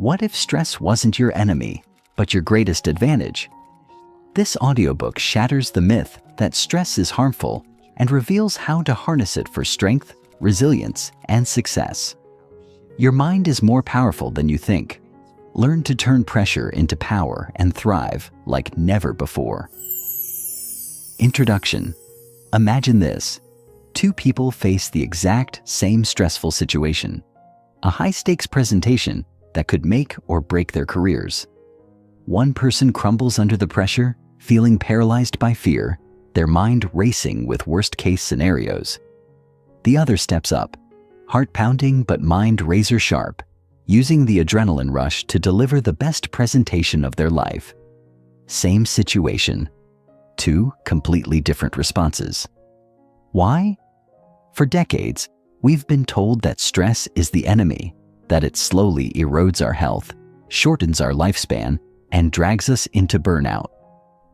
What if stress wasn't your enemy, but your greatest advantage? This audiobook shatters the myth that stress is harmful and reveals how to harness it for strength, resilience, and success. Your mind is more powerful than you think. Learn to turn pressure into power and thrive like never before. Introduction. Imagine this. Two people face the exact same stressful situation. A high-stakes presentation that could make or break their careers. One person crumbles under the pressure, feeling paralyzed by fear, their mind racing with worst-case scenarios. The other steps up, heart pounding but mind razor-sharp, using the adrenaline rush to deliver the best presentation of their life. Same situation. Two completely different responses. Why? For decades, we've been told that stress is the enemy, that it slowly erodes our health, shortens our lifespan, and drags us into burnout.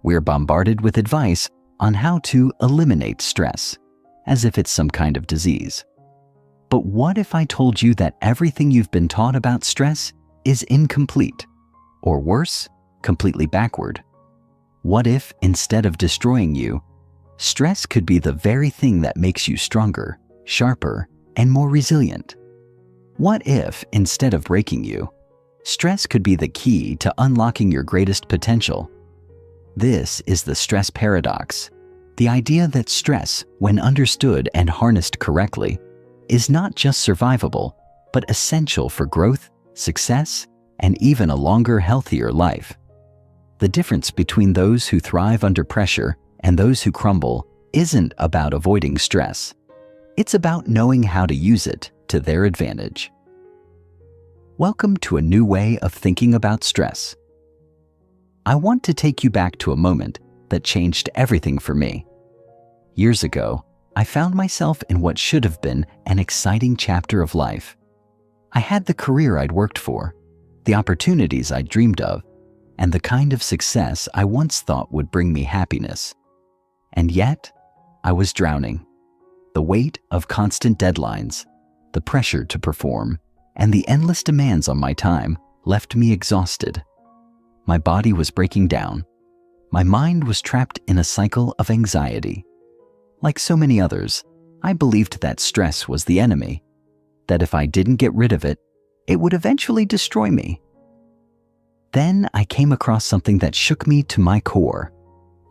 We're bombarded with advice on how to eliminate stress, as if it's some kind of disease. But what if I told you that everything you've been taught about stress is incomplete? Or worse, completely backward? What if, instead of destroying you, stress could be the very thing that makes you stronger, sharper, and more resilient? What if, instead of breaking you, stress could be the key to unlocking your greatest potential? This is the stress paradox, the idea that stress, when understood and harnessed correctly, is not just survivable, but essential for growth, success, and even a longer, healthier life. The difference between those who thrive under pressure and those who crumble isn't about avoiding stress. It's about knowing how to use it to their advantage. Welcome to a new way of thinking about stress. I want to take you back to a moment that changed everything for me. Years ago, I found myself in what should have been an exciting chapter of life. I had the career I'd worked for, the opportunities I'd dreamed of, and the kind of success I once thought would bring me happiness. And yet, I was drowning. The weight of constant deadlines, the pressure to perform, and the endless demands on my time left me exhausted. My body was breaking down. My mind was trapped in a cycle of anxiety. Like so many others, I believed that stress was the enemy, that if I didn't get rid of it, it would eventually destroy me. Then I came across something that shook me to my core,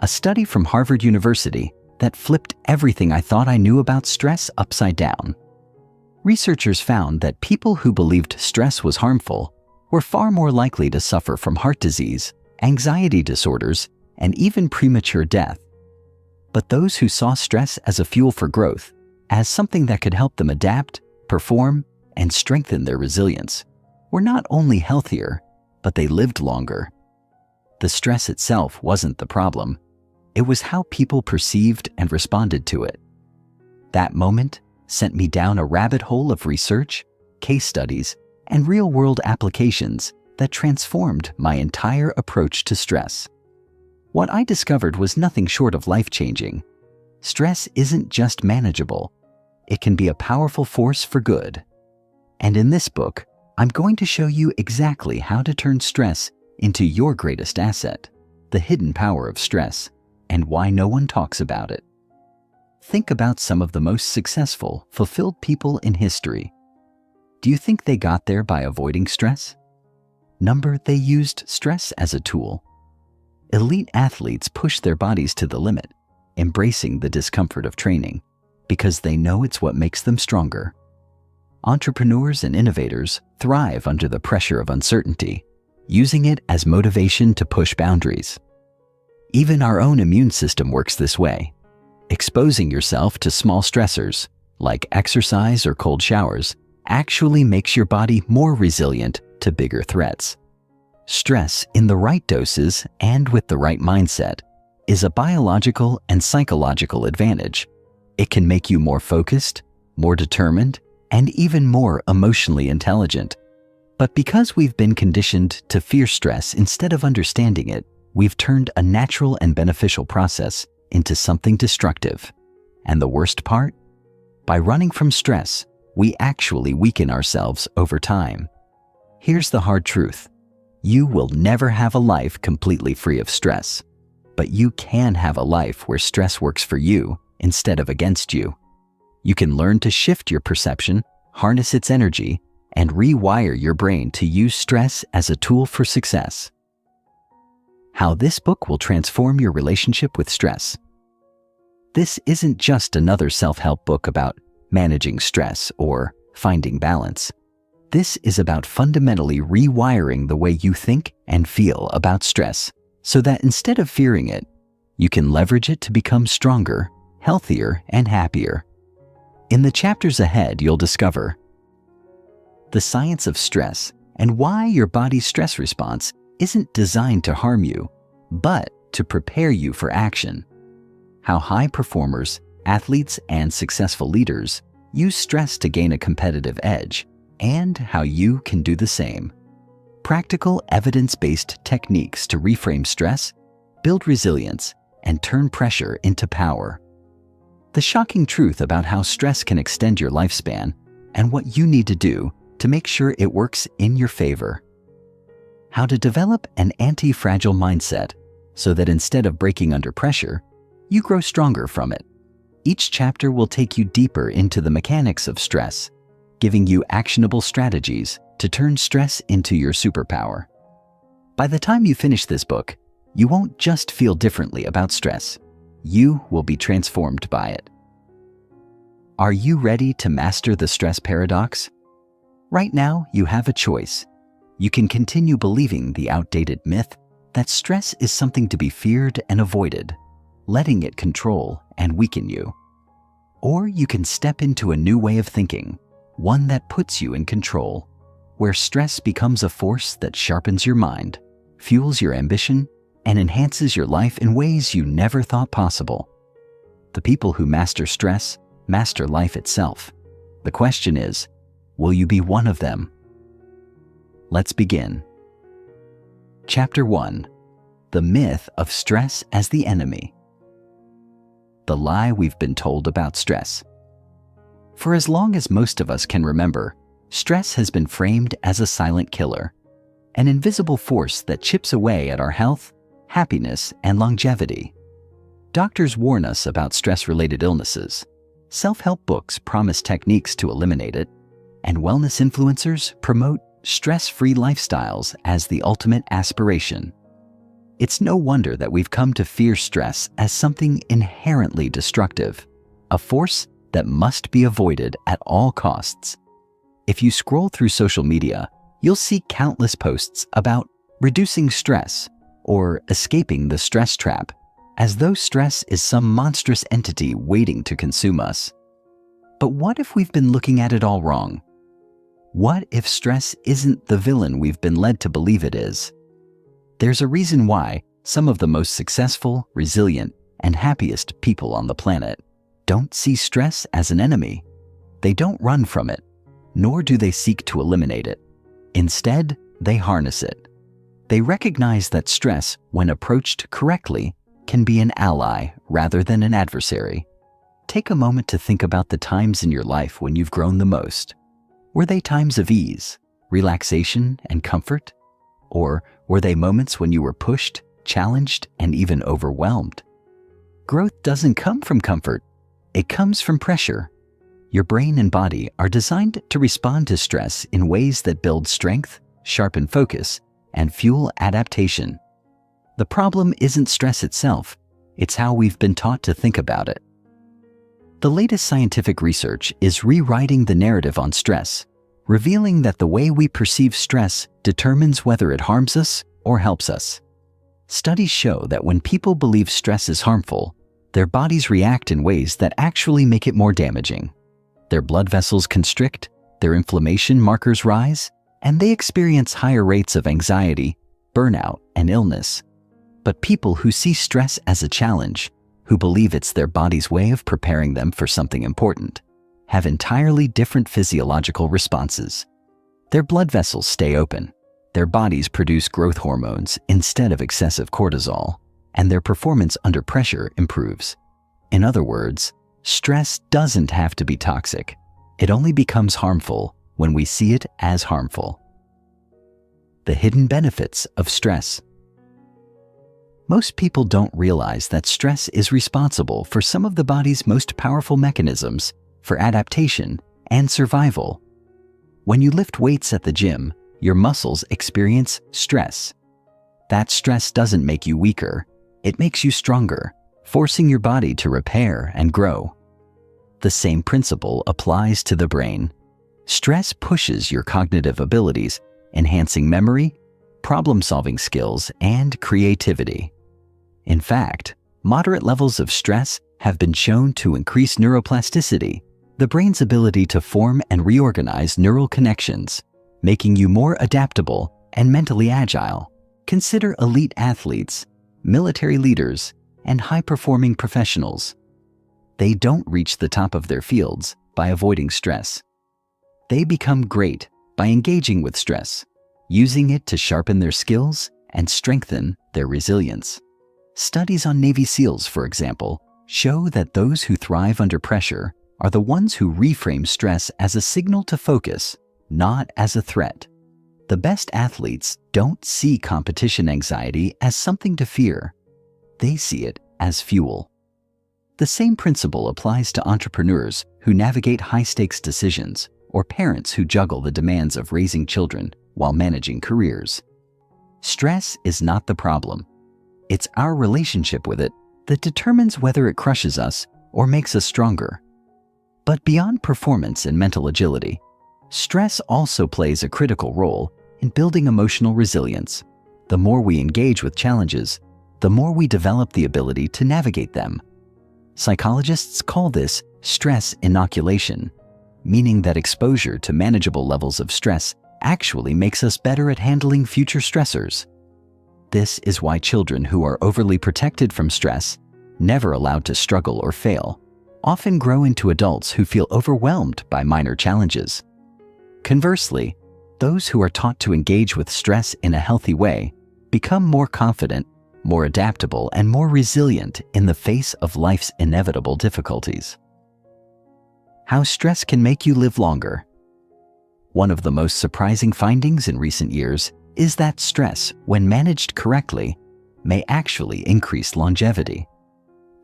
a study from Harvard University that flipped everything I thought I knew about stress upside down. Researchers found that people who believed stress was harmful were far more likely to suffer from heart disease, anxiety disorders, and even premature death. But those who saw stress as a fuel for growth, as something that could help them adapt, perform, and strengthen their resilience, were not only healthier, but they lived longer. The stress itself wasn't the problem. It was how people perceived and responded to it. That moment sent me down a rabbit hole of research, case studies, and real-world applications that transformed my entire approach to stress. What I discovered was nothing short of life-changing. Stress isn't just manageable. It can be a powerful force for good. And in this book, I'm going to show you exactly how to turn stress into your greatest asset, the hidden power of stress, and why no one talks about it. Think about some of the most successful, fulfilled people in history. Do you think they got there by avoiding stress? Number, they used stress as a tool. Elite athletes push their bodies to the limit, embracing the discomfort of training, because they know it's what makes them stronger. Entrepreneurs and innovators thrive under the pressure of uncertainty, using it as motivation to push boundaries. Even our own immune system works this way. Exposing yourself to small stressors, like exercise or cold showers, actually makes your body more resilient to bigger threats. Stress in the right doses and with the right mindset is a biological and psychological advantage. It can make you more focused, more determined, and even more emotionally intelligent. But because we've been conditioned to fear stress instead of understanding it, we've turned a natural and beneficial process into something destructive. And the worst part? By running from stress, we actually weaken ourselves over time. Here's the hard truth. You will never have a life completely free of stress, but you can have a life where stress works for you instead of against you. You can learn to shift your perception, harness its energy, and rewire your brain to use stress as a tool for success. How this book will transform your relationship with stress. This isn't just another self-help book about managing stress or finding balance. This is about fundamentally rewiring the way you think and feel about stress so that instead of fearing it, you can leverage it to become stronger, healthier, and happier. In the chapters ahead, you'll discover the science of stress and why your body's stress response isn't designed to harm you, but to prepare you for action. How high performers, athletes, and successful leaders use stress to gain a competitive edge, and how you can do the same. Practical, evidence-based techniques to reframe stress, build resilience, and turn pressure into power. The shocking truth about how stress can extend your lifespan and what you need to do to make sure it works in your favor. How to develop an anti-fragile mindset so that instead of breaking under pressure, you grow stronger from it. Each chapter will take you deeper into the mechanics of stress, giving you actionable strategies to turn stress into your superpower. By the time you finish this book, you won't just feel differently about stress. You will be transformed by it. Are you ready to master the stress paradox? Right now, you have a choice. You can continue believing the outdated myth that stress is something to be feared and avoided, letting it control and weaken you. Or you can step into a new way of thinking, one that puts you in control, where stress becomes a force that sharpens your mind, fuels your ambition, and enhances your life in ways you never thought possible. The people who master stress master life itself. The question is, will you be one of them? Let's begin. Chapter 1. The myth of stress as the enemy. The lie we've been told about stress. For as long as most of us can remember, stress has been framed as a silent killer, an invisible force that chips away at our health, happiness, and longevity. Doctors warn us about stress-related illnesses. Self-help books promise techniques to eliminate it, and wellness influencers promote stress-free lifestyles as the ultimate aspiration. It's no wonder that we've come to fear stress as something inherently destructive, a force that must be avoided at all costs. If you scroll through social media, you'll see countless posts about reducing stress or escaping the stress trap, as though stress is some monstrous entity waiting to consume us. But what if we've been looking at it all wrong? What if stress isn't the villain we've been led to believe it is? There's a reason why some of the most successful, resilient, and happiest people on the planet don't see stress as an enemy. They don't run from it, nor do they seek to eliminate it. Instead, they harness it. They recognize that stress, when approached correctly, can be an ally rather than an adversary. Take a moment to think about the times in your life when you've grown the most. Were they times of ease, relaxation, and comfort? Or were they moments when you were pushed, challenged, and even overwhelmed? Growth doesn't come from comfort. It comes from pressure. Your brain and body are designed to respond to stress in ways that build strength, sharpen focus, and fuel adaptation. The problem isn't stress itself, it's how we've been taught to think about it. The latest scientific research is rewriting the narrative on stress, revealing that the way we perceive stress determines whether it harms us or helps us. Studies show that when people believe stress is harmful, their bodies react in ways that actually make it more damaging. Their blood vessels constrict, their inflammation markers rise, and they experience higher rates of anxiety, burnout, and illness. But people who see stress as a challenge, who believe it's their body's way of preparing them for something important, have entirely different physiological responses. Their blood vessels stay open, their bodies produce growth hormones instead of excessive cortisol, and their performance under pressure improves. In other words, stress doesn't have to be toxic. It only becomes harmful when we see it as harmful. The hidden benefits of stress. Most people don't realize that stress is responsible for some of the body's most powerful mechanisms for adaptation and survival. When you lift weights at the gym, your muscles experience stress. That stress doesn't make you weaker, it makes you stronger, forcing your body to repair and grow. The same principle applies to the brain. Stress pushes your cognitive abilities, enhancing memory, problem-solving skills, and creativity. In fact, moderate levels of stress have been shown to increase neuroplasticity, the brain's ability to form and reorganize neural connections, making you more adaptable and mentally agile. Consider elite athletes, military leaders, and high-performing professionals. They don't reach the top of their fields by avoiding stress. They become great by engaging with stress, using it to sharpen their skills and strengthen their resilience. Studies on Navy SEALs, for example, show that those who thrive under pressure are the ones who reframe stress as a signal to focus, not as a threat. The best athletes don't see competition anxiety as something to fear. They see it as fuel. The same principle applies to entrepreneurs who navigate high-stakes decisions or parents who juggle the demands of raising children while managing careers. Stress is not the problem. It's our relationship with it that determines whether it crushes us or makes us stronger. But beyond performance and mental agility, stress also plays a critical role in building emotional resilience. The more we engage with challenges, the more we develop the ability to navigate them. Psychologists call this stress inoculation, meaning that exposure to manageable levels of stress actually makes us better at handling future stressors. This is why children who are overly protected from stress, never allowed to struggle or fail, often grow into adults who feel overwhelmed by minor challenges. Conversely, those who are taught to engage with stress in a healthy way become more confident, more adaptable, and more resilient in the face of life's inevitable difficulties. How stress can make you live longer. One of the most surprising findings in recent years is that stress, when managed correctly, may actually increase longevity.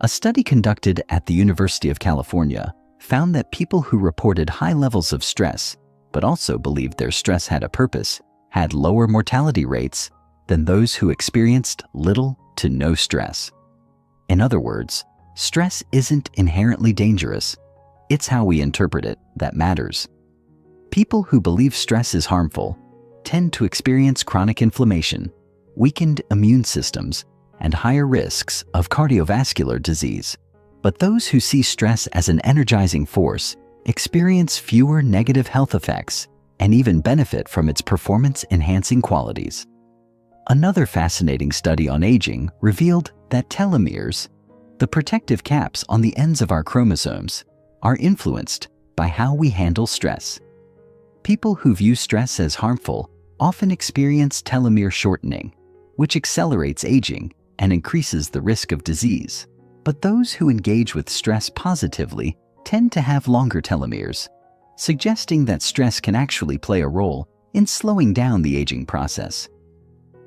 A study conducted at the University of California found that people who reported high levels of stress, but also believed their stress had a purpose, had lower mortality rates than those who experienced little to no stress. In other words, stress isn't inherently dangerous. It's how we interpret it that matters. People who believe stress is harmful tend to experience chronic inflammation, weakened immune systems, and higher risks of cardiovascular disease. But those who see stress as an energizing force experience fewer negative health effects and even benefit from its performance-enhancing qualities. Another fascinating study on aging revealed that telomeres, the protective caps on the ends of our chromosomes, are influenced by how we handle stress. People who view stress as harmful often experience telomere shortening, which accelerates aging and increases the risk of disease. But those who engage with stress positively tend to have longer telomeres, suggesting that stress can actually play a role in slowing down the aging process.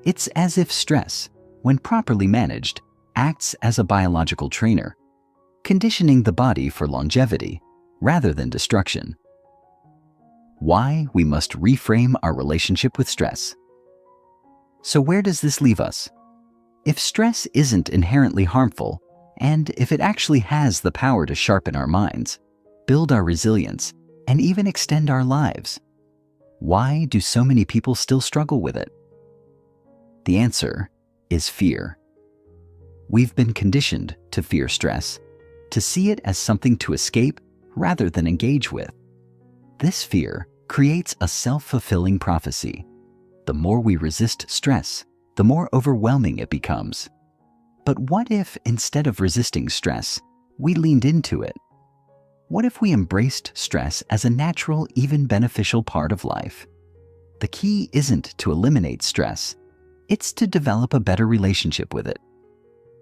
It's as if stress, when properly managed, acts as a biological trainer, conditioning the body for longevity rather than destruction. Why we must reframe our relationship with stress. So where does this leave us? If stress isn't inherently harmful, and if it actually has the power to sharpen our minds, build our resilience, and even extend our lives, why do so many people still struggle with it? The answer is fear. We've been conditioned to fear stress, to see it as something to escape rather than engage with. This fear creates a self-fulfilling prophecy. The more we resist stress, the more overwhelming it becomes. But what if, instead of resisting stress, we leaned into it? What if we embraced stress as a natural, even beneficial part of life? The key isn't to eliminate stress, it's to develop a better relationship with it.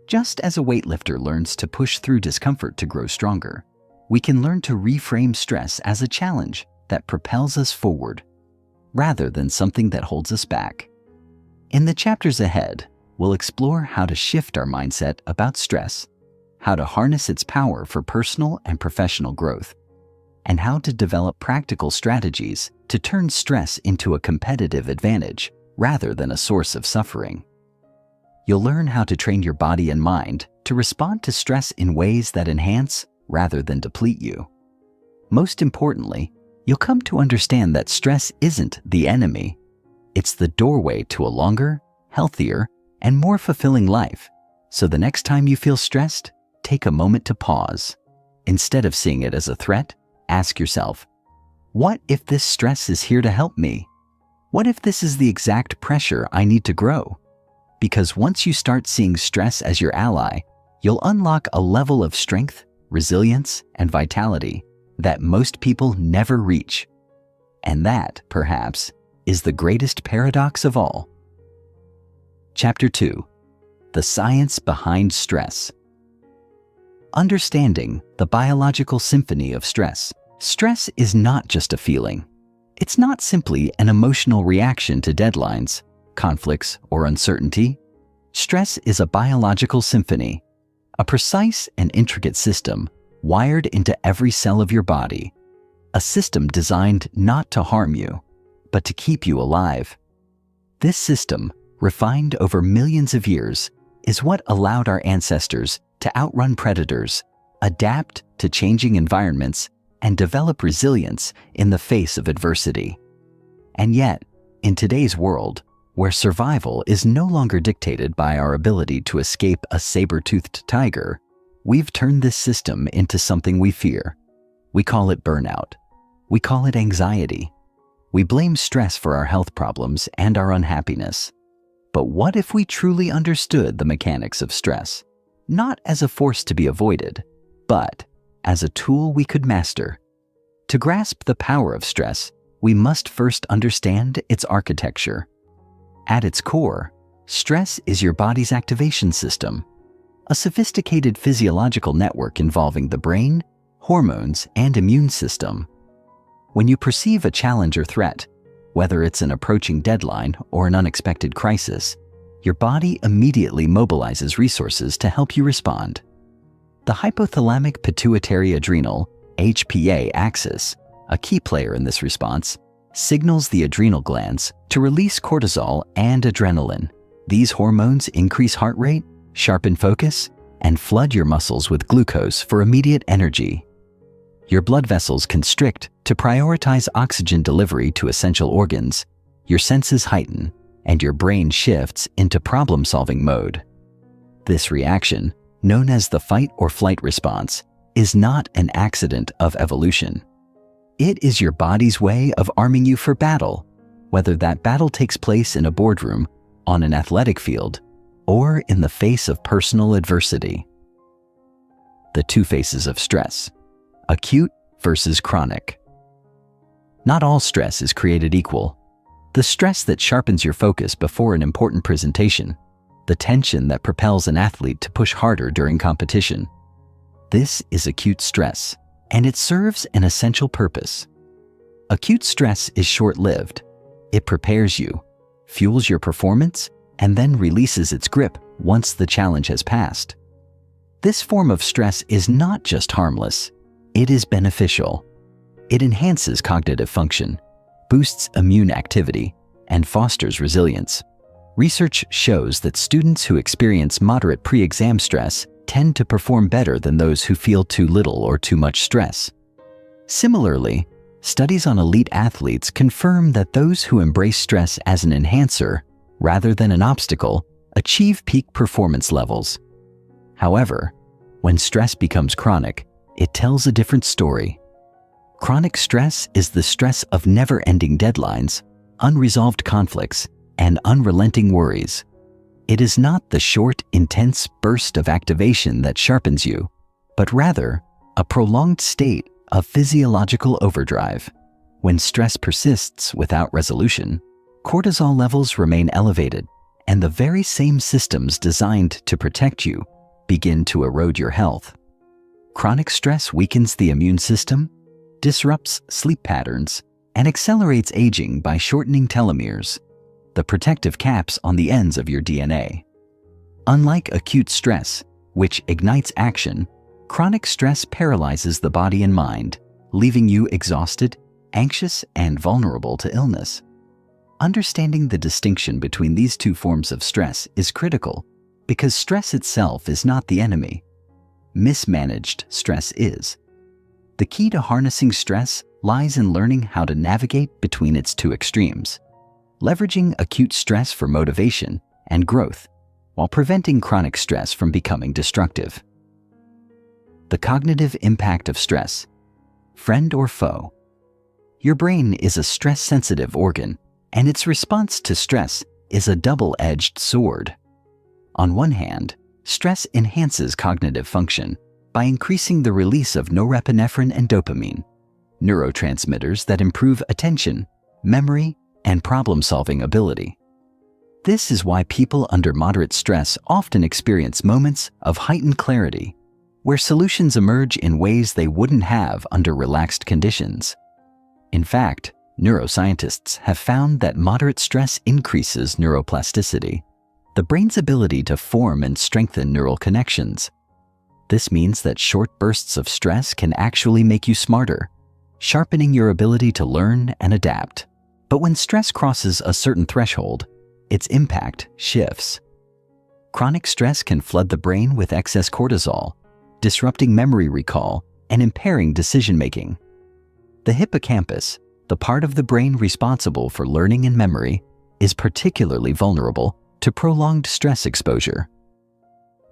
Just as a weightlifter learns to push through discomfort to grow stronger, we can learn to reframe stress as a challenge that propels us forward, rather than something that holds us back. In the chapters ahead, we'll explore how to shift our mindset about stress, how to harness its power for personal and professional growth, and how to develop practical strategies to turn stress into a competitive advantage rather than a source of suffering. You'll learn how to train your body and mind to respond to stress in ways that enhance rather than deplete you. Most importantly, you'll come to understand that stress isn't the enemy. It's the doorway to a longer, healthier, and more fulfilling life. So the next time you feel stressed, take a moment to pause. Instead of seeing it as a threat, ask yourself, what if this stress is here to help me? What if this is the exact pressure I need to grow? Because once you start seeing stress as your ally, you'll unlock a level of strength, resilience, and vitality that most people never reach. And that, perhaps, is the greatest paradox of all. Chapter 2. The Science Behind Stress. Understanding the biological symphony of stress. Stress is not just a feeling. It's not simply an emotional reaction to deadlines, conflicts, or uncertainty. Stress is a biological symphony, a precise and intricate system wired into every cell of your body, a system designed not to harm you, but to keep you alive. This system, refined over millions of years, is what allowed our ancestors to outrun predators, adapt to changing environments, and develop resilience in the face of adversity. And yet, in today's world, where survival is no longer dictated by our ability to escape a saber-toothed tiger, we've turned this system into something we fear. We call it burnout. We call it anxiety. We blame stress for our health problems and our unhappiness. But what if we truly understood the mechanics of stress, not as a force to be avoided, but as a tool we could master? To grasp the power of stress, we must first understand its architecture. At its core, stress is your body's activation system, a sophisticated physiological network involving the brain, hormones, and immune system. When you perceive a challenge or threat, whether it's an approaching deadline or an unexpected crisis, your body immediately mobilizes resources to help you respond. The hypothalamic pituitary adrenal (HPA) axis, a key player in this response, signals the adrenal glands to release cortisol and adrenaline. These hormones increase heart rate, sharpen focus, and flood your muscles with glucose for immediate energy. Your blood vessels constrict to prioritize oxygen delivery to essential organs, your senses heighten, and your brain shifts into problem-solving mode. This reaction, known as the fight or flight response, is not an accident of evolution. It is your body's way of arming you for battle, whether that battle takes place in a boardroom, on an athletic field, or in the face of personal adversity. The two faces of stress: acute versus chronic. Not all stress is created equal. The stress that sharpens your focus before an important presentation, the tension that propels an athlete to push harder during competition. This is acute stress, and it serves an essential purpose. Acute stress is short-lived. It prepares you, fuels your performance, and then releases its grip once the challenge has passed. This form of stress is not just harmless, it is beneficial. It enhances cognitive function, boosts immune activity, and fosters resilience. Research shows that students who experience moderate pre-exam stress tend to perform better than those who feel too little or too much stress. Similarly, studies on elite athletes confirm that those who embrace stress as an enhancer rather than an obstacle achieve peak performance levels. However, when stress becomes chronic, it tells a different story. Chronic stress is the stress of never-ending deadlines, unresolved conflicts, and unrelenting worries. It is not the short, intense burst of activation that sharpens you, but rather a prolonged state of physiological overdrive. When stress persists without resolution, cortisol levels remain elevated, and the very same systems designed to protect you begin to erode your health. Chronic stress weakens the immune system, disrupts sleep patterns, and accelerates aging by shortening telomeres. the protective caps on the ends of your DNA. Unlike acute stress, which ignites action, chronic stress paralyzes the body and mind, leaving you exhausted, anxious, and vulnerable to illness. Understanding the distinction between these two forms of stress is critical because stress itself is not the enemy. Mismanaged stress is. The key to harnessing stress lies in learning how to navigate between its two extremes, leveraging acute stress for motivation and growth, while preventing chronic stress from becoming destructive. The cognitive impact of stress. Friend or foe? Your brain is a stress-sensitive organ, and its response to stress is a double-edged sword. On one hand, stress enhances cognitive function by increasing the release of norepinephrine and dopamine, neurotransmitters that improve attention, memory, and problem-solving ability. This is why people under moderate stress often experience moments of heightened clarity, where solutions emerge in ways they wouldn't have under relaxed conditions. In fact, neuroscientists have found that moderate stress increases neuroplasticity, the brain's ability to form and strengthen neural connections. This means that short bursts of stress can actually make you smarter, sharpening your ability to learn and adapt. But when stress crosses a certain threshold, its impact shifts. Chronic stress can flood the brain with excess cortisol, disrupting memory recall and impairing decision-making. The hippocampus, the part of the brain responsible for learning and memory, is particularly vulnerable to prolonged stress exposure.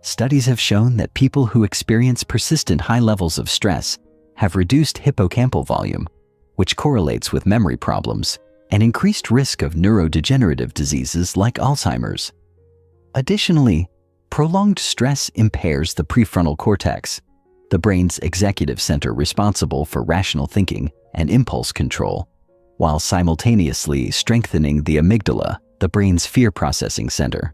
Studies have shown that people who experience persistent high levels of stress have reduced hippocampal volume, which correlates with memory problems and increased risk of neurodegenerative diseases like Alzheimer's. Additionally, prolonged stress impairs the prefrontal cortex, the brain's executive center responsible for rational thinking and impulse control, while simultaneously strengthening the amygdala, the brain's fear processing center.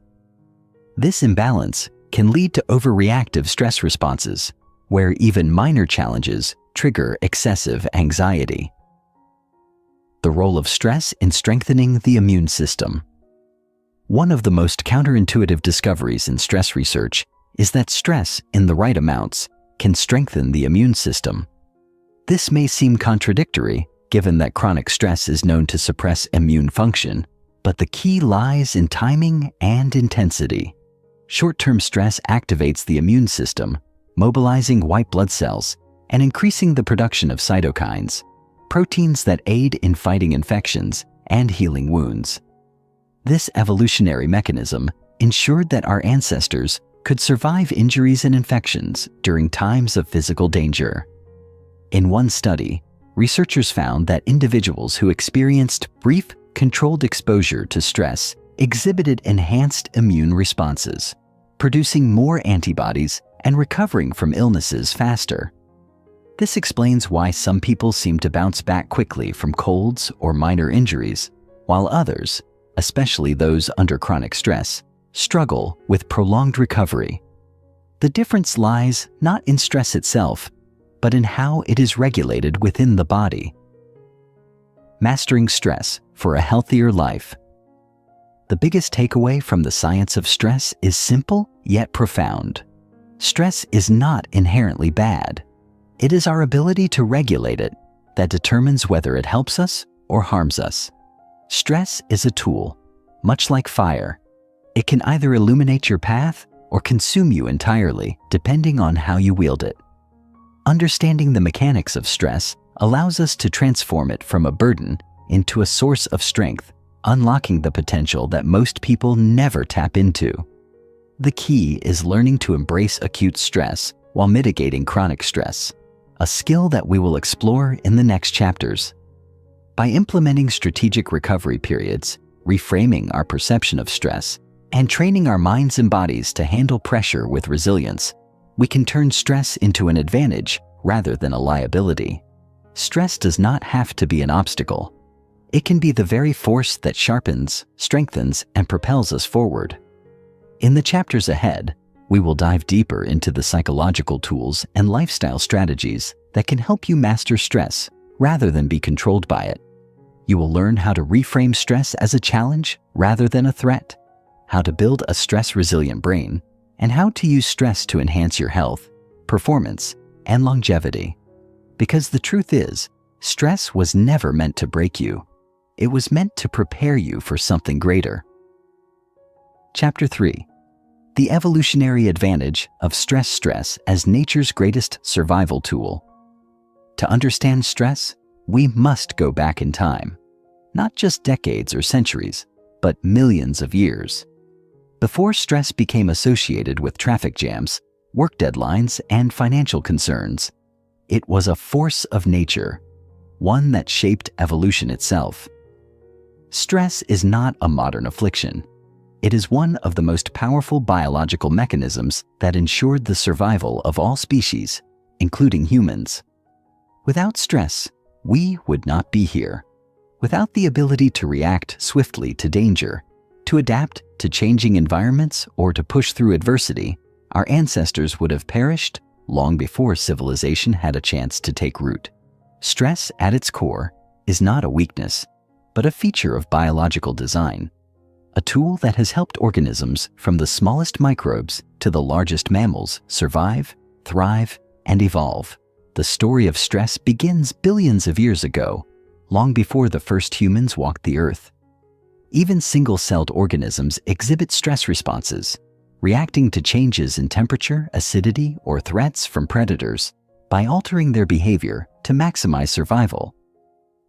This imbalance can lead to overreactive stress responses, where even minor challenges trigger excessive anxiety. The role of stress in strengthening the immune system. One of the most counterintuitive discoveries in stress research is that stress, in the right amounts, can strengthen the immune system. This may seem contradictory, given that chronic stress is known to suppress immune function, but the key lies in timing and intensity. Short-term stress activates the immune system, mobilizing white blood cells and increasing the production of cytokines, proteins that aid in fighting infections and healing wounds. This evolutionary mechanism ensured that our ancestors could survive injuries and infections during times of physical danger. In one study, researchers found that individuals who experienced brief, controlled exposure to stress exhibited enhanced immune responses, producing more antibodies and recovering from illnesses faster. This explains why some people seem to bounce back quickly from colds or minor injuries, while others, especially those under chronic stress, struggle with prolonged recovery. The difference lies not in stress itself, but in how it is regulated within the body. Mastering stress for a healthier life. The biggest takeaway from the science of stress is simple yet profound. Stress is not inherently bad. It is our ability to regulate it that determines whether it helps us or harms us. Stress is a tool, much like fire. It can either illuminate your path or consume you entirely, depending on how you wield it. Understanding the mechanics of stress allows us to transform it from a burden into a source of strength, unlocking the potential that most people never tap into. The key is learning to embrace acute stress while mitigating chronic stress, a skill that we will explore in the next chapters. By implementing strategic recovery periods, reframing our perception of stress, and training our minds and bodies to handle pressure with resilience, we can turn stress into an advantage rather than a liability. Stress does not have to be an obstacle. It can be the very force that sharpens, strengthens, and propels us forward. In the chapters ahead, we will dive deeper into the psychological tools and lifestyle strategies that can help you master stress rather than be controlled by it. You will learn how to reframe stress as a challenge rather than a threat, how to build a stress-resilient brain, and how to use stress to enhance your health, performance, and longevity. Because the truth is, stress was never meant to break you. It was meant to prepare you for something greater. Chapter 3. The evolutionary advantage of stress as nature's greatest survival tool. To understand stress, we must go back in time. Not just decades or centuries, but millions of years. Before stress became associated with traffic jams, work deadlines, and financial concerns, it was a force of nature, one that shaped evolution itself. Stress is not a modern affliction. It is one of the most powerful biological mechanisms that ensured the survival of all species, including humans. Without stress, we would not be here. Without the ability to react swiftly to danger, to adapt to changing environments, or to push through adversity, our ancestors would have perished long before civilization had a chance to take root. Stress, at its core, is not a weakness, but a feature of biological design, a tool that has helped organisms from the smallest microbes to the largest mammals survive, thrive, and evolve. The story of stress begins billions of years ago, long before the first humans walked the earth. Even single-celled organisms exhibit stress responses, reacting to changes in temperature, acidity, or threats from predators by altering their behavior to maximize survival.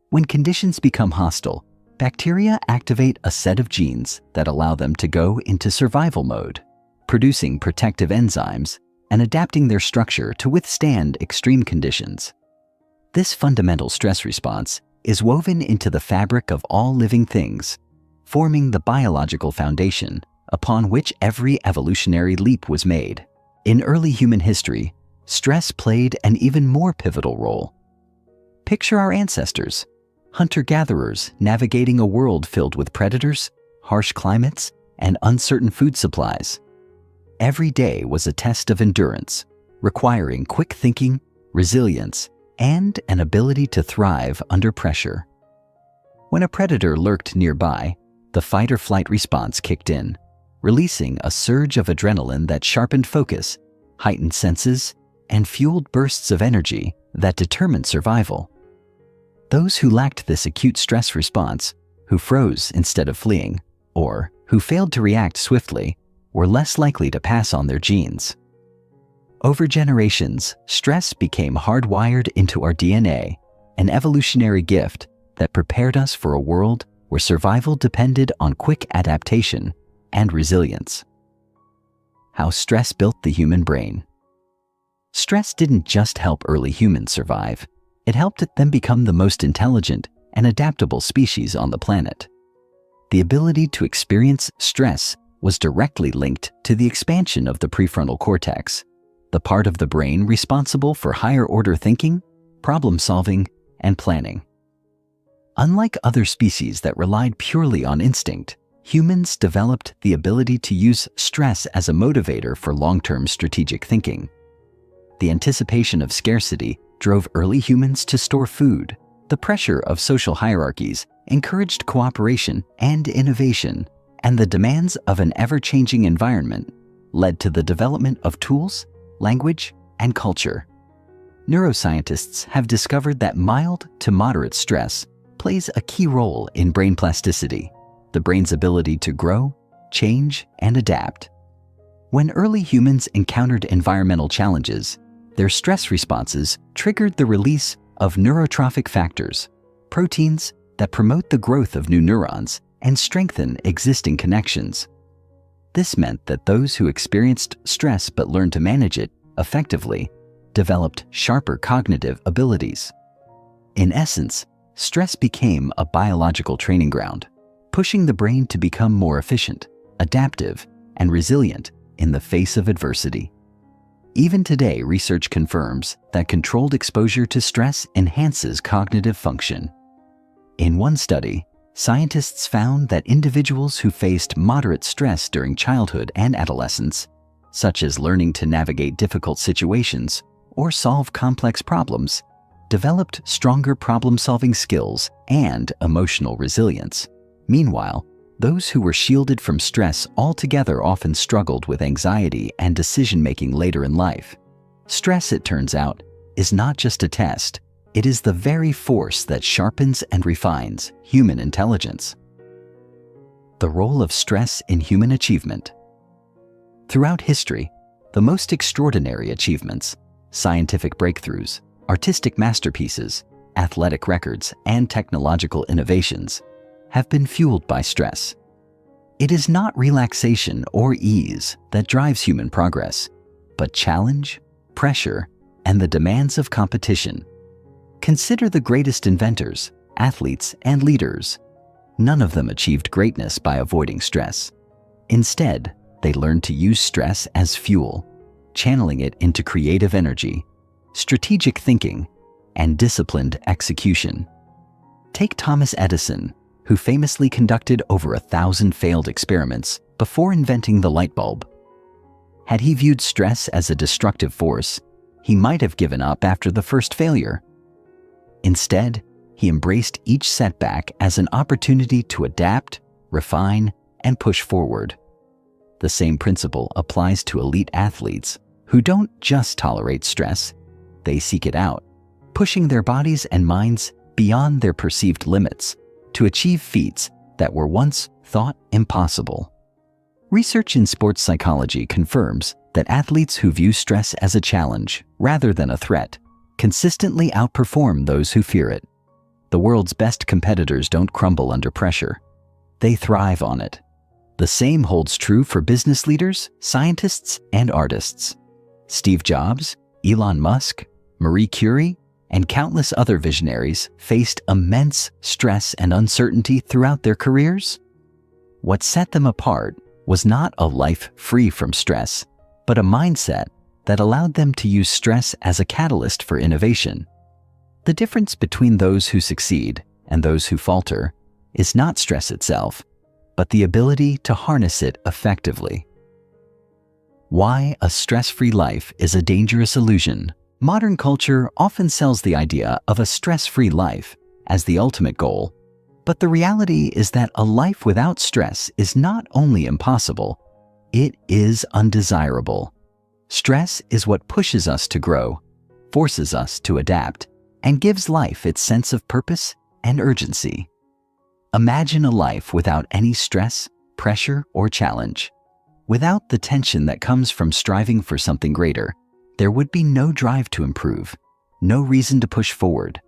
When conditions become hostile, bacteria activate a set of genes that allow them to go into survival mode, producing protective enzymes and adapting their structure to withstand extreme conditions. This fundamental stress response is woven into the fabric of all living things, forming the biological foundation upon which every evolutionary leap was made. In early human history, stress played an even more pivotal role. Picture our ancestors, hunter-gatherers navigating a world filled with predators, harsh climates, and uncertain food supplies. Every day was a test of endurance, requiring quick thinking, resilience, and an ability to thrive under pressure. When a predator lurked nearby, the fight-or-flight response kicked in, releasing a surge of adrenaline that sharpened focus, heightened senses, and fueled bursts of energy that determined survival. Those who lacked this acute stress response, who froze instead of fleeing, or who failed to react swiftly, were less likely to pass on their genes. Over generations, stress became hardwired into our DNA, an evolutionary gift that prepared us for a world where survival depended on quick adaptation and resilience. How stress built the human brain. Stress didn't just help early humans survive, it helped them become the most intelligent and adaptable species on the planet. The ability to experience stress was directly linked to the expansion of the prefrontal cortex, the part of the brain responsible for higher-order thinking, problem-solving, and planning. Unlike other species that relied purely on instinct, humans developed the ability to use stress as a motivator for long-term strategic thinking. The anticipation of scarcity drove early humans to store food. The pressure of social hierarchies encouraged cooperation and innovation, and the demands of an ever-changing environment led to the development of tools, language, and culture. Neuroscientists have discovered that mild to moderate stress plays a key role in brain plasticity, the brain's ability to grow, change, and adapt. When early humans encountered environmental challenges, their stress responses triggered the release of neurotrophic factors, proteins that promote the growth of new neurons and strengthen existing connections. This meant that those who experienced stress but learned to manage it effectively developed sharper cognitive abilities. In essence, stress became a biological training ground, pushing the brain to become more efficient, adaptive, and resilient in the face of adversity. Even today, research confirms that controlled exposure to stress enhances cognitive function. In one study, scientists found that individuals who faced moderate stress during childhood and adolescence, such as learning to navigate difficult situations or solve complex problems, developed stronger problem-solving skills and emotional resilience. Meanwhile, those who were shielded from stress altogether often struggled with anxiety and decision-making later in life. Stress, it turns out, is not just a test. It is the very force that sharpens and refines human intelligence. The role of stress in human achievement. Throughout history, the most extraordinary achievements, scientific breakthroughs, artistic masterpieces, athletic records, and technological innovations have been fueled by stress. It is not relaxation or ease that drives human progress, but challenge, pressure, and the demands of competition. Consider the greatest inventors, athletes, and leaders. None of them achieved greatness by avoiding stress. Instead, they learned to use stress as fuel, channeling it into creative energy, strategic thinking, and disciplined execution. Take Thomas Edison, who famously conducted over 1,000 failed experiments before inventing the light bulb. Had he viewed stress as a destructive force, he might have given up after the first failure. Instead, he embraced each setback as an opportunity to adapt, refine, and push forward. The same principle applies to elite athletes who don't just tolerate stress, they seek it out, pushing their bodies and minds beyond their perceived limits to achieve feats that were once thought impossible. Research in sports psychology confirms that athletes who view stress as a challenge rather than a threat consistently outperform those who fear it. The world's best competitors don't crumble under pressure. They thrive on it. The same holds true for business leaders, scientists, and artists. Steve Jobs, Elon Musk, Marie Curie, and countless other visionaries faced immense stress and uncertainty throughout their careers. What set them apart was not a life free from stress, but a mindset that allowed them to use stress as a catalyst for innovation. The difference between those who succeed and those who falter is not stress itself, but the ability to harness it effectively. Why a stress-free life is a dangerous illusion. Modern culture often sells the idea of a stress-free life as the ultimate goal, but the reality is that a life without stress is not only impossible, it is undesirable. Stress is what pushes us to grow, forces us to adapt, and gives life its sense of purpose and urgency. Imagine a life without any stress, pressure, or challenge. Without the tension that comes from striving for something greater, there would be no drive to improve, no reason to push forward,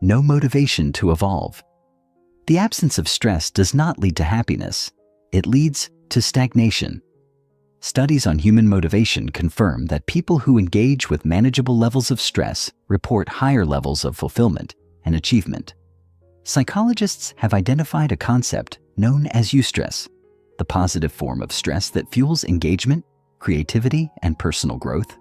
no motivation to evolve. The absence of stress does not lead to happiness. It leads to stagnation. Studies on human motivation confirm that people who engage with manageable levels of stress report higher levels of fulfillment and achievement. Psychologists have identified a concept known as eustress, the positive form of stress that fuels engagement, creativity, and personal growth.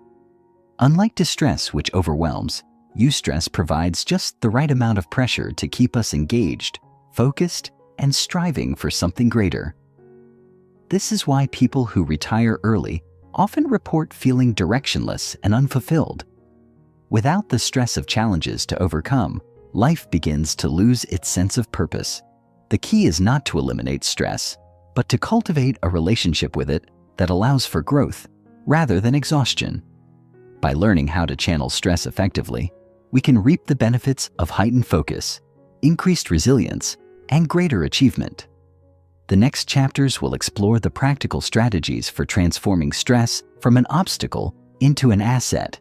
Unlike distress, which overwhelms, eustress provides just the right amount of pressure to keep us engaged, focused, and striving for something greater. This is why people who retire early often report feeling directionless and unfulfilled. Without the stress of challenges to overcome, life begins to lose its sense of purpose. The key is not to eliminate stress, but to cultivate a relationship with it that allows for growth rather than exhaustion. By learning how to channel stress effectively, we can reap the benefits of heightened focus, increased resilience, and greater achievement. The next chapters will explore the practical strategies for transforming stress from an obstacle into an asset,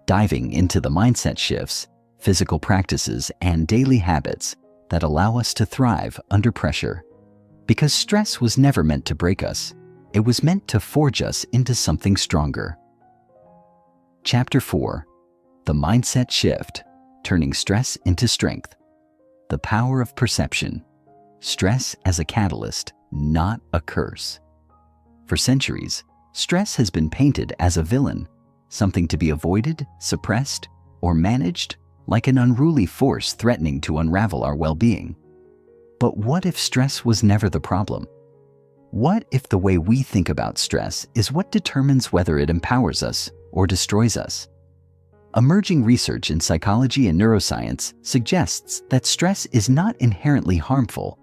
diving into the mindset shifts, physical practices, and daily habits that allow us to thrive under pressure. Because stress was never meant to break us, it was meant to forge us into something stronger. Chapter 4: The Mindset Shift, Turning Stress into Strength. The Power of Perception. Stress as a catalyst, not a curse. For centuries, stress has been painted as a villain, something to be avoided, suppressed, or managed, like an unruly force threatening to unravel our well-being. But what if stress was never the problem? What if the way we think about stress is what determines whether it empowers us or destroys us? Emerging research in psychology and neuroscience suggests that stress is not inherently harmful,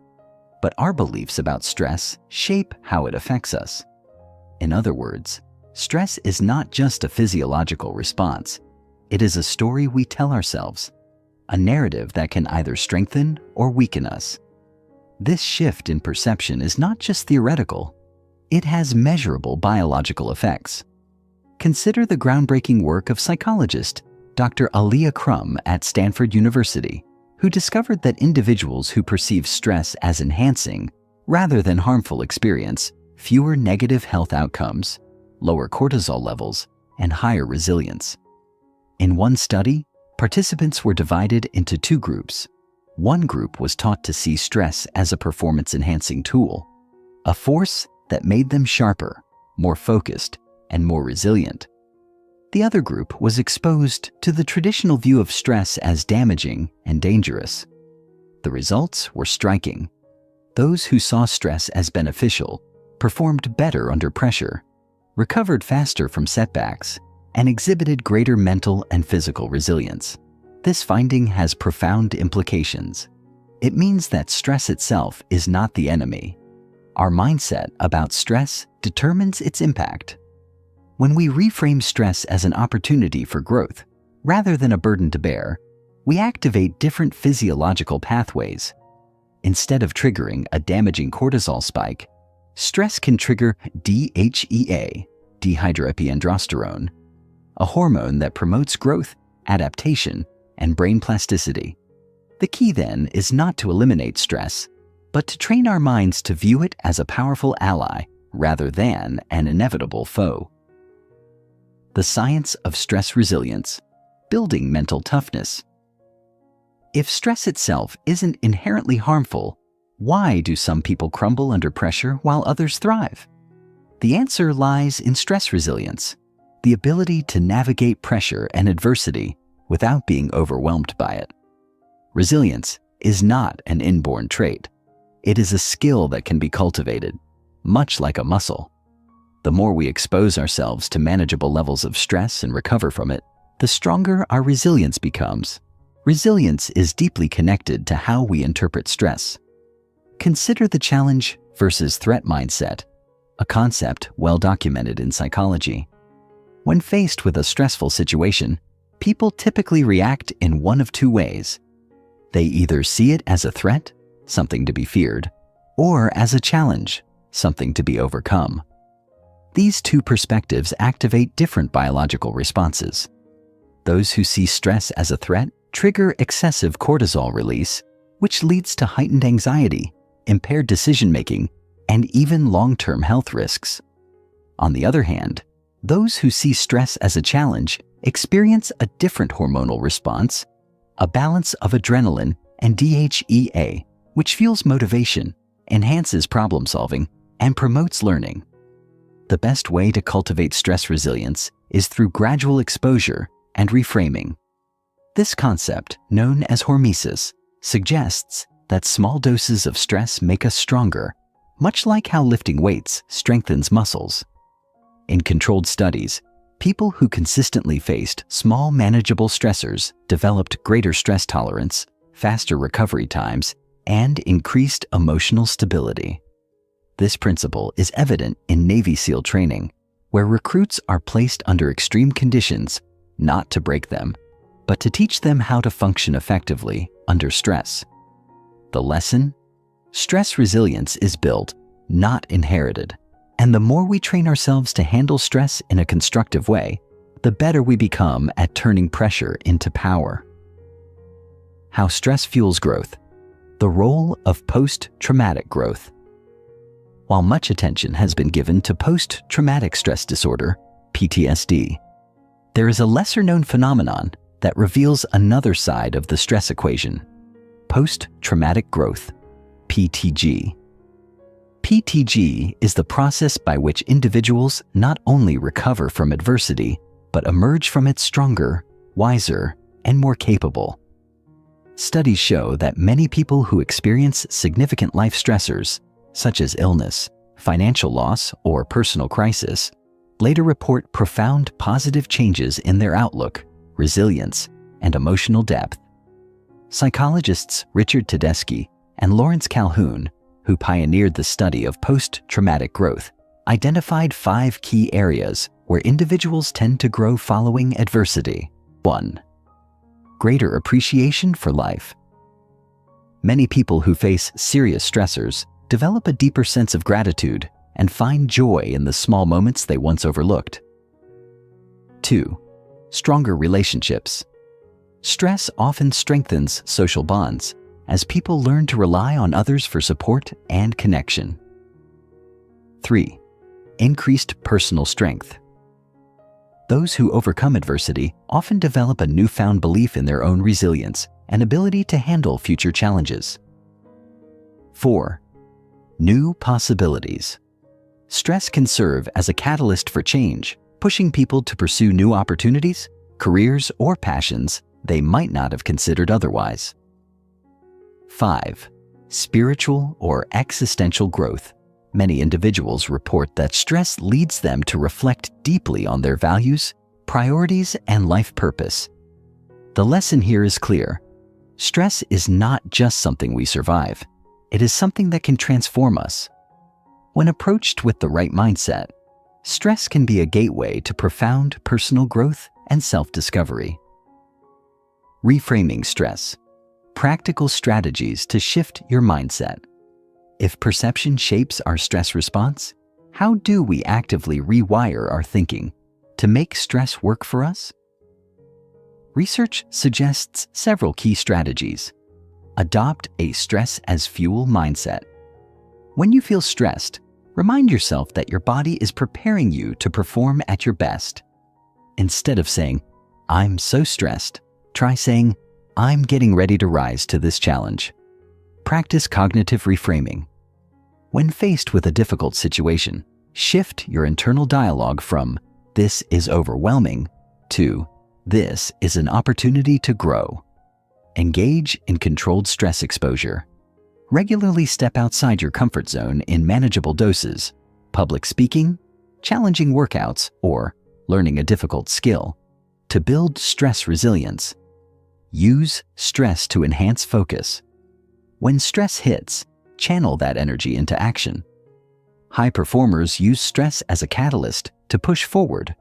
but our beliefs about stress shape how it affects us. In other words, stress is not just a physiological response. It is a story we tell ourselves, a narrative that can either strengthen or weaken us. This shift in perception is not just theoretical. It has measurable biological effects. Consider the groundbreaking work of psychologist Dr. Alia Crum at Stanford University, who discovered that individuals who perceive stress as enhancing rather than harmful experience fewer negative health outcomes, lower cortisol levels, and higher resilience. In one study, participants were divided into two groups. One group was taught to see stress as a performance-enhancing tool, a force that made them sharper, more focused, and more resilient. The other group was exposed to the traditional view of stress as damaging and dangerous. The results were striking. Those who saw stress as beneficial performed better under pressure, recovered faster from setbacks, and exhibited greater mental and physical resilience. This finding has profound implications. It means that stress itself is not the enemy. Our mindset about stress determines its impact. When we reframe stress as an opportunity for growth, rather than a burden to bear, we activate different physiological pathways. Instead of triggering a damaging cortisol spike, stress can trigger DHEA, dehydroepiandrosterone, a hormone that promotes growth, adaptation, and brain plasticity. The key then is not to eliminate stress, but to train our minds to view it as a powerful ally rather than an inevitable foe. The science of stress resilience, building mental toughness. If stress itself isn't inherently harmful, why do some people crumble under pressure while others thrive? The answer lies in stress resilience, the ability to navigate pressure and adversity without being overwhelmed by it. Resilience is not an inborn trait. It is a skill that can be cultivated, much like a muscle. The more we expose ourselves to manageable levels of stress and recover from it, the stronger our resilience becomes. Resilience is deeply connected to how we interpret stress. Consider the challenge versus threat mindset, a concept well documented in psychology. When faced with a stressful situation, people typically react in one of two ways. They either see it as a threat, something to be feared, or as a challenge, something to be overcome. These two perspectives activate different biological responses. Those who see stress as a threat trigger excessive cortisol release, which leads to heightened anxiety, impaired decision-making, and even long-term health risks. On the other hand, those who see stress as a challenge experience a different hormonal response, a balance of adrenaline and DHEA, which fuels motivation, enhances problem-solving, and promotes learning. The best way to cultivate stress resilience is through gradual exposure and reframing. This concept, known as hormesis, suggests that small doses of stress make us stronger, much like how lifting weights strengthens muscles. In controlled studies, people who consistently faced small manageable stressors developed greater stress tolerance, faster recovery times, and increased emotional stability. This principle is evident in Navy SEAL training, where recruits are placed under extreme conditions, not to break them, but to teach them how to function effectively under stress. The lesson? Stress resilience is built, not inherited. And the more we train ourselves to handle stress in a constructive way, the better we become at turning pressure into power. How stress fuels growth. The role of post-traumatic growth. While much attention has been given to post-traumatic stress disorder, PTSD, there is a lesser-known phenomenon that reveals another side of the stress equation: post-traumatic growth, PTG. PTG is the process by which individuals not only recover from adversity, but emerge from it stronger, wiser, and more capable. Studies show that many people who experience significant life stressors, such as illness, financial loss, or personal crisis, later report profound positive changes in their outlook, resilience, and emotional depth. Psychologists Richard Tedeschi and Lawrence Calhoun, who pioneered the study of post-traumatic growth, identified 5 key areas where individuals tend to grow following adversity. 1. Greater appreciation for life. Many people who face serious stressors develop a deeper sense of gratitude and find joy in the small moments they once overlooked. 2. Stronger relationships. Stress often strengthens social bonds as people learn to rely on others for support and connection. 3. Increased personal strength. Those who overcome adversity often develop a newfound belief in their own resilience and ability to handle future challenges. 4. New possibilities. Stress can serve as a catalyst for change, pushing people to pursue new opportunities, careers, or passions they might not have considered otherwise. 5. Spiritual or existential growth. Many individuals report that stress leads them to reflect deeply on their values, priorities, and life purpose. The lesson here is clear. Stress is not just something we survive. It is something that can transform us. When approached with the right mindset, stress can be a gateway to profound personal growth and self-discovery. Reframing stress. Practical strategies to shift your mindset. If perception shapes our stress response, how do we actively rewire our thinking to make stress work for us? Research suggests several key strategies. Adopt a stress as fuel mindset. When you feel stressed, remind yourself that your body is preparing you to perform at your best. Instead of saying, "I'm so stressed," try saying, "I'm getting ready to rise to this challenge." Practice cognitive reframing. When faced with a difficult situation, shift your internal dialogue from "this is overwhelming" to "this is an opportunity to grow." Engage in controlled stress exposure. Regularly step outside your comfort zone in manageable doses. Public speaking, challenging workouts, or learning a difficult skill to build stress resilience. Use stress to enhance focus. When stress hits, channel that energy into action. High performers use stress as a catalyst to push forward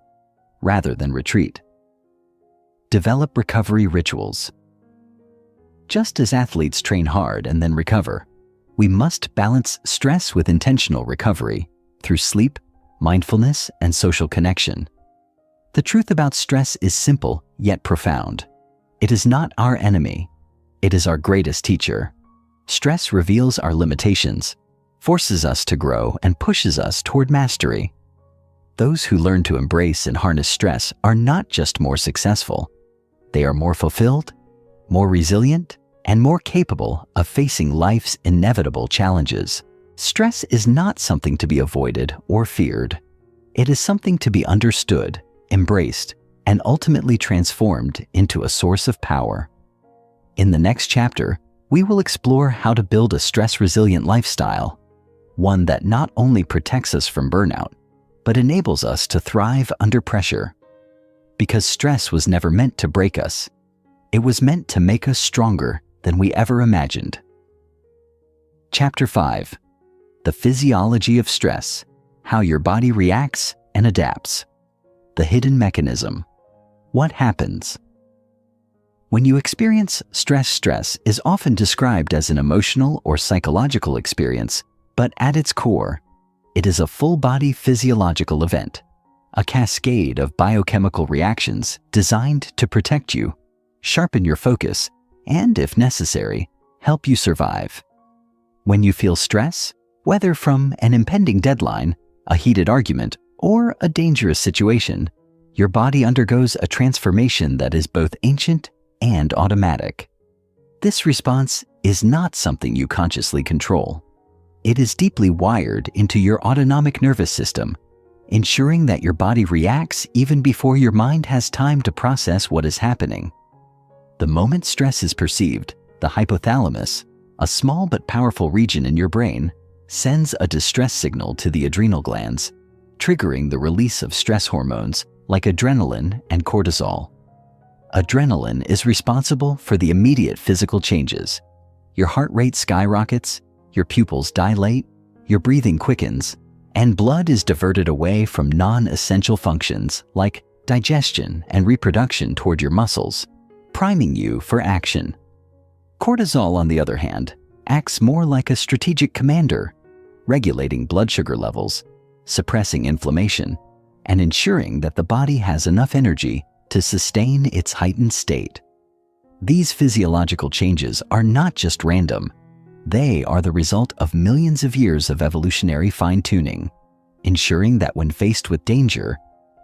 rather than retreat. Develop recovery rituals. Just as athletes train hard and then recover, we must balance stress with intentional recovery through sleep, mindfulness, and social connection. The truth about stress is simple yet profound. It is not our enemy. It is our greatest teacher. Stress reveals our limitations, forces us to grow, and pushes us toward mastery. Those who learn to embrace and harness stress are not just more successful. They are more fulfilled, more resilient, and more capable of facing life's inevitable challenges. Stress is not something to be avoided or feared. It is something to be understood, embraced, and ultimately transformed into a source of power. In the next chapter, we will explore how to build a stress-resilient lifestyle, one that not only protects us from burnout, but enables us to thrive under pressure. Because stress was never meant to break us. It was meant to make us stronger than we ever imagined. Chapter 5. The Physiology of Stress: How Your Body Reacts and Adapts. The Hidden Mechanism. What happens? When you experience stress, stress is often described as an emotional or psychological experience, but at its core, it is a full-body physiological event, a cascade of biochemical reactions designed to protect you, sharpen your focus, and, if necessary, help you survive. When you feel stress, whether from an impending deadline, a heated argument, or a dangerous situation, your body undergoes a transformation that is both ancient and automatic. This response is not something you consciously control. It is deeply wired into your autonomic nervous system, ensuring that your body reacts even before your mind has time to process what is happening. The moment stress is perceived, the hypothalamus, a small but powerful region in your brain, sends a distress signal to the adrenal glands, triggering the release of stress hormones like adrenaline and cortisol. Adrenaline is responsible for the immediate physical changes. Your heart rate skyrockets, your pupils dilate, your breathing quickens, and blood is diverted away from non-essential functions like digestion and reproduction toward your muscles, priming you for action. Cortisol, on the other hand, acts more like a strategic commander, regulating blood sugar levels, suppressing inflammation, and ensuring that the body has enough energy to sustain its heightened state. These physiological changes are not just random. They are the result of millions of years of evolutionary fine-tuning, ensuring that when faced with danger,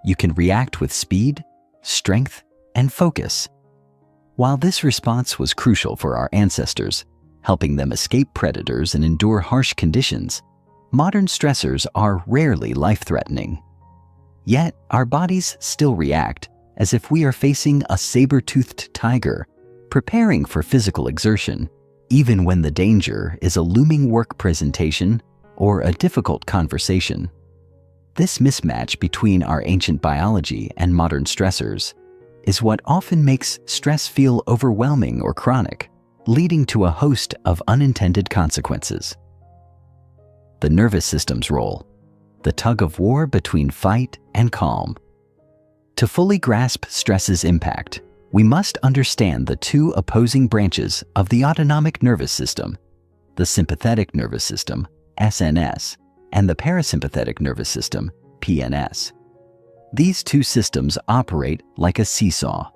you can react with speed, strength, and focus. While this response was crucial for our ancestors, helping them escape predators and endure harsh conditions, modern stressors are rarely life-threatening. Yet, our bodies still react as if we are facing a saber-toothed tiger, preparing for physical exertion, even when the danger is a looming work presentation or a difficult conversation. This mismatch between our ancient biology and modern stressors is what often makes stress feel overwhelming or chronic, leading to a host of unintended consequences. The nervous system's role, the tug-of-war between fight and calm. To fully grasp stress's impact, we must understand the two opposing branches of the autonomic nervous system, the sympathetic nervous system, SNS, and the parasympathetic nervous system, PNS. These two systems operate like a seesaw,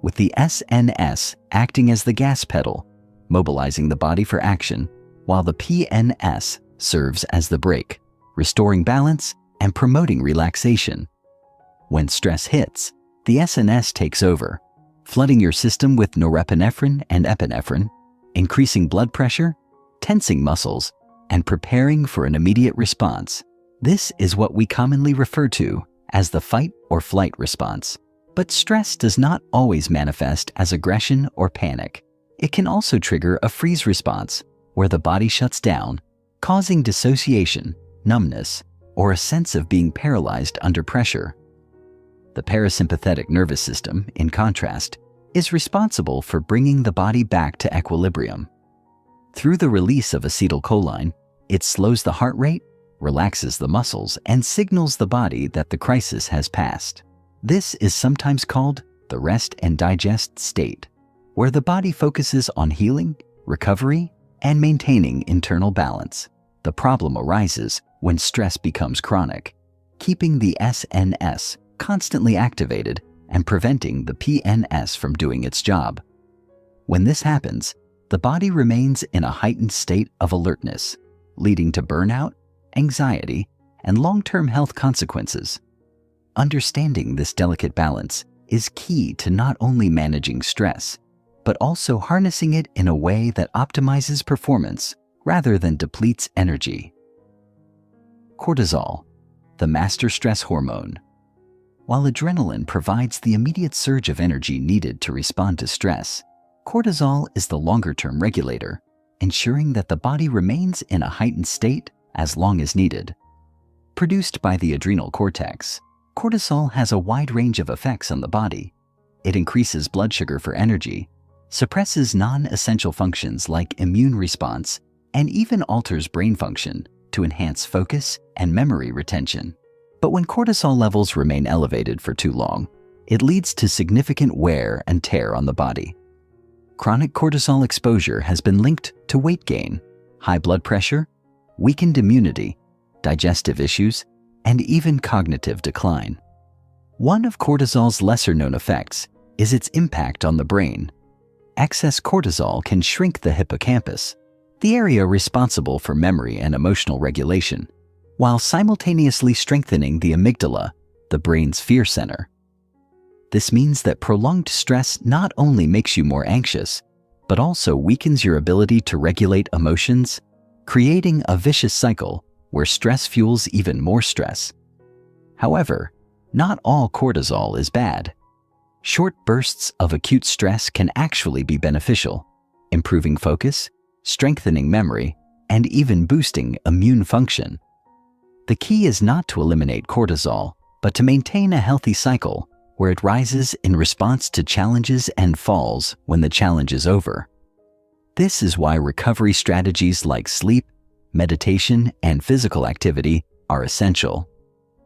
with the SNS acting as the gas pedal, mobilizing the body for action, while the PNS serves as the brake, restoring balance and promoting relaxation. When stress hits, the SNS takes over, flooding your system with norepinephrine and epinephrine, increasing blood pressure, tensing muscles, and preparing for an immediate response. This is what we commonly refer to as the fight or flight response. But stress does not always manifest as aggression or panic. It can also trigger a freeze response, where the body shuts down, causing dissociation, numbness, or a sense of being paralyzed under pressure. The parasympathetic nervous system, in contrast, is responsible for bringing the body back to equilibrium. Through the release of acetylcholine, it slows the heart rate, relaxes the muscles, and signals the body that the crisis has passed. This is sometimes called the rest and digest state, where the body focuses on healing, recovery, and maintaining internal balance. The problem arises when stress becomes chronic, keeping the SNS constantly activated and preventing the PNS from doing its job. When this happens, the body remains in a heightened state of alertness, leading to burnout, anxiety, and long-term health consequences. Understanding this delicate balance is key to not only managing stress, but also harnessing it in a way that optimizes performance rather than depletes energy. Cortisol, the master stress hormone. While adrenaline provides the immediate surge of energy needed to respond to stress, cortisol is the longer-term regulator, ensuring that the body remains in a heightened state as long as needed. Produced by the adrenal cortex, cortisol has a wide range of effects on the body. It increases blood sugar for energy, suppresses non-essential functions like immune response, and even alters brain function to enhance focus and memory retention. But when cortisol levels remain elevated for too long, it leads to significant wear and tear on the body. Chronic cortisol exposure has been linked to weight gain, high blood pressure, weakened immunity, digestive issues, and even cognitive decline. One of cortisol's lesser-known effects is its impact on the brain. Excess cortisol can shrink the hippocampus, the area responsible for memory and emotional regulation, while simultaneously strengthening the amygdala, the brain's fear center. This means that prolonged stress not only makes you more anxious, but also weakens your ability to regulate emotions, creating a vicious cycle where stress fuels even more stress. However, not all cortisol is bad. Short bursts of acute stress can actually be beneficial, improving focus, strengthening memory, and even boosting immune function. The key is not to eliminate cortisol, but to maintain a healthy cycle where it rises in response to challenges and falls when the challenge is over. This is why recovery strategies like sleep, meditation, and physical activity are essential.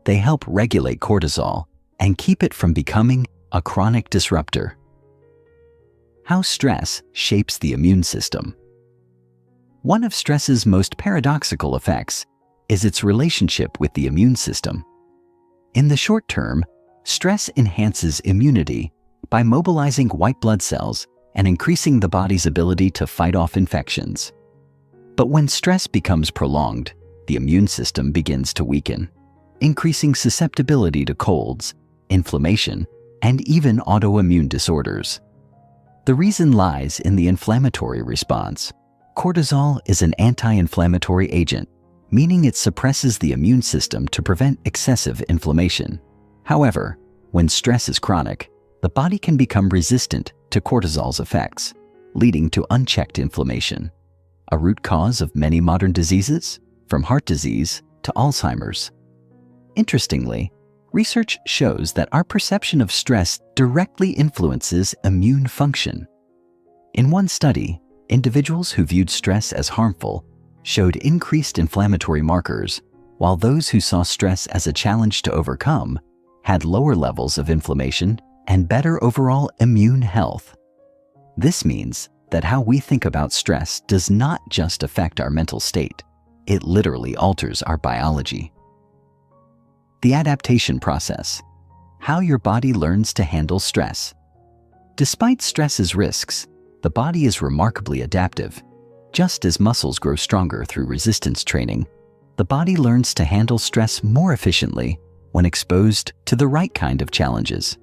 They help regulate cortisol and keep it from becoming a chronic disruptor. How stress shapes the immune system. One of stress's most paradoxical effects is its relationship with the immune system. In the short term, stress enhances immunity by mobilizing white blood cells and increasing the body's ability to fight off infections. But when stress becomes prolonged, the immune system begins to weaken, increasing susceptibility to colds, inflammation, and even autoimmune disorders. The reason lies in the inflammatory response. Cortisol is an anti-inflammatory agent, meaning it suppresses the immune system to prevent excessive inflammation. However, when stress is chronic, the body can become resistant to cortisol's effects, leading to unchecked inflammation, a root cause of many modern diseases, from heart disease to Alzheimer's. Interestingly, research shows that our perception of stress directly influences immune function. In one study, individuals who viewed stress as harmful showed increased inflammatory markers, while those who saw stress as a challenge to overcome had lower levels of inflammation and better overall immune health. This means that how we think about stress does not just affect our mental state, it literally alters our biology. The adaptation process. How your body learns to handle stress. Despite stress's risks, the body is remarkably adaptive. Just as muscles grow stronger through resistance training, the body learns to handle stress more efficiently when exposed to the right kind of challenges.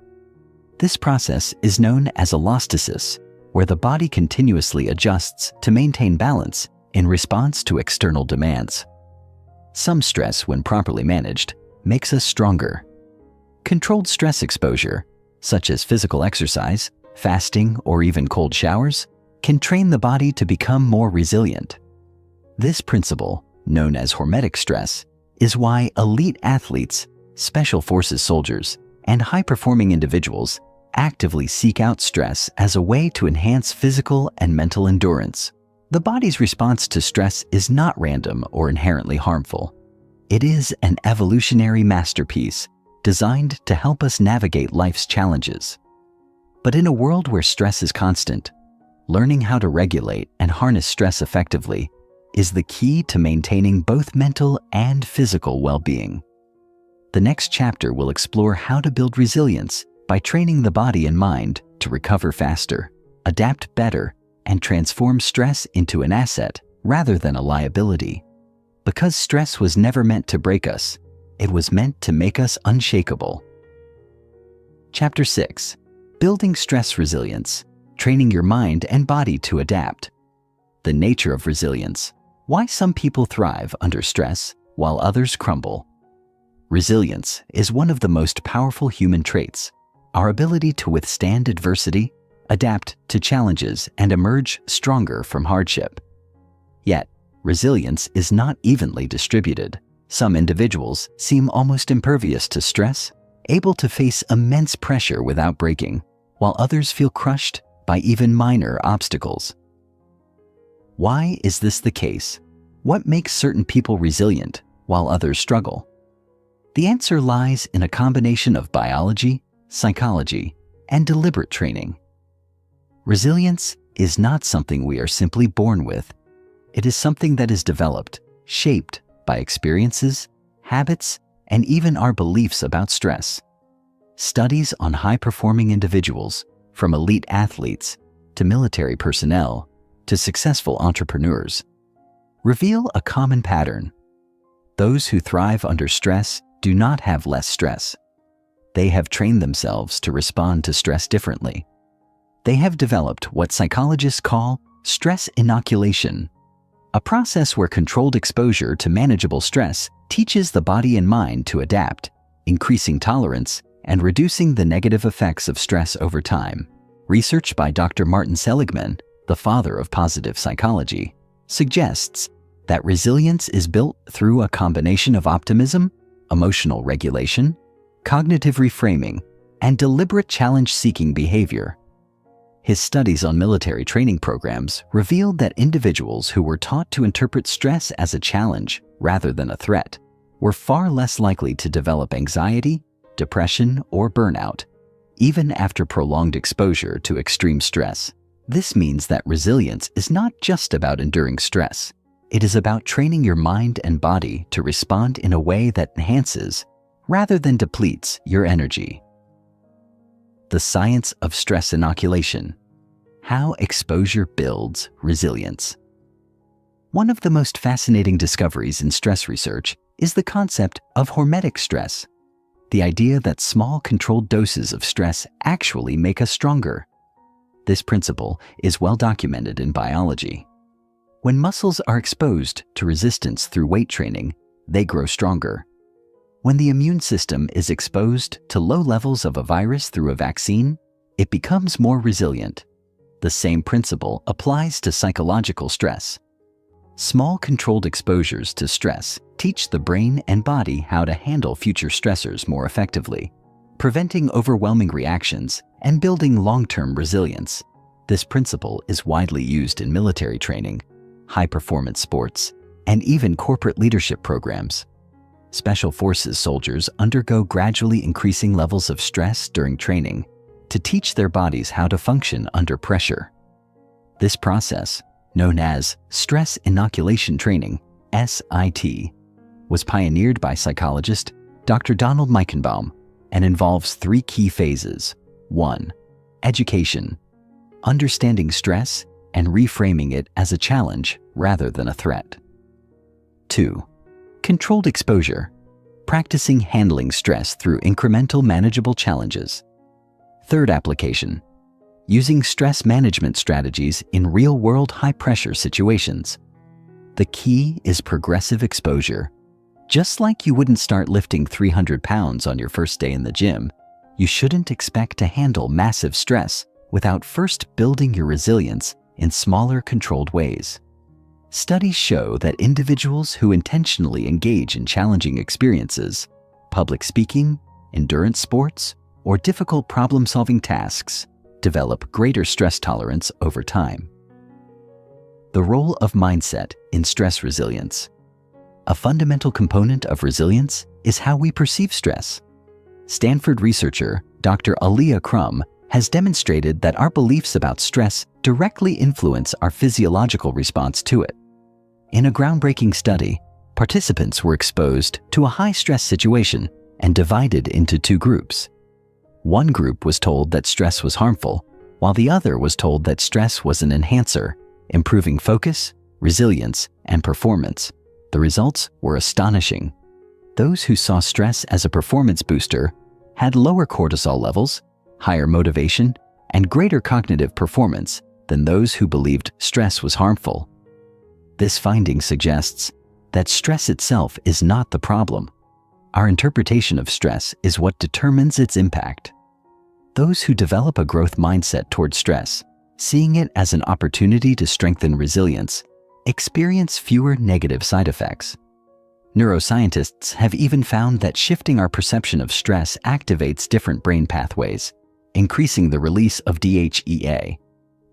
This process is known as allostasis, where the body continuously adjusts to maintain balance in response to external demands. Some stress, when properly managed, makes us stronger. Controlled stress exposure, such as physical exercise, fasting, or even cold showers, can train the body to become more resilient. This principle, known as hormetic stress, is why elite athletes, special forces soldiers, and high-performing individuals actively seek out stress as a way to enhance physical and mental endurance. The body's response to stress is not random or inherently harmful. It is an evolutionary masterpiece designed to help us navigate life's challenges. But in a world where stress is constant, learning how to regulate and harness stress effectively is the key to maintaining both mental and physical well-being. The next chapter will explore how to build resilience by training the body and mind to recover faster, adapt better, and transform stress into an asset rather than a liability. Because stress was never meant to break us, it was meant to make us unshakable. Chapter 6. Building Stress Resilience, Training Your Mind and Body to Adapt. The nature of resilience. Why some people thrive under stress while others crumble. Resilience is one of the most powerful human traits. Our ability to withstand adversity, adapt to challenges, and emerge stronger from hardship. Yet, resilience is not evenly distributed. Some individuals seem almost impervious to stress, able to face immense pressure without breaking, while others feel crushed by even minor obstacles. Why is this the case? What makes certain people resilient while others struggle? The answer lies in a combination of biology, psychology, and deliberate training. Resilience is not something we are simply born with. It is something that is developed, shaped by experiences, habits, and even our beliefs about stress. Studies on high-performing individuals, from elite athletes to military personnel to successful entrepreneurs, reveal a common pattern. Those who thrive under stress do not have less stress. They have trained themselves to respond to stress differently. They have developed what psychologists call stress inoculation, a process where controlled exposure to manageable stress teaches the body and mind to adapt, increasing tolerance and reducing the negative effects of stress over time. Research by Dr. Martin Seligman, the father of positive psychology, suggests that resilience is built through a combination of optimism, emotional regulation, cognitive reframing, and deliberate challenge-seeking behavior. His studies on military training programs revealed that individuals who were taught to interpret stress as a challenge rather than a threat were far less likely to develop anxiety, depression, or burnout, even after prolonged exposure to extreme stress. This means that resilience is not just about enduring stress. It is about training your mind and body to respond in a way that enhances, rather than depletes, your energy. The science of stress inoculation. How exposure builds resilience. One of the most fascinating discoveries in stress research is the concept of hormetic stress, the idea that small controlled doses of stress actually make us stronger. This principle is well documented in biology. When muscles are exposed to resistance through weight training, they grow stronger. When the immune system is exposed to low levels of a virus through a vaccine, it becomes more resilient. The same principle applies to psychological stress. Small controlled exposures to stress teach the brain and body how to handle future stressors more effectively, preventing overwhelming reactions and building long-term resilience. This principle is widely used in military training, high-performance sports, and even corporate leadership programs. Special Forces soldiers undergo gradually increasing levels of stress during training to teach their bodies how to function under pressure. This process, known as stress inoculation training, SIT, was pioneered by psychologist Dr. Donald Meichenbaum and involves 3 key phases. 1. Education, understanding stress and reframing it as a challenge rather than a threat. 2. Controlled exposure, practicing handling stress through incremental manageable challenges. 3rd application, using stress management strategies in real-world high-pressure situations. The key is progressive exposure. Just like you wouldn't start lifting 300 pounds on your first day in the gym, you shouldn't expect to handle massive stress without first building your resilience in smaller, controlled ways. Studies show that individuals who intentionally engage in challenging experiences, public speaking, endurance sports, or difficult problem-solving tasks, develop greater stress tolerance over time. The role of mindset in stress resilience. A fundamental component of resilience is how we perceive stress. Stanford researcher Dr. Alia Crum has demonstrated that our beliefs about stress directly influence our physiological response to it. In a groundbreaking study, participants were exposed to a high-stress situation and divided into 2 groups. One group was told that stress was harmful, while the other was told that stress was an enhancer, improving focus, resilience, and performance. The results were astonishing. Those who saw stress as a performance booster had lower cortisol levels, higher motivation, and greater cognitive performance than those who believed stress was harmful. This finding suggests that stress itself is not the problem. Our interpretation of stress is what determines its impact. Those who develop a growth mindset toward stress, seeing it as an opportunity to strengthen resilience, experience fewer negative side effects. Neuroscientists have even found that shifting our perception of stress activates different brain pathways, increasing the release of DHEA,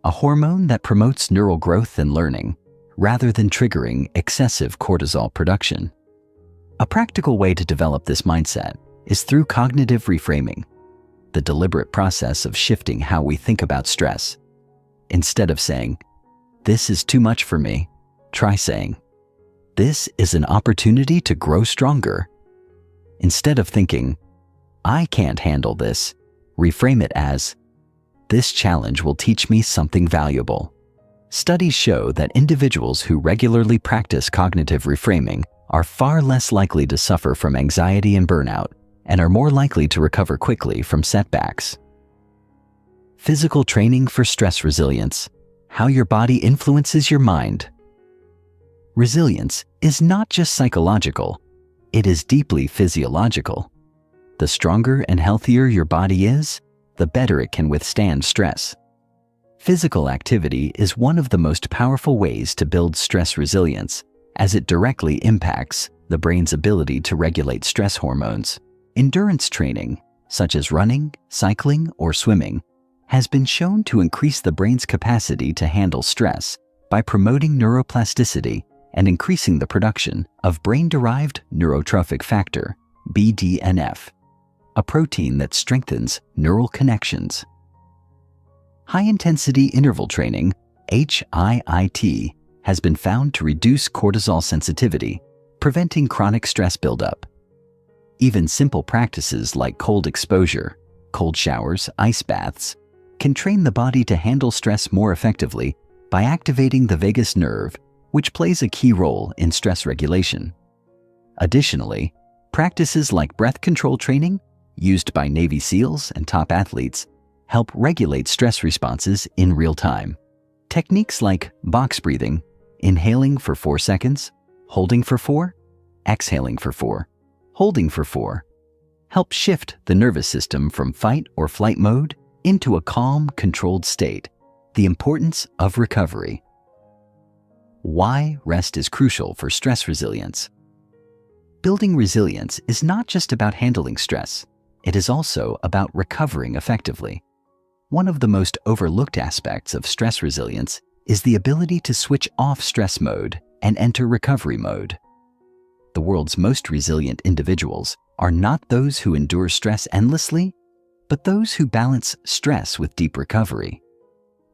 a hormone that promotes neural growth and learning, rather than triggering excessive cortisol production. A practical way to develop this mindset is through cognitive reframing, the deliberate process of shifting how we think about stress. Instead of saying, "This is too much for me," try saying, "This is an opportunity to grow stronger." Instead of thinking, "I can't handle this," reframe it as, "This challenge will teach me something valuable." Studies show that individuals who regularly practice cognitive reframing are far less likely to suffer from anxiety and burnout, and are more likely to recover quickly from setbacks. Physical training for stress resilience. How your body influences your mind. Resilience is not just psychological, it is deeply physiological. The stronger and healthier your body is, the better it can withstand stress. Physical activity is one of the most powerful ways to build stress resilience, as it directly impacts the brain's ability to regulate stress hormones. Endurance training, such as running, cycling, or swimming, has been shown to increase the brain's capacity to handle stress by promoting neuroplasticity and increasing the production of brain-derived neurotrophic factor, BDNF, a protein that strengthens neural connections. High-intensity interval training, HIIT, has been found to reduce cortisol sensitivity, preventing chronic stress buildup. Even simple practices like cold exposure, cold showers, ice baths, can train the body to handle stress more effectively by activating the vagus nerve, which plays a key role in stress regulation. Additionally, practices like breath control training, used by Navy SEALs and top athletes, help regulate stress responses in real time. Techniques like box breathing, inhaling for 4 seconds, holding for 4, exhaling for 4, holding for 4, help shift the nervous system from fight or flight mode into a calm, controlled state. The importance of recovery. Why rest is crucial for stress resilience. Building resilience is not just about handling stress. It is also about recovering effectively. One of the most overlooked aspects of stress resilience is the ability to switch off stress mode and enter recovery mode. The world's most resilient individuals are not those who endure stress endlessly, but those who balance stress with deep recovery.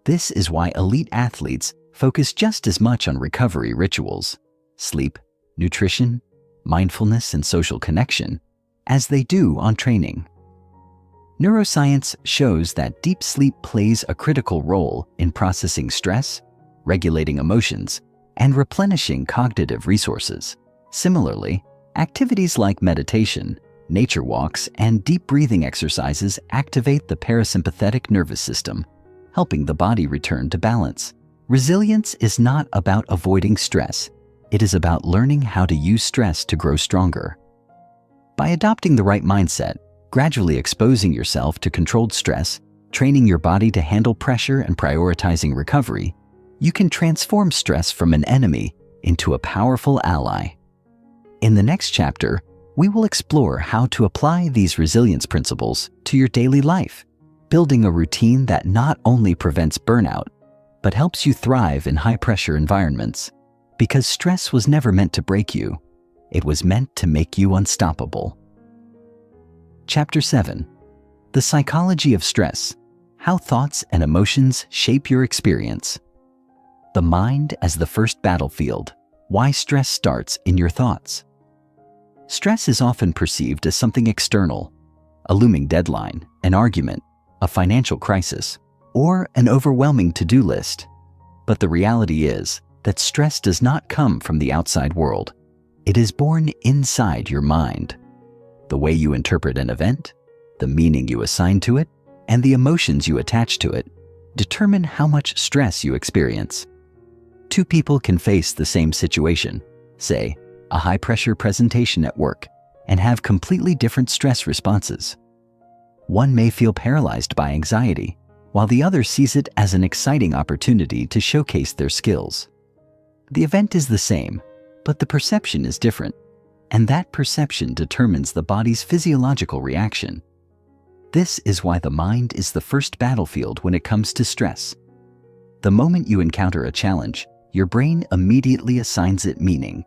This is why elite athletes focus just as much on recovery rituals, sleep, nutrition, mindfulness, and social connection as they do on training. Neuroscience shows that deep sleep plays a critical role in processing stress, regulating emotions, and replenishing cognitive resources. Similarly, activities like meditation, nature walks, and deep breathing exercises activate the parasympathetic nervous system, helping the body return to balance. Resilience is not about avoiding stress. It is about learning how to use stress to grow stronger. By adopting the right mindset, gradually exposing yourself to controlled stress, training your body to handle pressure, and prioritizing recovery, you can transform stress from an enemy into a powerful ally. In the next chapter, we will explore how to apply these resilience principles to your daily life, building a routine that not only prevents burnout, but helps you thrive in high-pressure environments. Because stress was never meant to break you, it was meant to make you unstoppable. Chapter 7. The Psychology of Stress: How Thoughts and Emotions Shape Your Experience. The mind as the first battlefield. Why stress starts in your thoughts. Stress is often perceived as something external, a looming deadline, an argument, a financial crisis, or an overwhelming to-do list. But the reality is that stress does not come from the outside world. It is born inside your mind. The way you interpret an event, the meaning you assign to it, and the emotions you attach to it determine how much stress you experience. Two people can face the same situation, say, a high-pressure presentation at work, and have completely different stress responses. One may feel paralyzed by anxiety, while the other sees it as an exciting opportunity to showcase their skills. The event is the same, but the perception is different, and that perception determines the body's physiological reaction. This is why the mind is the first battlefield when it comes to stress. The moment you encounter a challenge, your brain immediately assigns it meaning.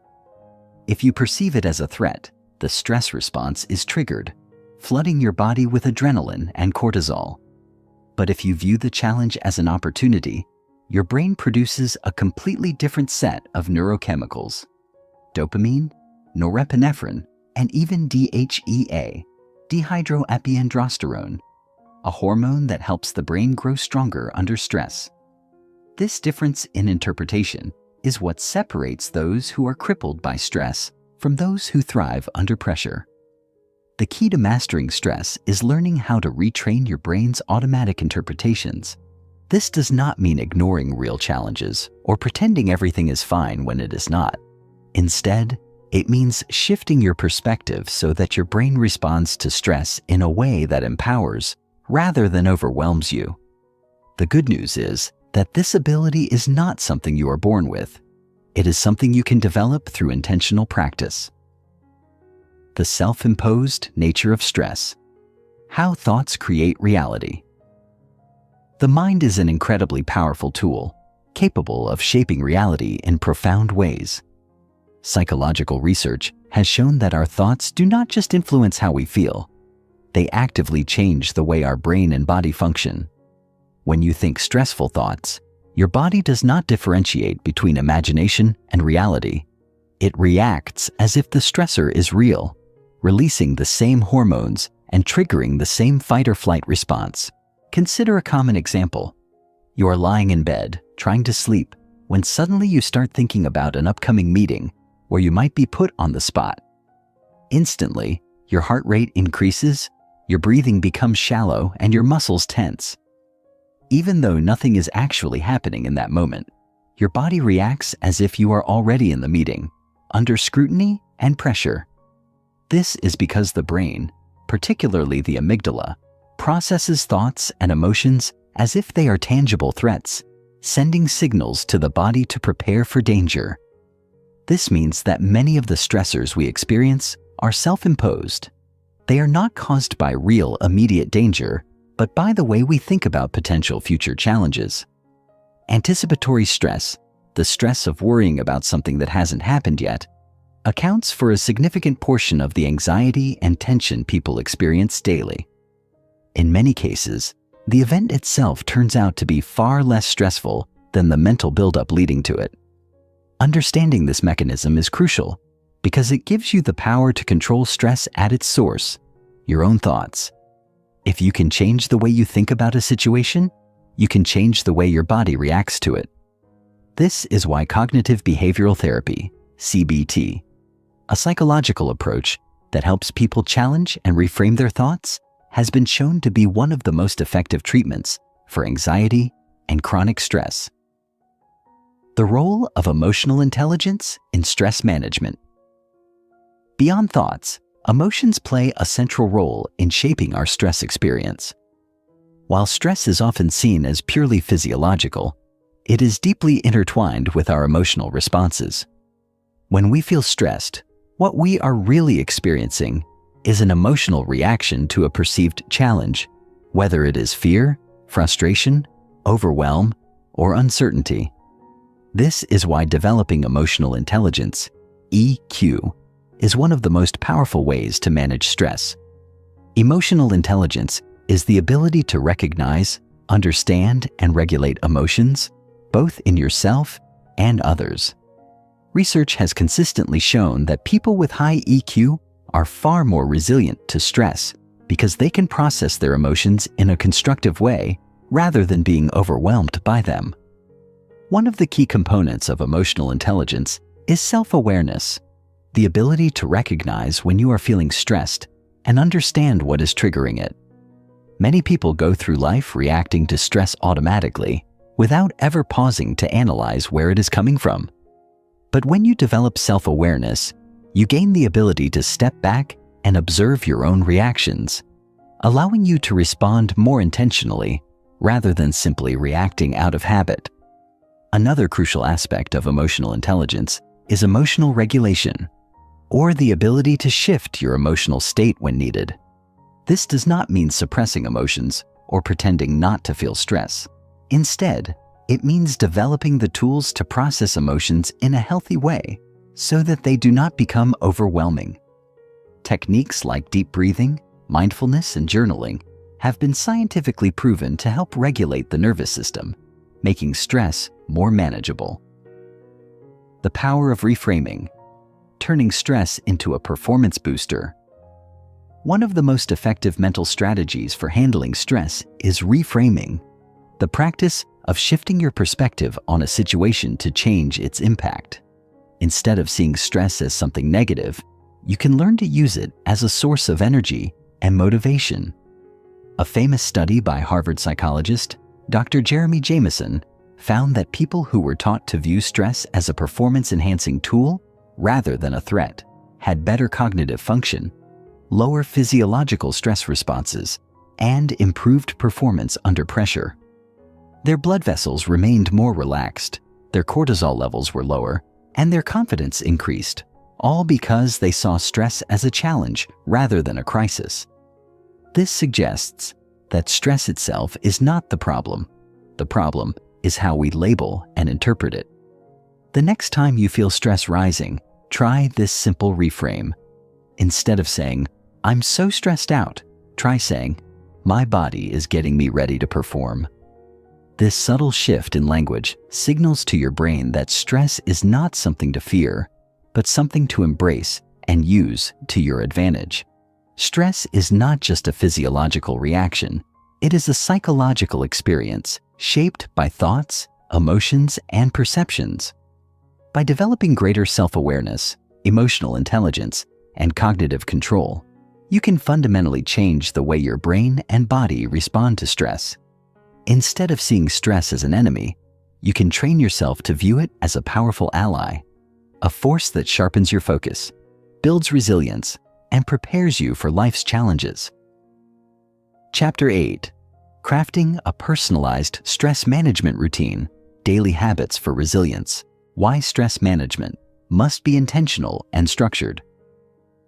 If you perceive it as a threat, the stress response is triggered, flooding your body with adrenaline and cortisol. But if you view the challenge as an opportunity, your brain produces a completely different set of neurochemicals: dopamine, norepinephrine, and even DHEA, dehydroepiandrosterone, a hormone that helps the brain grow stronger under stress. This difference in interpretation is what separates those who are crippled by stress from those who thrive under pressure. The key to mastering stress is learning how to retrain your brain's automatic interpretations. This does not mean ignoring real challenges or pretending everything is fine when it is not. Instead, it means shifting your perspective so that your brain responds to stress in a way that empowers rather than overwhelms you. The good news is that this ability is not something you are born with. It is something you can develop through intentional practice. The self-imposed nature of stress. How thoughts create reality. The mind is an incredibly powerful tool, capable of shaping reality in profound ways. Psychological research has shown that our thoughts do not just influence how we feel, they actively change the way our brain and body function. When you think stressful thoughts, your body does not differentiate between imagination and reality. It reacts as if the stressor is real, releasing the same hormones and triggering the same fight-or-flight response. Consider a common example. You are lying in bed, trying to sleep, when suddenly you start thinking about an upcoming meeting where you might be put on the spot. Instantly, your heart rate increases, your breathing becomes shallow, and your muscles tense. Even though nothing is actually happening in that moment, your body reacts as if you are already in the meeting, under scrutiny and pressure. This is because the brain, particularly the amygdala, processes thoughts and emotions as if they are tangible threats, sending signals to the body to prepare for danger. This means that many of the stressors we experience are self-imposed. They are not caused by real immediate danger, but by the way we think about potential future challenges. Anticipatory stress, the stress of worrying about something that hasn't happened yet, accounts for a significant portion of the anxiety and tension people experience daily. In many cases, the event itself turns out to be far less stressful than the mental buildup leading to it. Understanding this mechanism is crucial because it gives you the power to control stress at its source, your own thoughts. If you can change the way you think about a situation, you can change the way your body reacts to it. This is why cognitive behavioral therapy, CBT, a psychological approach that helps people challenge and reframe their thoughts, has been shown to be one of the most effective treatments for anxiety and chronic stress. The role of emotional intelligence in stress management. Beyond thoughts, emotions play a central role in shaping our stress experience. While stress is often seen as purely physiological, it is deeply intertwined with our emotional responses. When we feel stressed, what we are really experiencing is an emotional reaction to a perceived challenge, whether it is fear, frustration, overwhelm, or uncertainty. This is why developing emotional intelligence, EQ, is one of the most powerful ways to manage stress. Emotional intelligence is the ability to recognize, understand, and regulate emotions, both in yourself and others. Research has consistently shown that people with high EQ are far more resilient to stress because they can process their emotions in a constructive way rather than being overwhelmed by them. One of the key components of emotional intelligence is self-awareness, the ability to recognize when you are feeling stressed and understand what is triggering it. Many people go through life reacting to stress automatically without ever pausing to analyze where it is coming from. But when you develop self-awareness, you gain the ability to step back and observe your own reactions, allowing you to respond more intentionally rather than simply reacting out of habit. Another crucial aspect of emotional intelligence is emotional regulation, or the ability to shift your emotional state when needed. This does not mean suppressing emotions or pretending not to feel stress. Instead, it means developing the tools to process emotions in a healthy way so that they do not become overwhelming. Techniques like deep breathing, mindfulness, and journaling have been scientifically proven to help regulate the nervous system, making stress more manageable. The power of reframing, turning stress into a performance booster. One of the most effective mental strategies for handling stress is reframing, the practice of shifting your perspective on a situation to change its impact. Instead of seeing stress as something negative, you can learn to use it as a source of energy and motivation. A famous study by Harvard psychologist Dr. Jeremy Jameson found that people who were taught to view stress as a performance-enhancing tool rather than a threat had better cognitive function, lower physiological stress responses, and improved performance under pressure. Their blood vessels remained more relaxed, their cortisol levels were lower, and their confidence increased, all because they saw stress as a challenge rather than a crisis. This suggests that stress itself is not the problem. The problem is how we label and interpret it. The next time you feel stress rising, try this simple reframe. Instead of saying, "I'm so stressed out," try saying, "My body is getting me ready to perform." This subtle shift in language signals to your brain that stress is not something to fear, but something to embrace and use to your advantage. Stress is not just a physiological reaction. It is a psychological experience shaped by thoughts, emotions, and perceptions. By developing greater self-awareness, emotional intelligence, and cognitive control, you can fundamentally change the way your brain and body respond to stress. Instead of seeing stress as an enemy, you can train yourself to view it as a powerful ally, a force that sharpens your focus, builds resilience, and prepares you for life's challenges. Chapter 8. Crafting a Personalized Stress Management Routine, Daily Habits for Resilience. Why stress management must be intentional and structured.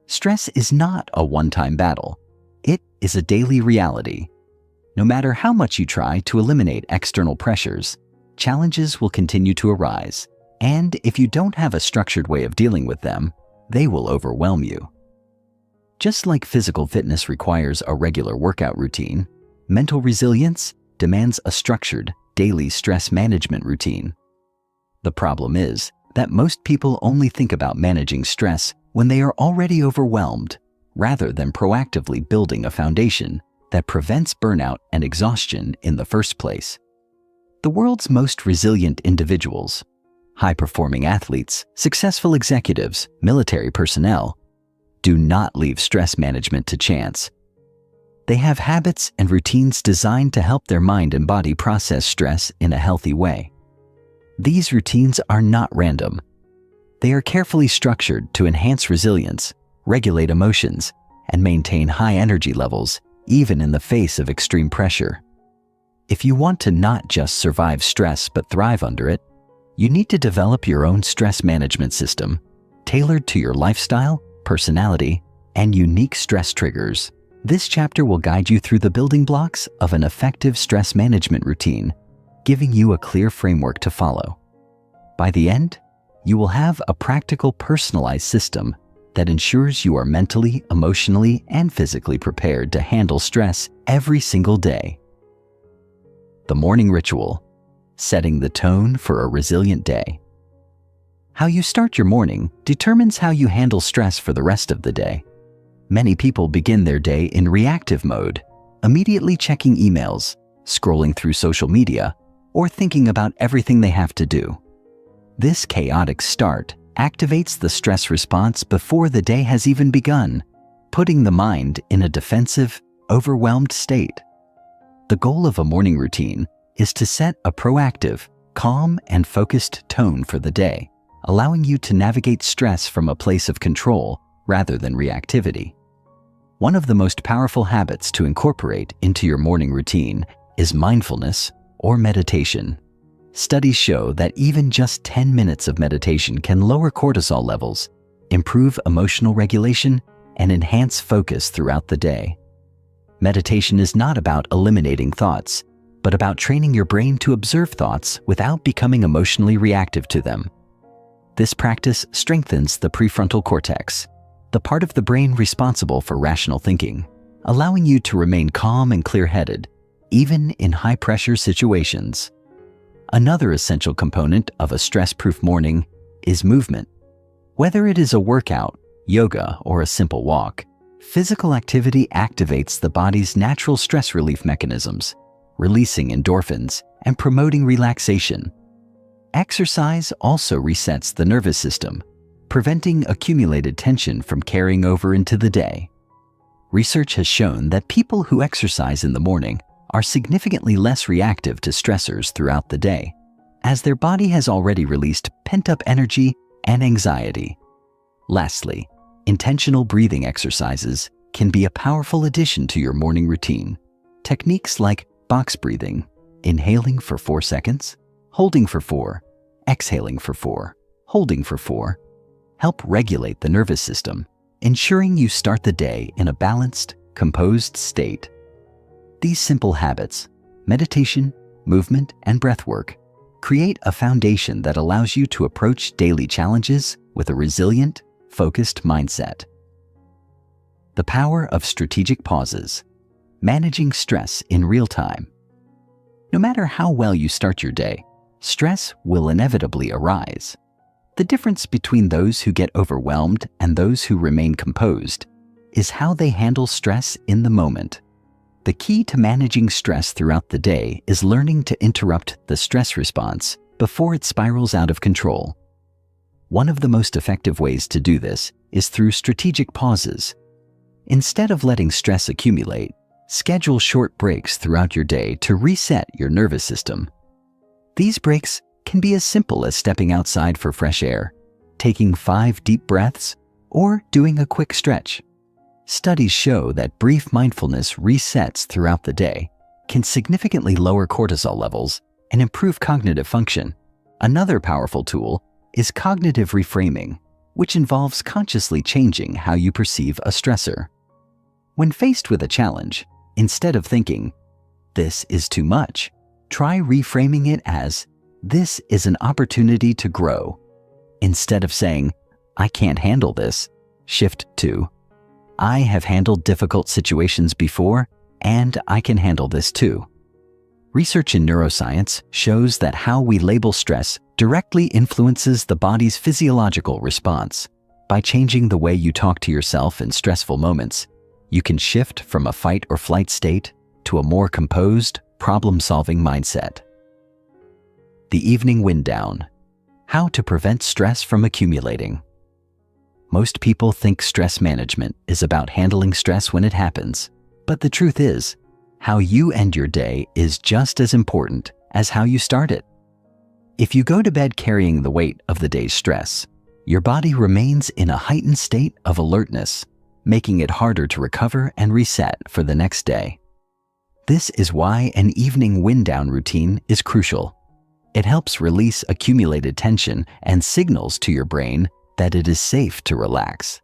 Stress is not a one-time battle. It is a daily reality. No matter how much you try to eliminate external pressures, challenges will continue to arise, and if you don't have a structured way of dealing with them, they will overwhelm you. Just like physical fitness requires a regular workout routine, mental resilience demands a structured, daily stress management routine. The problem is that most people only think about managing stress when they are already overwhelmed, rather than proactively building a foundation that prevents burnout and exhaustion in the first place. The world's most resilient individuals, high-performing athletes, successful executives, military personnel, do not leave stress management to chance. They have habits and routines designed to help their mind and body process stress in a healthy way. These routines are not random. They are carefully structured to enhance resilience, regulate emotions, and maintain high energy levels even in the face of extreme pressure. If you want to not just survive stress but thrive under it, you need to develop your own stress management system, tailored to your lifestyle, personality, and unique stress triggers. This chapter will guide you through the building blocks of an effective stress management routine, giving you a clear framework to follow. By the end, you will have a practical, personalized system that ensures you are mentally, emotionally, and physically prepared to handle stress every single day. The morning ritual, setting the tone for a resilient day. How you start your morning determines how you handle stress for the rest of the day. Many people begin their day in reactive mode, immediately checking emails, scrolling through social media, or thinking about everything they have to do. This chaotic start activates the stress response before the day has even begun, putting the mind in a defensive, overwhelmed state. The goal of a morning routine is to set a proactive, calm, and focused tone for the day, allowing you to navigate stress from a place of control rather than reactivity. One of the most powerful habits to incorporate into your morning routine is mindfulness or meditation. Studies show that even just 10 minutes of meditation can lower cortisol levels, improve emotional regulation, and enhance focus throughout the day. Meditation is not about eliminating thoughts, but about training your brain to observe thoughts without becoming emotionally reactive to them. This practice strengthens the prefrontal cortex, the part of the brain responsible for rational thinking, allowing you to remain calm and clear-headed, even in high-pressure situations. Another essential component of a stress-proof morning is movement. Whether it is a workout, yoga, or a simple walk, physical activity activates the body's natural stress relief mechanisms, releasing endorphins and promoting relaxation. Exercise also resets the nervous system, preventing accumulated tension from carrying over into the day. Research has shown that people who exercise in the morning are significantly less reactive to stressors throughout the day, as their body has already released pent-up energy and anxiety. Lastly, intentional breathing exercises can be a powerful addition to your morning routine. Techniques like box breathing, inhaling for 4 seconds, holding for 4, exhaling for 4, holding for 4, help regulate the nervous system, ensuring you start the day in a balanced, composed state. These simple habits, meditation, movement, and breathwork, create a foundation that allows you to approach daily challenges with a resilient, focused mindset. The power of strategic pauses, managing stress in real time. No matter how well you start your day, stress will inevitably arise. The difference between those who get overwhelmed and those who remain composed is how they handle stress in the moment. The key to managing stress throughout the day is learning to interrupt the stress response before it spirals out of control. One of the most effective ways to do this is through strategic pauses. Instead of letting stress accumulate, schedule short breaks throughout your day to reset your nervous system. These breaks can be as simple as stepping outside for fresh air, taking 5 deep breaths, or doing a quick stretch. Studies show that brief mindfulness resets throughout the day can significantly lower cortisol levels and improve cognitive function. Another powerful tool is cognitive reframing, which involves consciously changing how you perceive a stressor. When faced with a challenge, instead of thinking, "This is too much," try reframing it as, "This is an opportunity to grow." Instead of saying, "I can't handle this," shift to, "I have handled difficult situations before, and I can handle this too." Research in neuroscience shows that how we label stress directly influences the body's physiological response. By changing the way you talk to yourself in stressful moments, you can shift from a fight or flight state to a more composed, problem-solving mindset. The evening wind down. How to prevent stress from accumulating. Most people think stress management is about handling stress when it happens, but the truth is, how you end your day is just as important as how you start it. If you go to bed carrying the weight of the day's stress, your body remains in a heightened state of alertness, making it harder to recover and reset for the next day. This is why an evening wind-down routine is crucial. It helps release accumulated tension and signals to your brain that it is safe to relax.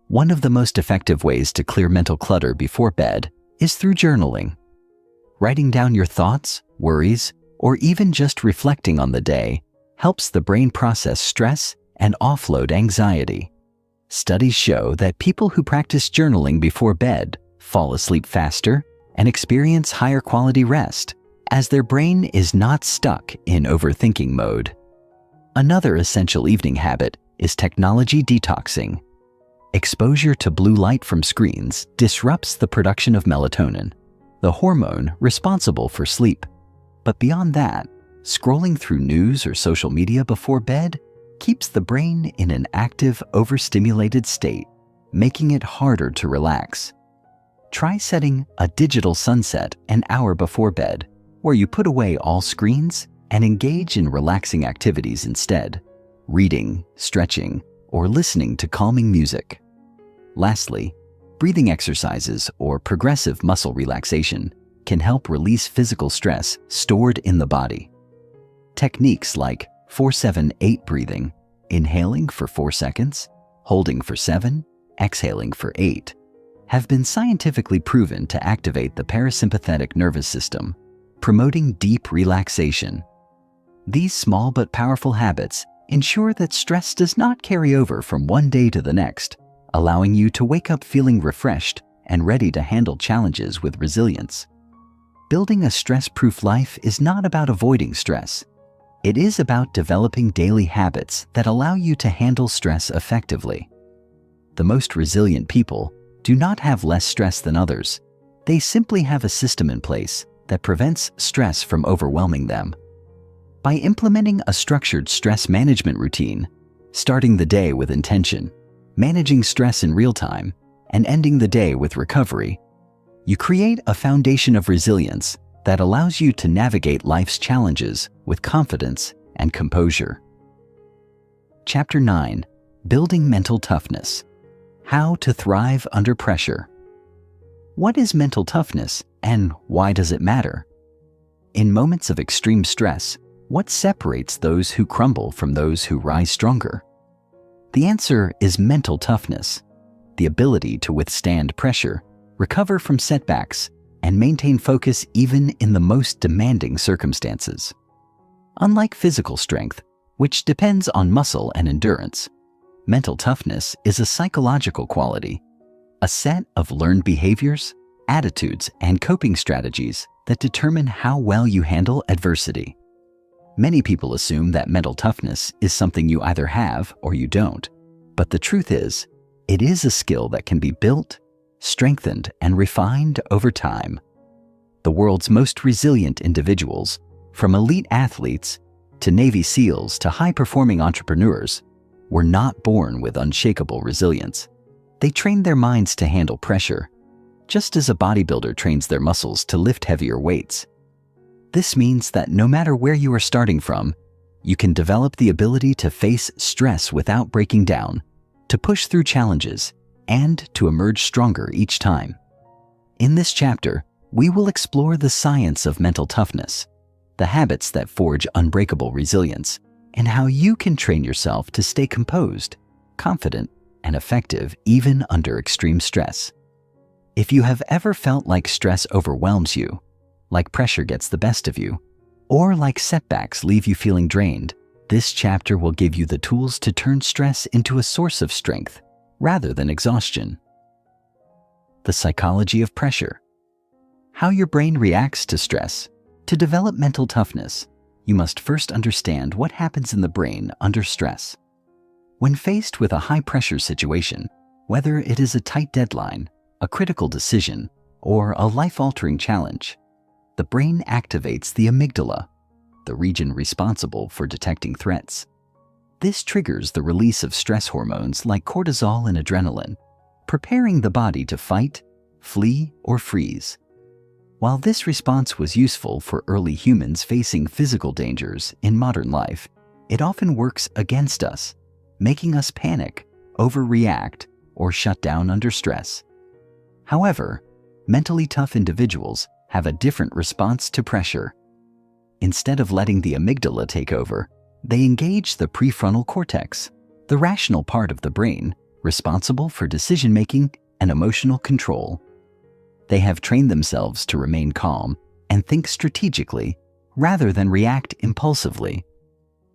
One of the most effective ways to clear mental clutter before bed is through journaling. Writing down your thoughts, worries, or even just reflecting on the day helps the brain process stress and offload anxiety. Studies show that people who practice journaling before bed fall asleep faster and experience higher quality rest, as their brain is not stuck in overthinking mode. Another essential evening habit is technology detoxing. Exposure to blue light from screens disrupts the production of melatonin, the hormone responsible for sleep. But beyond that, scrolling through news or social media before bed keeps the brain in an active, overstimulated state, making it harder to relax. Try setting a digital sunset an hour before bed, where you put away all screens and engage in relaxing activities instead, reading, stretching, or listening to calming music. Lastly, breathing exercises or progressive muscle relaxation can help release physical stress stored in the body. Techniques like 4-7-8 breathing, inhaling for 4 seconds, holding for 7, exhaling for 8, have been scientifically proven to activate the parasympathetic nervous system, promoting deep relaxation. These small but powerful habits ensure that stress does not carry over from one day to the next, allowing you to wake up feeling refreshed and ready to handle challenges with resilience. Building a stress-proof life is not about avoiding stress. It is about developing daily habits that allow you to handle stress effectively. The most resilient people do not have less stress than others. They simply have a system in place that prevents stress from overwhelming them. By implementing a structured stress management routine, starting the day with intention, managing stress in real time, and ending the day with recovery, you create a foundation of resilience that allows you to navigate life's challenges with confidence and composure. Chapter 9: Building Mental Toughness. How to Thrive Under Pressure. What is mental toughness and why does it matter? In moments of extreme stress, what separates those who crumble from those who rise stronger? The answer is mental toughness, the ability to withstand pressure recover from setbacks, and maintain focus even in the most demanding circumstances. Unlike physical strength, which depends on muscle and endurance, mental toughness is a psychological quality, a set of learned behaviors, attitudes, and coping strategies that determine how well you handle adversity. Many people assume that mental toughness is something you either have or you don't, but the truth is, it is a skill that can be built, strengthened, and refined over time. The world's most resilient individuals, from elite athletes to Navy SEALs to high-performing entrepreneurs, were not born with unshakable resilience. They trained their minds to handle pressure, just as a bodybuilder trains their muscles to lift heavier weights. This means that no matter where you are starting from, you can develop the ability to face stress without breaking down, to push through challenges, and to emerge stronger each time. In this chapter, we will explore the science of mental toughness, the habits that forge unbreakable resilience, and how you can train yourself to stay composed, confident, and effective even under extreme stress. If you have ever felt like stress overwhelms you, like pressure gets the best of you, or like setbacks leave you feeling drained, this chapter will give you the tools to turn stress into a source of strength rather than exhaustion. The psychology of pressure. How your brain reacts to stress. To develop mental toughness, you must first understand what happens in the brain under stress. When faced with a high-pressure situation, whether it is a tight deadline, a critical decision, or a life-altering challenge, the brain activates the amygdala, the region responsible for detecting threats. This triggers the release of stress hormones like cortisol and adrenaline, preparing the body to fight, flee, or freeze. While this response was useful for early humans facing physical dangers in modern life, it often works against us, making us panic, overreact, or shut down under stress. However, mentally tough individuals have a different response to pressure. Instead of letting the amygdala take over, they engage the prefrontal cortex, the rational part of the brain responsible for decision-making and emotional control. They have trained themselves to remain calm and think strategically rather than react impulsively.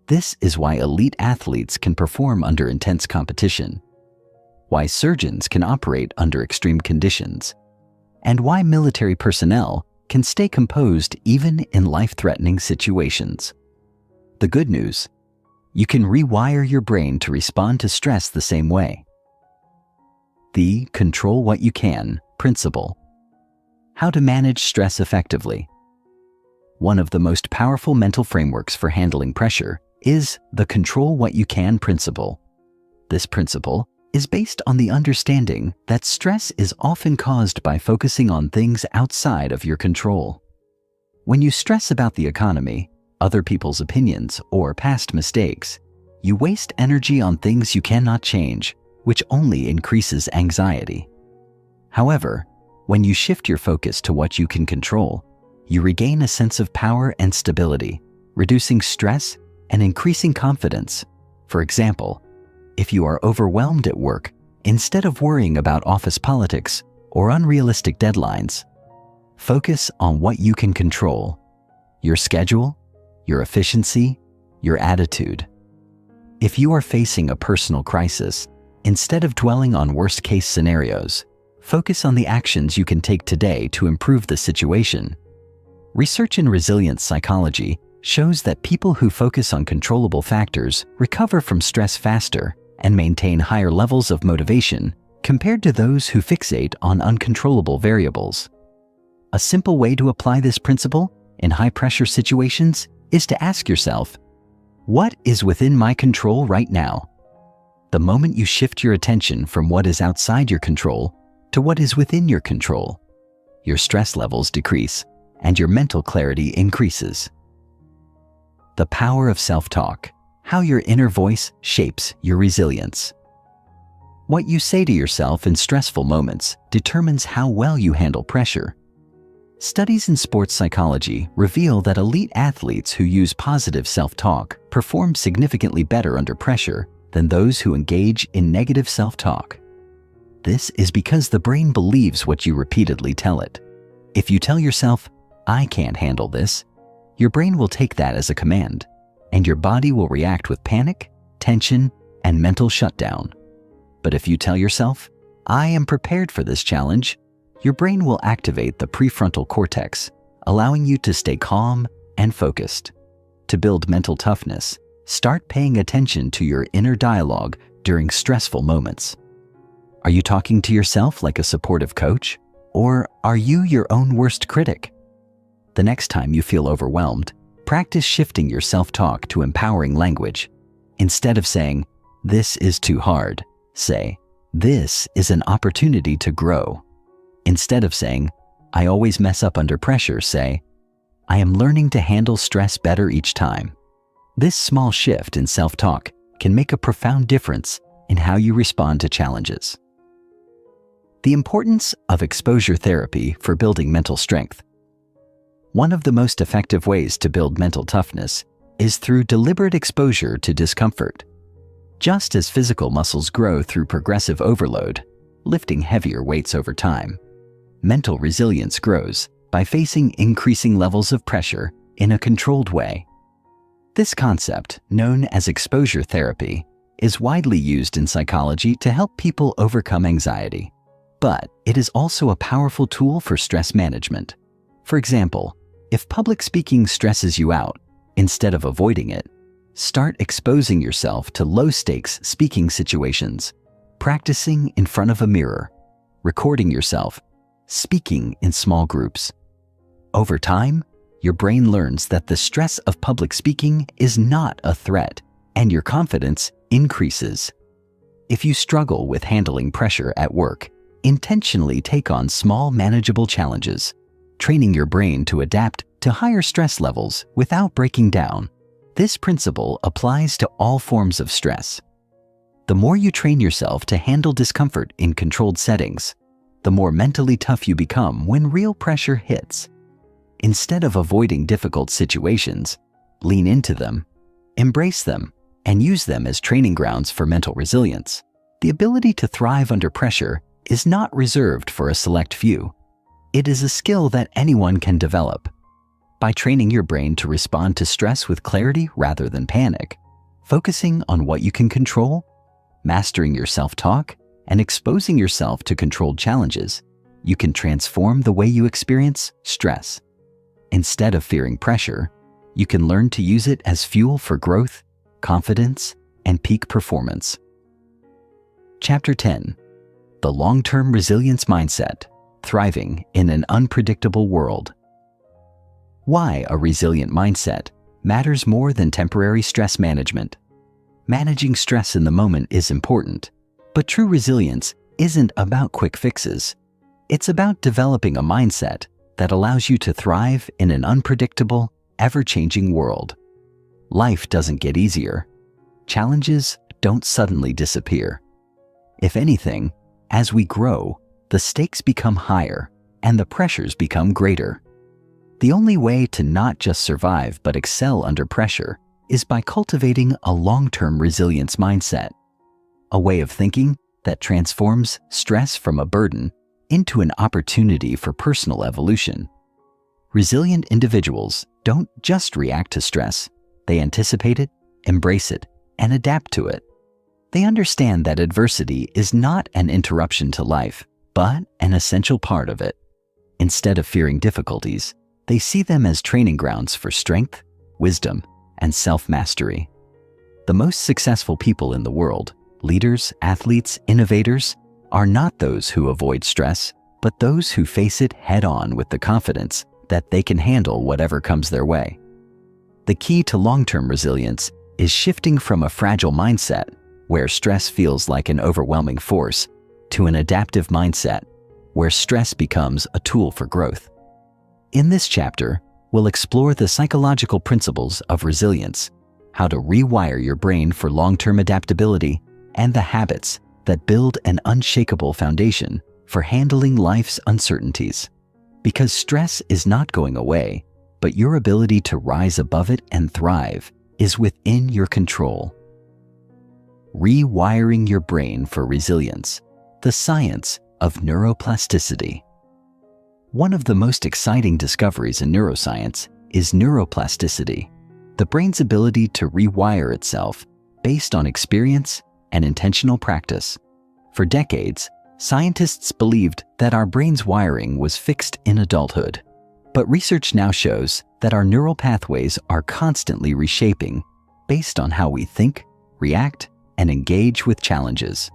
This is why elite athletes can perform under intense competition, why surgeons can operate under extreme conditions, and why military personnel can stay composed even in life-threatening situations. The good news: you can rewire your brain to respond to stress the same way. The control what you can principle. How to manage stress effectively. One of the most powerful mental frameworks for handling pressure is the control what you can principle. This principle is based on the understanding that stress is often caused by focusing on things outside of your control. When you stress about the economy, other people's opinions, or past mistakes, you waste energy on things you cannot change, which only increases anxiety. However, when you shift your focus to what you can control, you regain a sense of power and stability, reducing stress and increasing confidence. For example, if you are overwhelmed at work, instead of worrying about office politics or unrealistic deadlines, focus on what you can control: your schedule, your efficiency, your attitude. If you are facing a personal crisis, instead of dwelling on worst-case scenarios, focus on the actions you can take today to improve the situation. Research in resilience psychology shows that people who focus on controllable factors recover from stress faster and maintain higher levels of motivation compared to those who fixate on uncontrollable variables. A simple way to apply this principle in high-pressure situations is to ask yourself, what is within my control right now? The moment you shift your attention from what is outside your control to what is within your control, your stress levels decrease and your mental clarity increases. The power of self-talk. How your inner voice shapes your resilience. What you say to yourself in stressful moments determines how well you handle pressure. Studies in sports psychology reveal that elite athletes who use positive self-talk perform significantly better under pressure than those who engage in negative self-talk. This is because the brain believes what you repeatedly tell it. If you tell yourself, "I can't handle this," your brain will take that as a command, and your body will react with panic, tension, and mental shutdown. But if you tell yourself, "I am prepared for this challenge," your brain will activate the prefrontal cortex, allowing you to stay calm and focused. To build mental toughness, start paying attention to your inner dialogue during stressful moments. Are you talking to yourself like a supportive coach, or are you your own worst critic? The next time you feel overwhelmed, practice shifting your self-talk to empowering language. Instead of saying, "This is too hard," say, "This is an opportunity to grow." Instead of saying, "I always mess up under pressure," say, "I am learning to handle stress better each time." This small shift in self-talk can make a profound difference in how you respond to challenges. The importance of exposure therapy for building mental strength. One of the most effective ways to build mental toughness is through deliberate exposure to discomfort. Just as physical muscles grow through progressive overload, lifting heavier weights over time, mental resilience grows by facing increasing levels of pressure in a controlled way. This concept, known as exposure therapy, is widely used in psychology to help people overcome anxiety. But it is also a powerful tool for stress management. For example, if public speaking stresses you out, instead of avoiding it, start exposing yourself to low-stakes speaking situations, practicing in front of a mirror, recording yourself, speaking in small groups. Over time, your brain learns that the stress of public speaking is not a threat, and your confidence increases. If you struggle with handling pressure at work, intentionally take on small, manageable challenges, training your brain to adapt to higher stress levels without breaking down. This principle applies to all forms of stress. The more you train yourself to handle discomfort in controlled settings, the more mentally tough you become when real pressure hits. Instead of avoiding difficult situations, lean into them, embrace them, and use them as training grounds for mental resilience. The ability to thrive under pressure is not reserved for a select few. It is a skill that anyone can develop. By training your brain to respond to stress with clarity rather than panic, focusing on what you can control, mastering your self-talk, and exposing yourself to controlled challenges, you can transform the way you experience stress. Instead of fearing pressure, you can learn to use it as fuel for growth, confidence, and peak performance. Chapter 10. The Long-Term Resilience Mindset, Thriving in an Unpredictable World. Why a resilient mindset matters more than temporary stress management. Managing stress in the moment is important, but true resilience isn't about quick fixes. It's about developing a mindset that allows you to thrive in an unpredictable, ever-changing world. Life doesn't get easier. Challenges don't suddenly disappear. If anything, as we grow, the stakes become higher and the pressures become greater. The only way to not just survive but excel under pressure is by cultivating a long-term resilience mindset, a way of thinking that transforms stress from a burden into an opportunity for personal evolution. Resilient individuals don't just react to stress, they anticipate it, embrace it, and adapt to it. They understand that adversity is not an interruption to life, but an essential part of it. Instead of fearing difficulties, they see them as training grounds for strength, wisdom, and self-mastery. The most successful people in the world, leaders, athletes, innovators, are not those who avoid stress, but those who face it head-on with the confidence that they can handle whatever comes their way. The key to long-term resilience is shifting from a fragile mindset, where stress feels like an overwhelming force, to an adaptive mindset, where stress becomes a tool for growth. In this chapter, we'll explore the psychological principles of resilience, how to rewire your brain for long-term adaptability, and the habits that build an unshakable foundation for handling life's uncertainties. Because stress is not going away, but your ability to rise above it and thrive is within your control. Rewiring your brain for resilience. the science of neuroplasticity. One of the most exciting discoveries in neuroscience is neuroplasticity, the brain's ability to rewire itself based on experience and intentional practice. For decades, scientists believed that our brain's wiring was fixed in adulthood. But research now shows that our neural pathways are constantly reshaping based on how we think, react, and engage with challenges.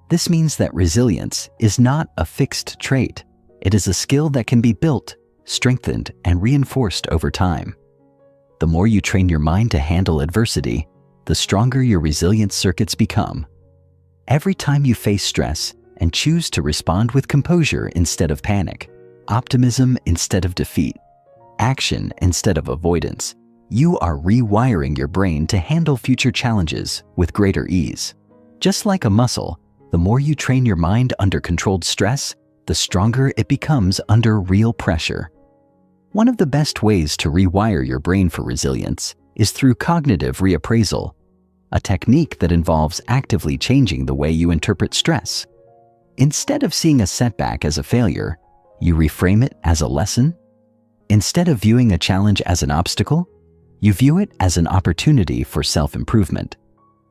This means that resilience is not a fixed trait. It is a skill that can be built, strengthened, and reinforced over time. The more you train your mind to handle adversity, the stronger your resilience circuits become. Every time you face stress and choose to respond with composure instead of panic, optimism instead of defeat, action instead of avoidance, you are rewiring your brain to handle future challenges with greater ease. Just like a muscle, the more you train your mind under controlled stress, the stronger it becomes under real pressure. One of the best ways to rewire your brain for resilience is through cognitive reappraisal, a technique that involves actively changing the way you interpret stress. Instead of seeing a setback as a failure, you reframe it as a lesson. Instead of viewing a challenge as an obstacle, you view it as an opportunity for self-improvement.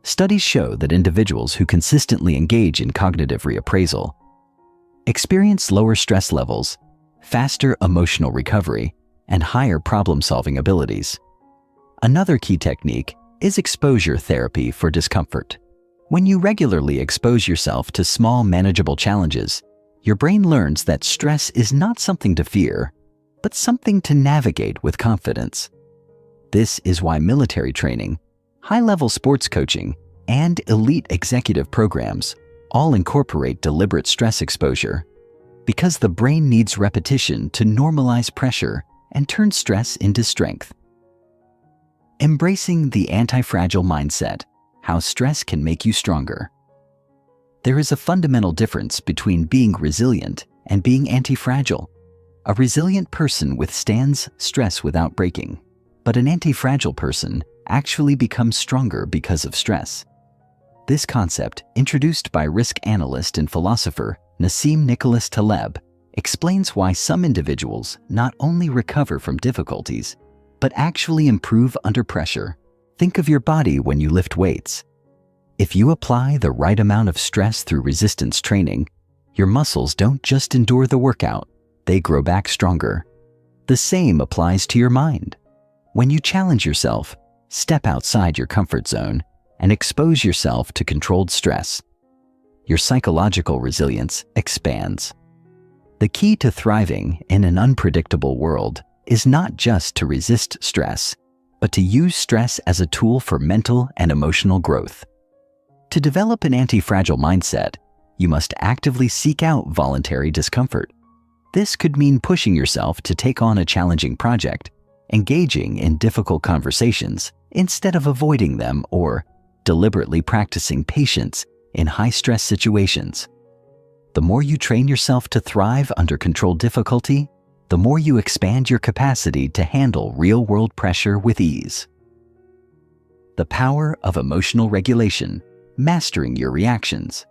Studies show that individuals who consistently engage in cognitive reappraisal experience lower stress levels, faster emotional recovery, and higher problem-solving abilities. Another key technique is exposure therapy for discomfort. When you regularly expose yourself to small, manageable challenges, your brain learns that stress is not something to fear, but something to navigate with confidence. This is why military training, high-level sports coaching, and elite executive programs all incorporate deliberate stress exposure, because the brain needs repetition to normalize pressure and turn stress into strength. Embracing the anti-fragile mindset, how stress can make you stronger. There is a fundamental difference between being resilient and being anti-fragile. A resilient person withstands stress without breaking, but an anti-fragile person actually becomes stronger because of stress. This concept, introduced by risk analyst and philosopher Nassim Nicholas Taleb, explains why some individuals not only recover from difficulties, but actually improve under pressure. Think of your body when you lift weights. If you apply the right amount of stress through resistance training, your muscles don't just endure the workout, they grow back stronger. The same applies to your mind. When you challenge yourself, step outside your comfort zone, and expose yourself to controlled stress, your psychological resilience expands. The key to thriving in an unpredictable world is not just to resist stress, but to use stress as a tool for mental and emotional growth. To develop an anti-fragile mindset, you must actively seek out voluntary discomfort. This could mean pushing yourself to take on a challenging project, engaging in difficult conversations instead of avoiding them, or deliberately practicing patience in high-stress situations. The more you train yourself to thrive under controlled difficulty, the more you expand your capacity to handle real-world pressure with ease. The power of emotional regulation, mastering your reactions.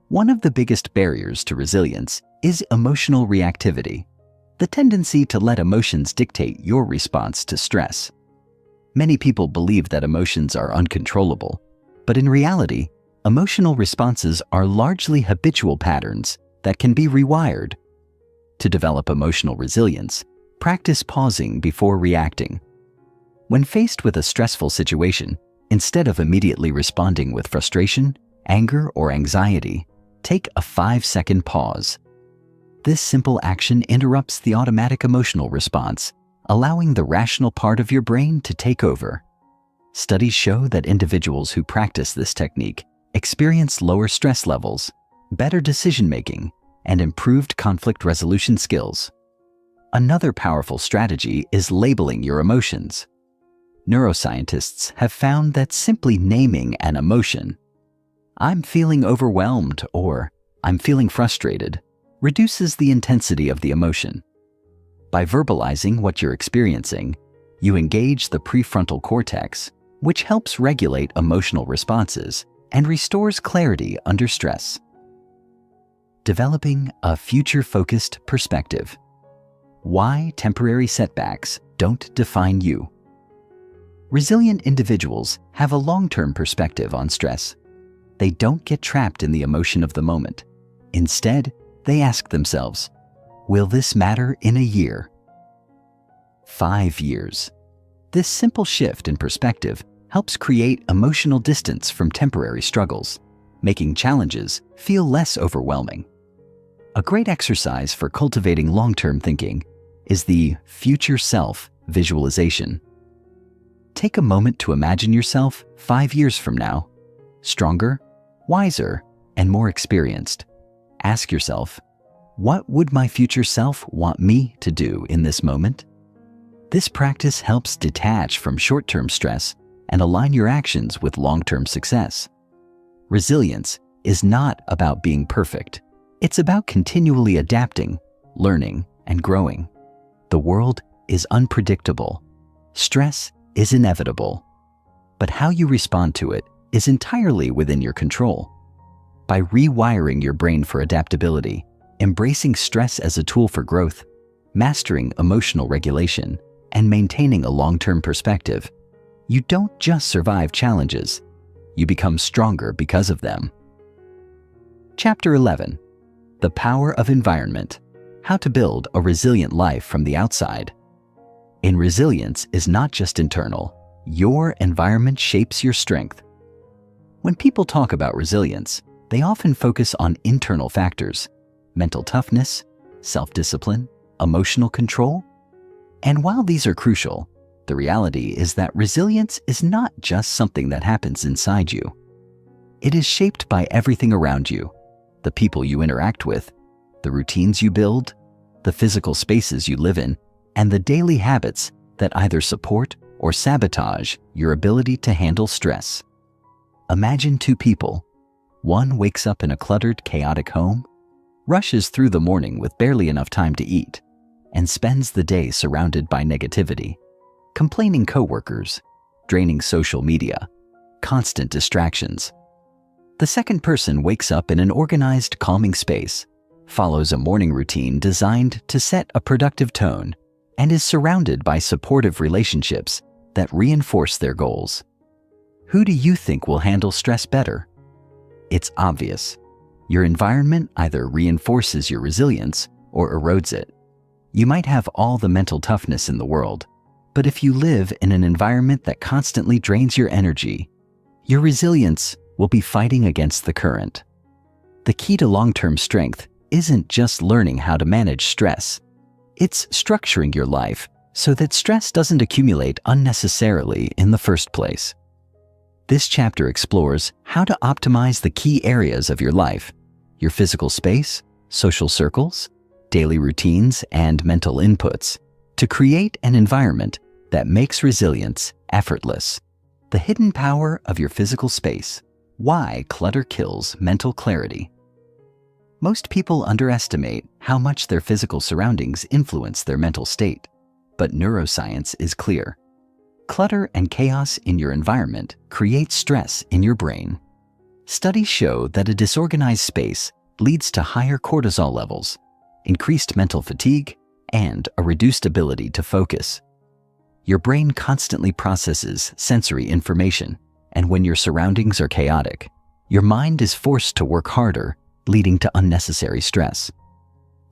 One of the biggest barriers to resilience is emotional reactivity, the tendency to let emotions dictate your response to stress. Many people believe that emotions are uncontrollable, but in reality, emotional responses are largely habitual patterns that can be rewired. To develop emotional resilience, practice pausing before reacting. When faced with a stressful situation, instead of immediately responding with frustration, anger, or anxiety, take a 5-second pause. This simple action interrupts the automatic emotional response, allowing the rational part of your brain to take over. Studies show that individuals who practice this technique experience lower stress levels, better decision-making, and improved conflict resolution skills. Another powerful strategy is labeling your emotions. Neuroscientists have found that simply naming an emotion, "I'm feeling overwhelmed" or "I'm feeling frustrated," reduces the intensity of the emotion. By verbalizing what you're experiencing, you engage the prefrontal cortex, which helps regulate emotional responses and restores clarity under stress. Developing a future-focused perspective. Why temporary setbacks don't define you. Resilient individuals have a long-term perspective on stress. They don't get trapped in the emotion of the moment. Instead, they ask themselves, will this matter in a year? 5 years. This simple shift in perspective helps create emotional distance from temporary struggles, making challenges feel less overwhelming. A great exercise for cultivating long-term thinking is the future self visualization. Take a moment to imagine yourself 5 years from now, stronger, wiser, and more experienced. Ask yourself, what would my future self want me to do in this moment? This practice helps detach from short-term stress and align your actions with long-term success. Resilience is not about being perfect. It's about continually adapting, learning, and growing. The world is unpredictable. Stress is inevitable. But how you respond to it is entirely within your control. By rewiring your brain for adaptability, embracing stress as a tool for growth, mastering emotional regulation, and maintaining a long-term perspective, you don't just survive challenges, you become stronger because of them. Chapter 11. The Power of Environment. How to build a resilient life from the outside. In resilience is not just internal. Your environment shapes your strength. When people talk about resilience, they often focus on internal factors, mental toughness, self-discipline, emotional control. And while these are crucial, the reality is that resilience is not just something that happens inside you. It is shaped by everything around you, the people you interact with, the routines you build, the physical spaces you live in, and the daily habits that either support or sabotage your ability to handle stress. Imagine two people. One wakes up in a cluttered, chaotic home, rushes through the morning with barely enough time to eat, and spends the day surrounded by negativity, complaining coworkers, draining social media, constant distractions. The second person wakes up in an organized, calming space, follows a morning routine designed to set a productive tone, and is surrounded by supportive relationships that reinforce their goals. Who do you think will handle stress better? It's obvious. Your environment either reinforces your resilience or erodes it. You might have all the mental toughness in the world, but if you live in an environment that constantly drains your energy, your resilience will be fighting against the current. The key to long-term strength isn't just learning how to manage stress. It's structuring your life so that stress doesn't accumulate unnecessarily in the first place. This chapter explores how to optimize the key areas of your life, your physical space, social circles, daily routines, and mental inputs, to create an environment that makes resilience effortless. The hidden power of your physical space. Why clutter kills mental clarity. Most people underestimate how much their physical surroundings influence their mental state, but neuroscience is clear. Clutter and chaos in your environment create stress in your brain. Studies show that a disorganized space leads to higher cortisol levels, increased mental fatigue, and a reduced ability to focus. Your brain constantly processes sensory information, and when your surroundings are chaotic, your mind is forced to work harder, leading to unnecessary stress.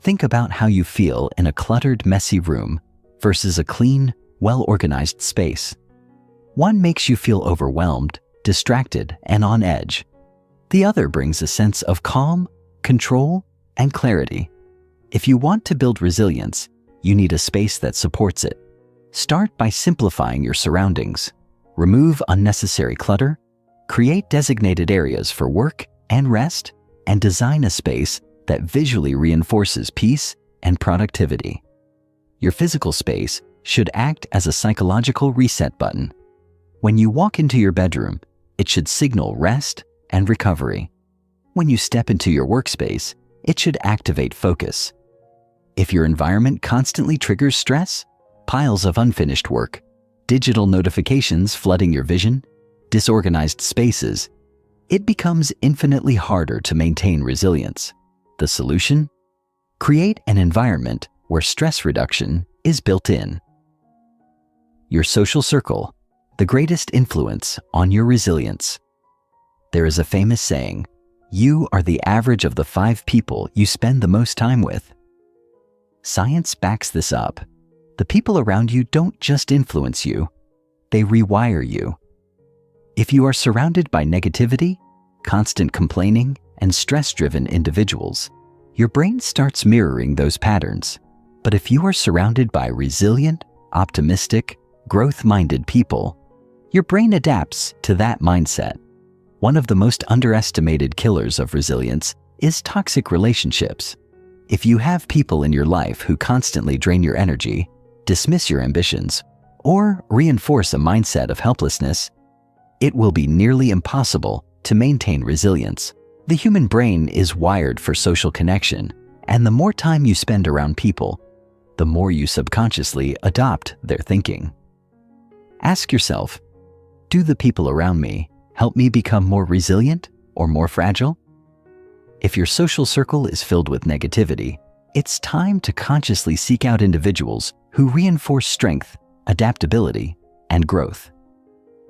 Think about how you feel in a cluttered, messy room versus a clean, well-organized space. One makes you feel overwhelmed, distracted, and on edge. The other brings a sense of calm, control, and clarity. If you want to build resilience, you need a space that supports it. Start by simplifying your surroundings. Remove unnecessary clutter, create designated areas for work and rest, and design a space that visually reinforces peace and productivity. Your physical space should act as a psychological reset button. When you walk into your bedroom, it should signal rest and recovery. When you step into your workspace, it should activate focus. If your environment constantly triggers stress, piles of unfinished work, digital notifications flooding your vision, disorganized spaces, it becomes infinitely harder to maintain resilience. The solution? Create an environment where stress reduction is built in. Your social circle, the greatest influence on your resilience. There is a famous saying, "You are the average of the 5 people you spend the most time with." Science backs this up. The people around you don't just influence you, they rewire you. If you are surrounded by negativity, constant complaining, and stress-driven individuals, your brain starts mirroring those patterns. But if you are surrounded by resilient, optimistic, growth-minded people, your brain adapts to that mindset. One of the most underestimated killers of resilience is toxic relationships. If you have people in your life who constantly drain your energy, dismiss your ambitions, or reinforce a mindset of helplessness, it will be nearly impossible to maintain resilience. The human brain is wired for social connection, and the more time you spend around people, the more you subconsciously adopt their thinking. Ask yourself, do the people around me help me become more resilient or more fragile? If your social circle is filled with negativity, it's time to consciously seek out individuals who reinforce strength, adaptability, and growth.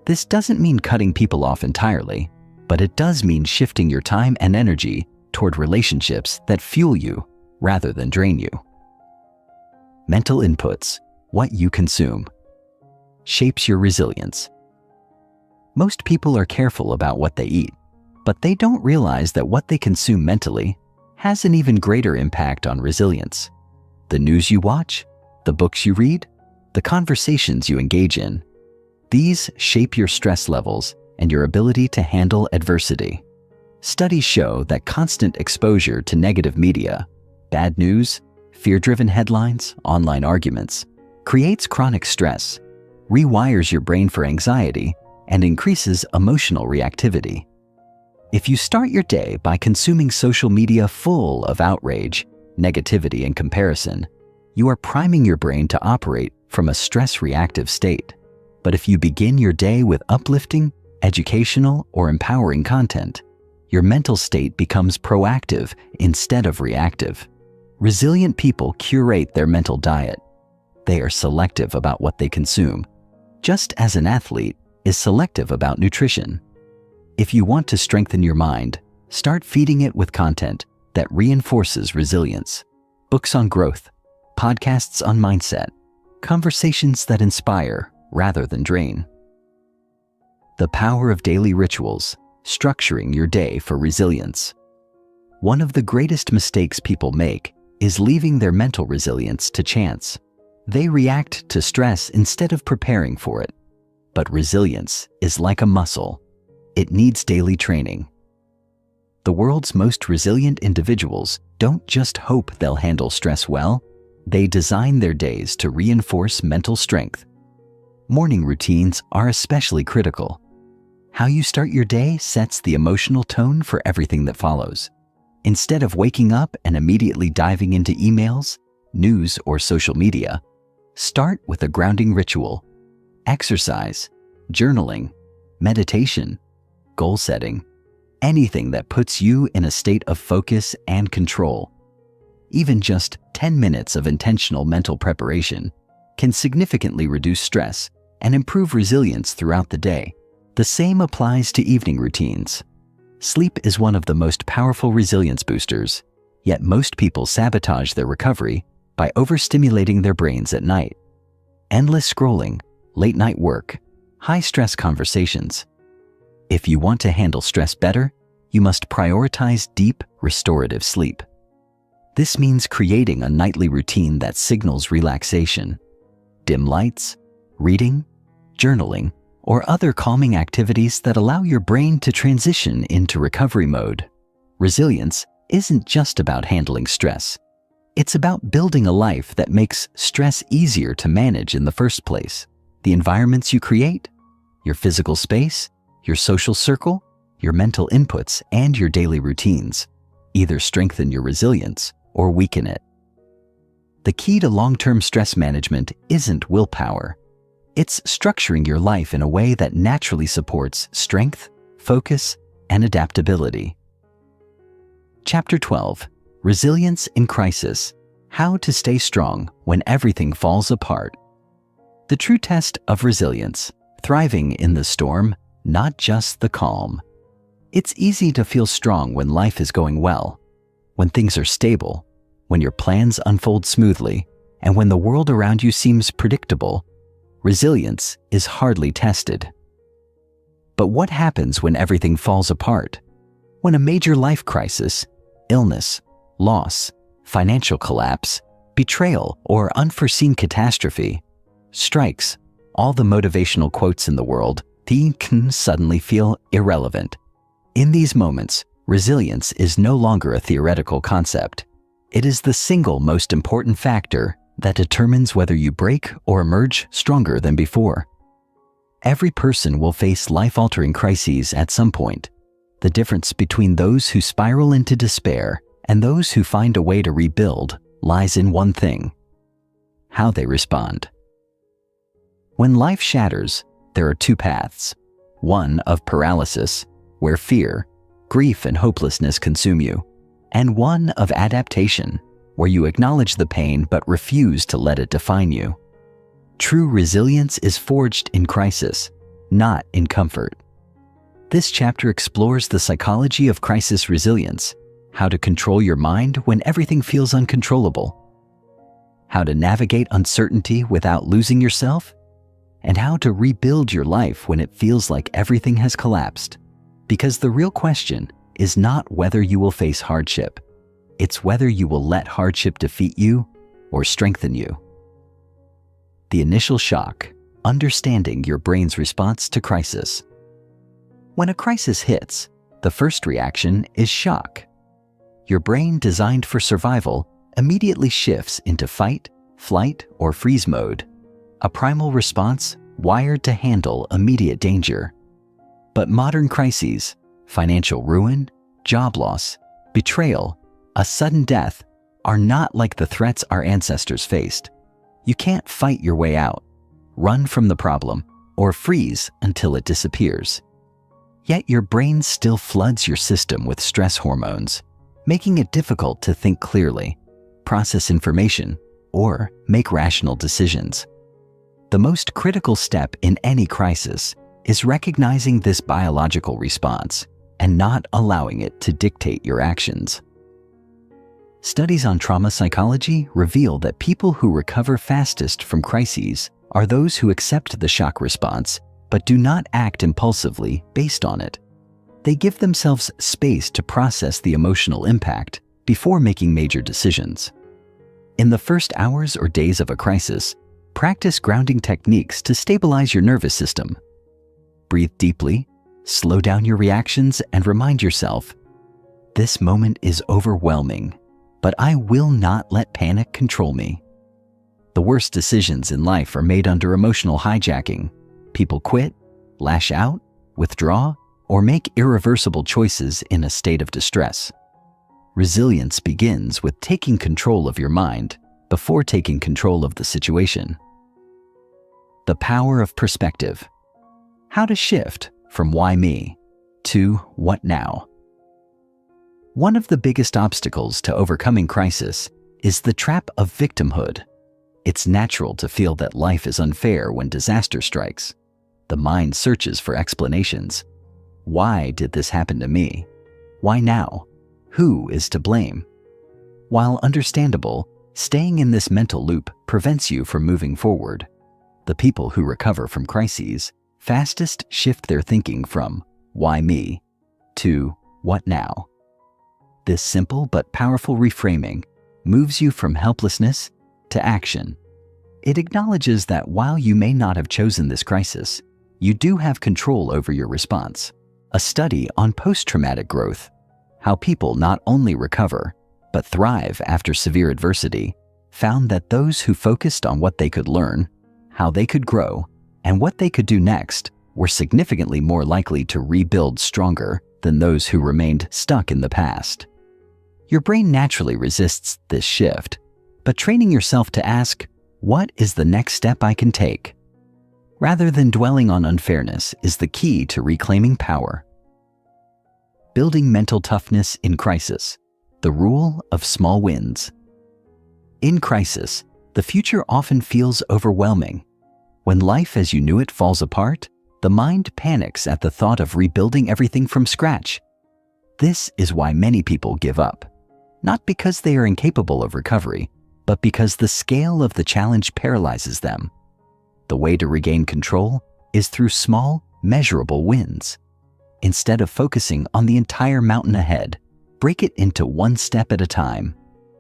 This doesn't mean cutting people off entirely, but it does mean shifting your time and energy toward relationships that fuel you rather than drain you. Mental inputs, what you consume, shapes your resilience. Most people are careful about what they eat, but they don't realize that what they consume mentally has an even greater impact on resilience. The news you watch, the books you read, the conversations you engage in, these shape your stress levels and your ability to handle adversity. Studies show that constant exposure to negative media, bad news, fear-driven headlines, online arguments, creates chronic stress, rewires your brain for anxiety, and increases emotional reactivity. If you start your day by consuming social media full of outrage, negativity, and comparison, you are priming your brain to operate from a stress-reactive state. But if you begin your day with uplifting, educational, or empowering content, your mental state becomes proactive instead of reactive. Resilient people curate their mental diet. They are selective about what they consume, just as an athlete is selective about nutrition. If you want to strengthen your mind, start feeding it with content that reinforces resilience. Books on growth, podcasts on mindset, conversations that inspire rather than drain. The power of daily rituals, structuring your day for resilience. One of the greatest mistakes people make is leaving their mental resilience to chance. They react to stress instead of preparing for it. But resilience is like a muscle. It needs daily training. The world's most resilient individuals don't just hope they'll handle stress well, they design their days to reinforce mental strength. Morning routines are especially critical. How you start your day sets the emotional tone for everything that follows. Instead of waking up and immediately diving into emails, news, or social media, start with a grounding ritual. Exercise, journaling, meditation, goal setting, anything that puts you in a state of focus and control. Even just 10 minutes of intentional mental preparation can significantly reduce stress and improve resilience throughout the day. The same applies to evening routines. Sleep is one of the most powerful resilience boosters, yet most people sabotage their recovery by overstimulating their brains at night. Endless scrolling, late-night work, high-stress conversations. If you want to handle stress better, you must prioritize deep, restorative sleep. This means creating a nightly routine that signals relaxation. Dim lights, reading, journaling, or other calming activities that allow your brain to transition into recovery mode. Resilience isn't just about handling stress. It's about building a life that makes stress easier to manage in the first place. The environments you create, your physical space, your social circle, your mental inputs, and your daily routines either strengthen your resilience or weaken it. The key to long-term stress management isn't willpower. It's structuring your life in a way that naturally supports strength, focus, and adaptability. Chapter 12. Resilience in Crisis: How to Stay Strong When Everything Falls Apart. The true test of resilience: thriving in the storm, not just the calm. It's easy to feel strong when life is going well, when things are stable, when your plans unfold smoothly, and when the world around you seems predictable. Resilience is hardly tested. But what happens when everything falls apart? When a major life crisis, illness, loss, financial collapse, betrayal, or unforeseen catastrophe strikes, all the motivational quotes in the world can suddenly feel irrelevant. In these moments, resilience is no longer a theoretical concept. It is the single most important factor that determines whether you break or emerge stronger than before. Every person will face life-altering crises at some point. The difference between those who spiral into despair and those who find a way to rebuild lies in one thing: how they respond. When life shatters, there are two paths: one of paralysis, where fear, grief, and hopelessness consume you, and one of adaptation, where you acknowledge the pain but refuse to let it define you. True resilience is forged in crisis, not in comfort. This chapter explores the psychology of crisis resilience, how to control your mind when everything feels uncontrollable, how to navigate uncertainty without losing yourself, and how to rebuild your life when it feels like everything has collapsed. Because the real question is not whether you will face hardship, it's whether you will let hardship defeat you or strengthen you. The initial shock: understanding your brain's response to crisis. When a crisis hits, the first reaction is shock. Your brain, designed for survival, immediately shifts into fight, flight, or freeze mode, a primal response wired to handle immediate danger. But modern crises, financial ruin, job loss, betrayal, a sudden death, are not like the threats our ancestors faced. You can't fight your way out, run from the problem, or freeze until it disappears. Yet your brain still floods your system with stress hormones, making it difficult to think clearly, process information, or make rational decisions. The most critical step in any crisis is recognizing this biological response and not allowing it to dictate your actions. Studies on trauma psychology reveal that people who recover fastest from crises are those who accept the shock response but do not act impulsively based on it. They give themselves space to process the emotional impact before making major decisions. In the first hours or days of a crisis, practice grounding techniques to stabilize your nervous system. Breathe deeply, slow down your reactions, and remind yourself, this moment is overwhelming, but I will not let panic control me. The worst decisions in life are made under emotional hijacking. People quit, lash out, withdraw, or make irreversible choices in a state of distress. Resilience begins with taking control of your mind before taking control of the situation. The power of perspective. How to shift from why me to what now. One of the biggest obstacles to overcoming crisis is the trap of victimhood. It's natural to feel that life is unfair when disaster strikes. The mind searches for explanations. Why did this happen to me? Why now? Who is to blame? While understandable, staying in this mental loop prevents you from moving forward. The people who recover from crises fastest shift their thinking from why me to what now. This simple but powerful reframing moves you from helplessness to action. It acknowledges that while you may not have chosen this crisis, you do have control over your response. A study on post-traumatic growth, how people not only recover, but thrive after severe adversity, found that those who focused on what they could learn, how they could grow, and what they could do next were significantly more likely to rebuild stronger than those who remained stuck in the past. Your brain naturally resists this shift, but training yourself to ask, what is the next step I can take, rather than dwelling on unfairness, is the key to reclaiming power. Building mental toughness in crisis. The rule of small wins. In crisis, the future often feels overwhelming. When life as you knew it falls apart, the mind panics at the thought of rebuilding everything from scratch. This is why many people give up, not because they are incapable of recovery, but because the scale of the challenge paralyzes them. The way to regain control is through small, measurable wins. Instead of focusing on the entire mountain ahead, break it into one step at a time.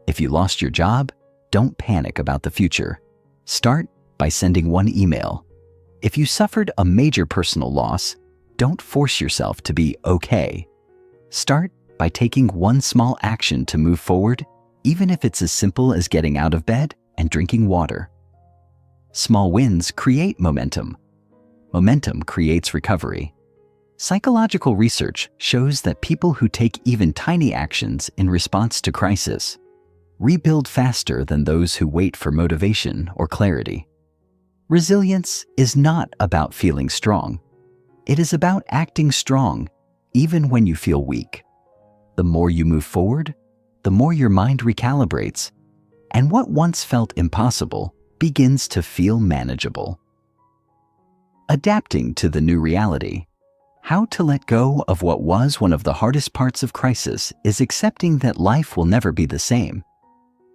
If you lost your job, don't panic about the future. Start by sending one email. If you suffered a major personal loss, don't force yourself to be okay. Start by taking one small action to move forward, even if it's as simple as getting out of bed and drinking water. Small wins create momentum. Momentum creates recovery. Psychological research shows that people who take even tiny actions in response to crisis rebuild faster than those who wait for motivation or clarity. Resilience is not about feeling strong. It is about acting strong, even when you feel weak. The more you move forward, the more your mind recalibrates, and what once felt impossible begins to feel manageable. Adapting to the new reality. How to let go of what was one of the hardest parts of crisis is accepting that life will never be the same.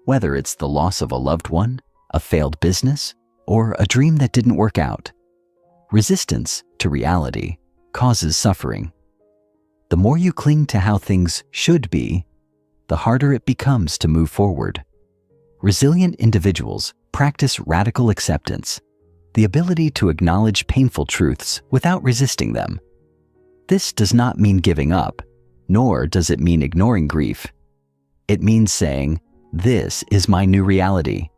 Whether it's the loss of a loved one, a failed business, or a dream that didn't work out, resistance to reality causes suffering. The more you cling to how things should be, the harder it becomes to move forward. Resilient individuals practice radical acceptance, the ability to acknowledge painful truths without resisting them. This does not mean giving up, nor does it mean ignoring grief. It means saying, "This is my new reality.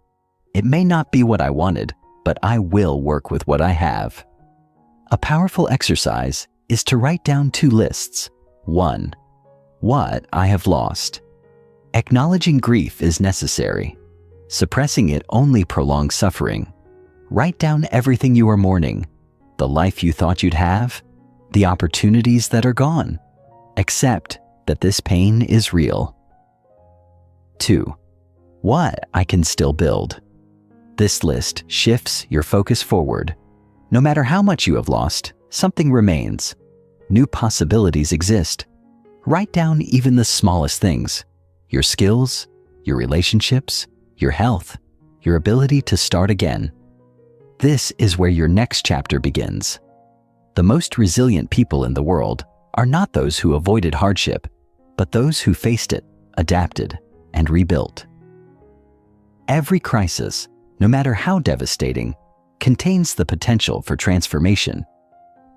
It may not be what I wanted, but I will work with what I have." A powerful exercise is to write down 2 lists. 1. What I have lost. Acknowledging grief is necessary. Suppressing it only prolongs suffering. Write down everything you are mourning, the life you thought you'd have, the opportunities that are gone. Accept that this pain is real. 2. What I can still build. This list shifts your focus forward. No matter how much you have lost, something remains. New possibilities exist. Write down even the smallest things: your skills, your relationships, your health, your ability to start again. This is where your next chapter begins. The most resilient people in the world are not those who avoided hardship, but those who faced it, adapted, and rebuilt. Every crisis, no matter how devastating, contains the potential for transformation.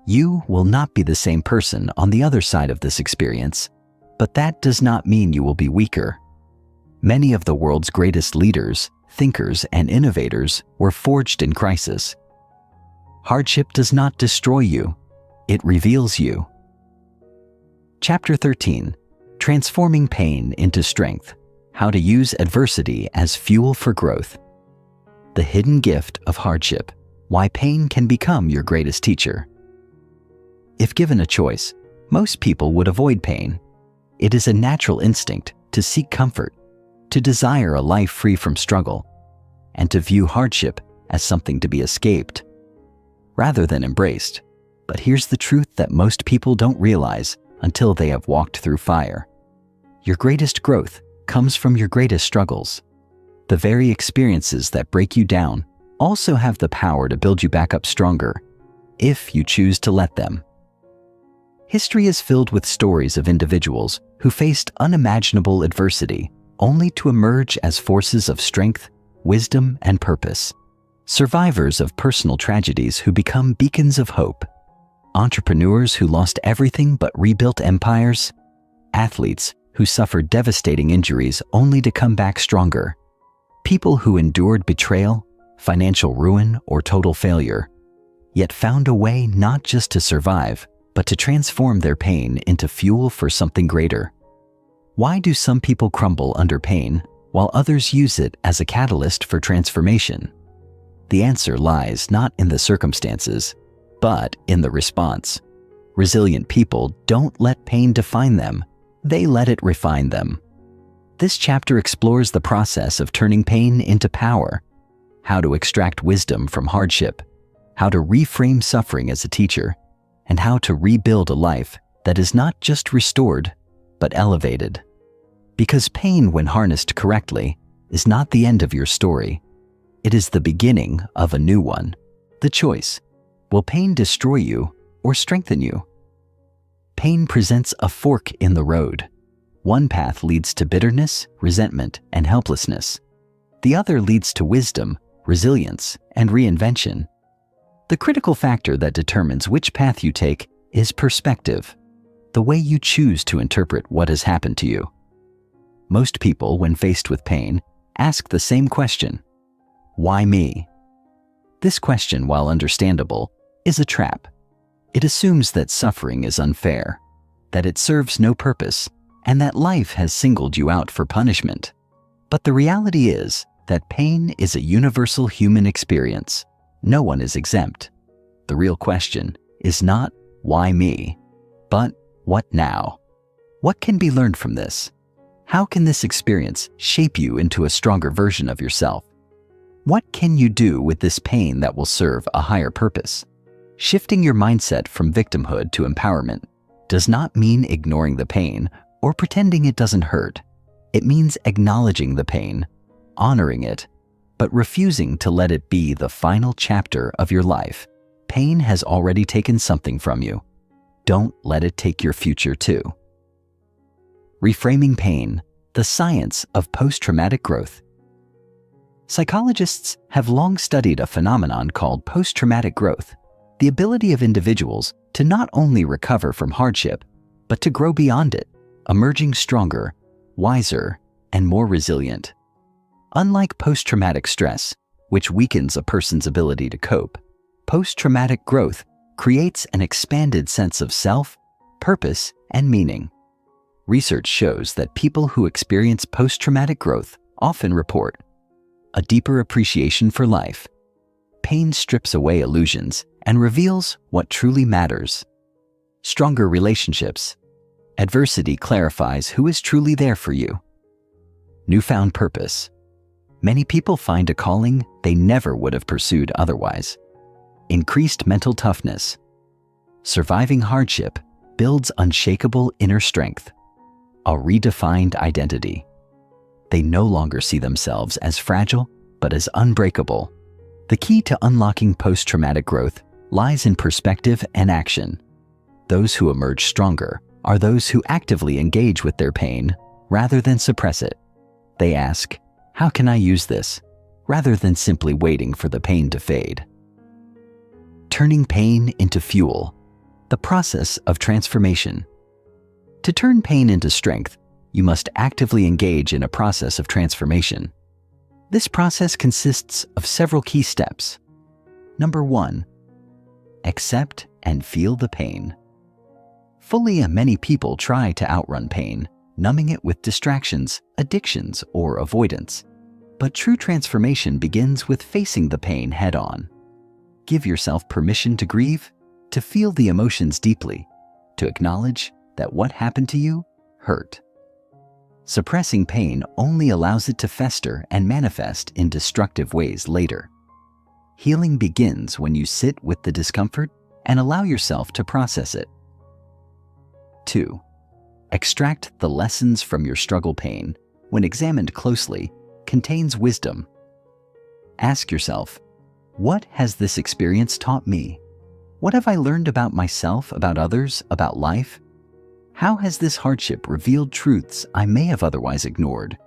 You will not be the same person on the other side of this experience, but that does not mean you will be weaker. Many of the world's greatest leaders, thinkers, and innovators were forged in crisis. Hardship does not destroy you, it reveals you. Chapter 13. Transforming Pain into Strength. How to use adversity as fuel for growth. The hidden gift of hardship. Why pain can become your greatest teacher. If given a choice, most people would avoid pain. It is a natural instinct to seek comfort, to desire a life free from struggle, and to view hardship as something to be escaped, rather than embraced. But here's the truth that most people don't realize until they have walked through fire. Your greatest growth comes from your greatest struggles. The very experiences that break you down also have the power to build you back up stronger, if you choose to let them. History is filled with stories of individuals who faced unimaginable adversity only to emerge as forces of strength, wisdom, and purpose. Survivors of personal tragedies who become beacons of hope. Entrepreneurs who lost everything but rebuilt empires. Athletes who suffered devastating injuries only to come back stronger. People who endured betrayal, financial ruin, or total failure, yet found a way not just to survive, but to transform their pain into fuel for something greater. Why do some people crumble under pain, while others use it as a catalyst for transformation? The answer lies not in the circumstances, but in the response. Resilient people don't let pain define them, they let it refine them. This chapter explores the process of turning pain into power, how to extract wisdom from hardship, how to reframe suffering as a teacher, and how to rebuild a life that is not just restored, but elevated. Because pain, when harnessed correctly, is not the end of your story. It is the beginning of a new one. The choice: will pain destroy you or strengthen you? Pain presents a fork in the road. One path leads to bitterness, resentment, and helplessness. The other leads to wisdom, resilience, and reinvention. The critical factor that determines which path you take is perspective, the way you choose to interpret what has happened to you. Most people, when faced with pain, ask the same question: why me? This question, while understandable, is a trap. It assumes that suffering is unfair, that it serves no purpose, and that life has singled you out for punishment. But the reality is that pain is a universal human experience. No one is exempt. The real question is not why me, but what now? What can be learned from this? How can this experience shape you into a stronger version of yourself? What can you do with this pain that will serve a higher purpose? Shifting your mindset from victimhood to empowerment does not mean ignoring the pain or pretending it doesn't hurt. It means acknowledging the pain, honoring it, but refusing to let it be the final chapter of your life. Pain has already taken something from you. Don't let it take your future too. Reframing pain, the science of post-traumatic growth. Psychologists have long studied a phenomenon called post-traumatic growth, the ability of individuals to not only recover from hardship, but to grow beyond it, emerging stronger, wiser, and more resilient. Unlike post-traumatic stress, which weakens a person's ability to cope, post-traumatic growth creates an expanded sense of self, purpose, and meaning. Research shows that people who experience post-traumatic growth often report a deeper appreciation for life. Pain strips away illusions and reveals what truly matters. Stronger relationships. Adversity clarifies who is truly there for you. Newfound purpose. Many people find a calling they never would have pursued otherwise. Increased mental toughness. Surviving hardship builds unshakable inner strength. A redefined identity. They no longer see themselves as fragile, but as unbreakable. The key to unlocking post-traumatic growth lies in perspective and action. Those who emerge stronger are those who actively engage with their pain rather than suppress it. They ask, "How can I use this?" rather than simply waiting for the pain to fade. Turning pain into fuel, the process of transformation. To turn pain into strength, you must actively engage in a process of transformation. This process consists of several key steps. Number 1, accept and feel the pain. Many people try to outrun pain, numbing it with distractions, addictions, or avoidance. But true transformation begins with facing the pain head-on. Give yourself permission to grieve, to feel the emotions deeply, to acknowledge that what happened to you hurt. Suppressing pain only allows it to fester and manifest in destructive ways later. Healing begins when you sit with the discomfort and allow yourself to process it. 2. Extract the lessons from your struggle. Pain, when examined closely, contains wisdom. Ask yourself, what has this experience taught me? What have I learned about myself, about others, about life? How has this hardship revealed truths I may have otherwise ignored?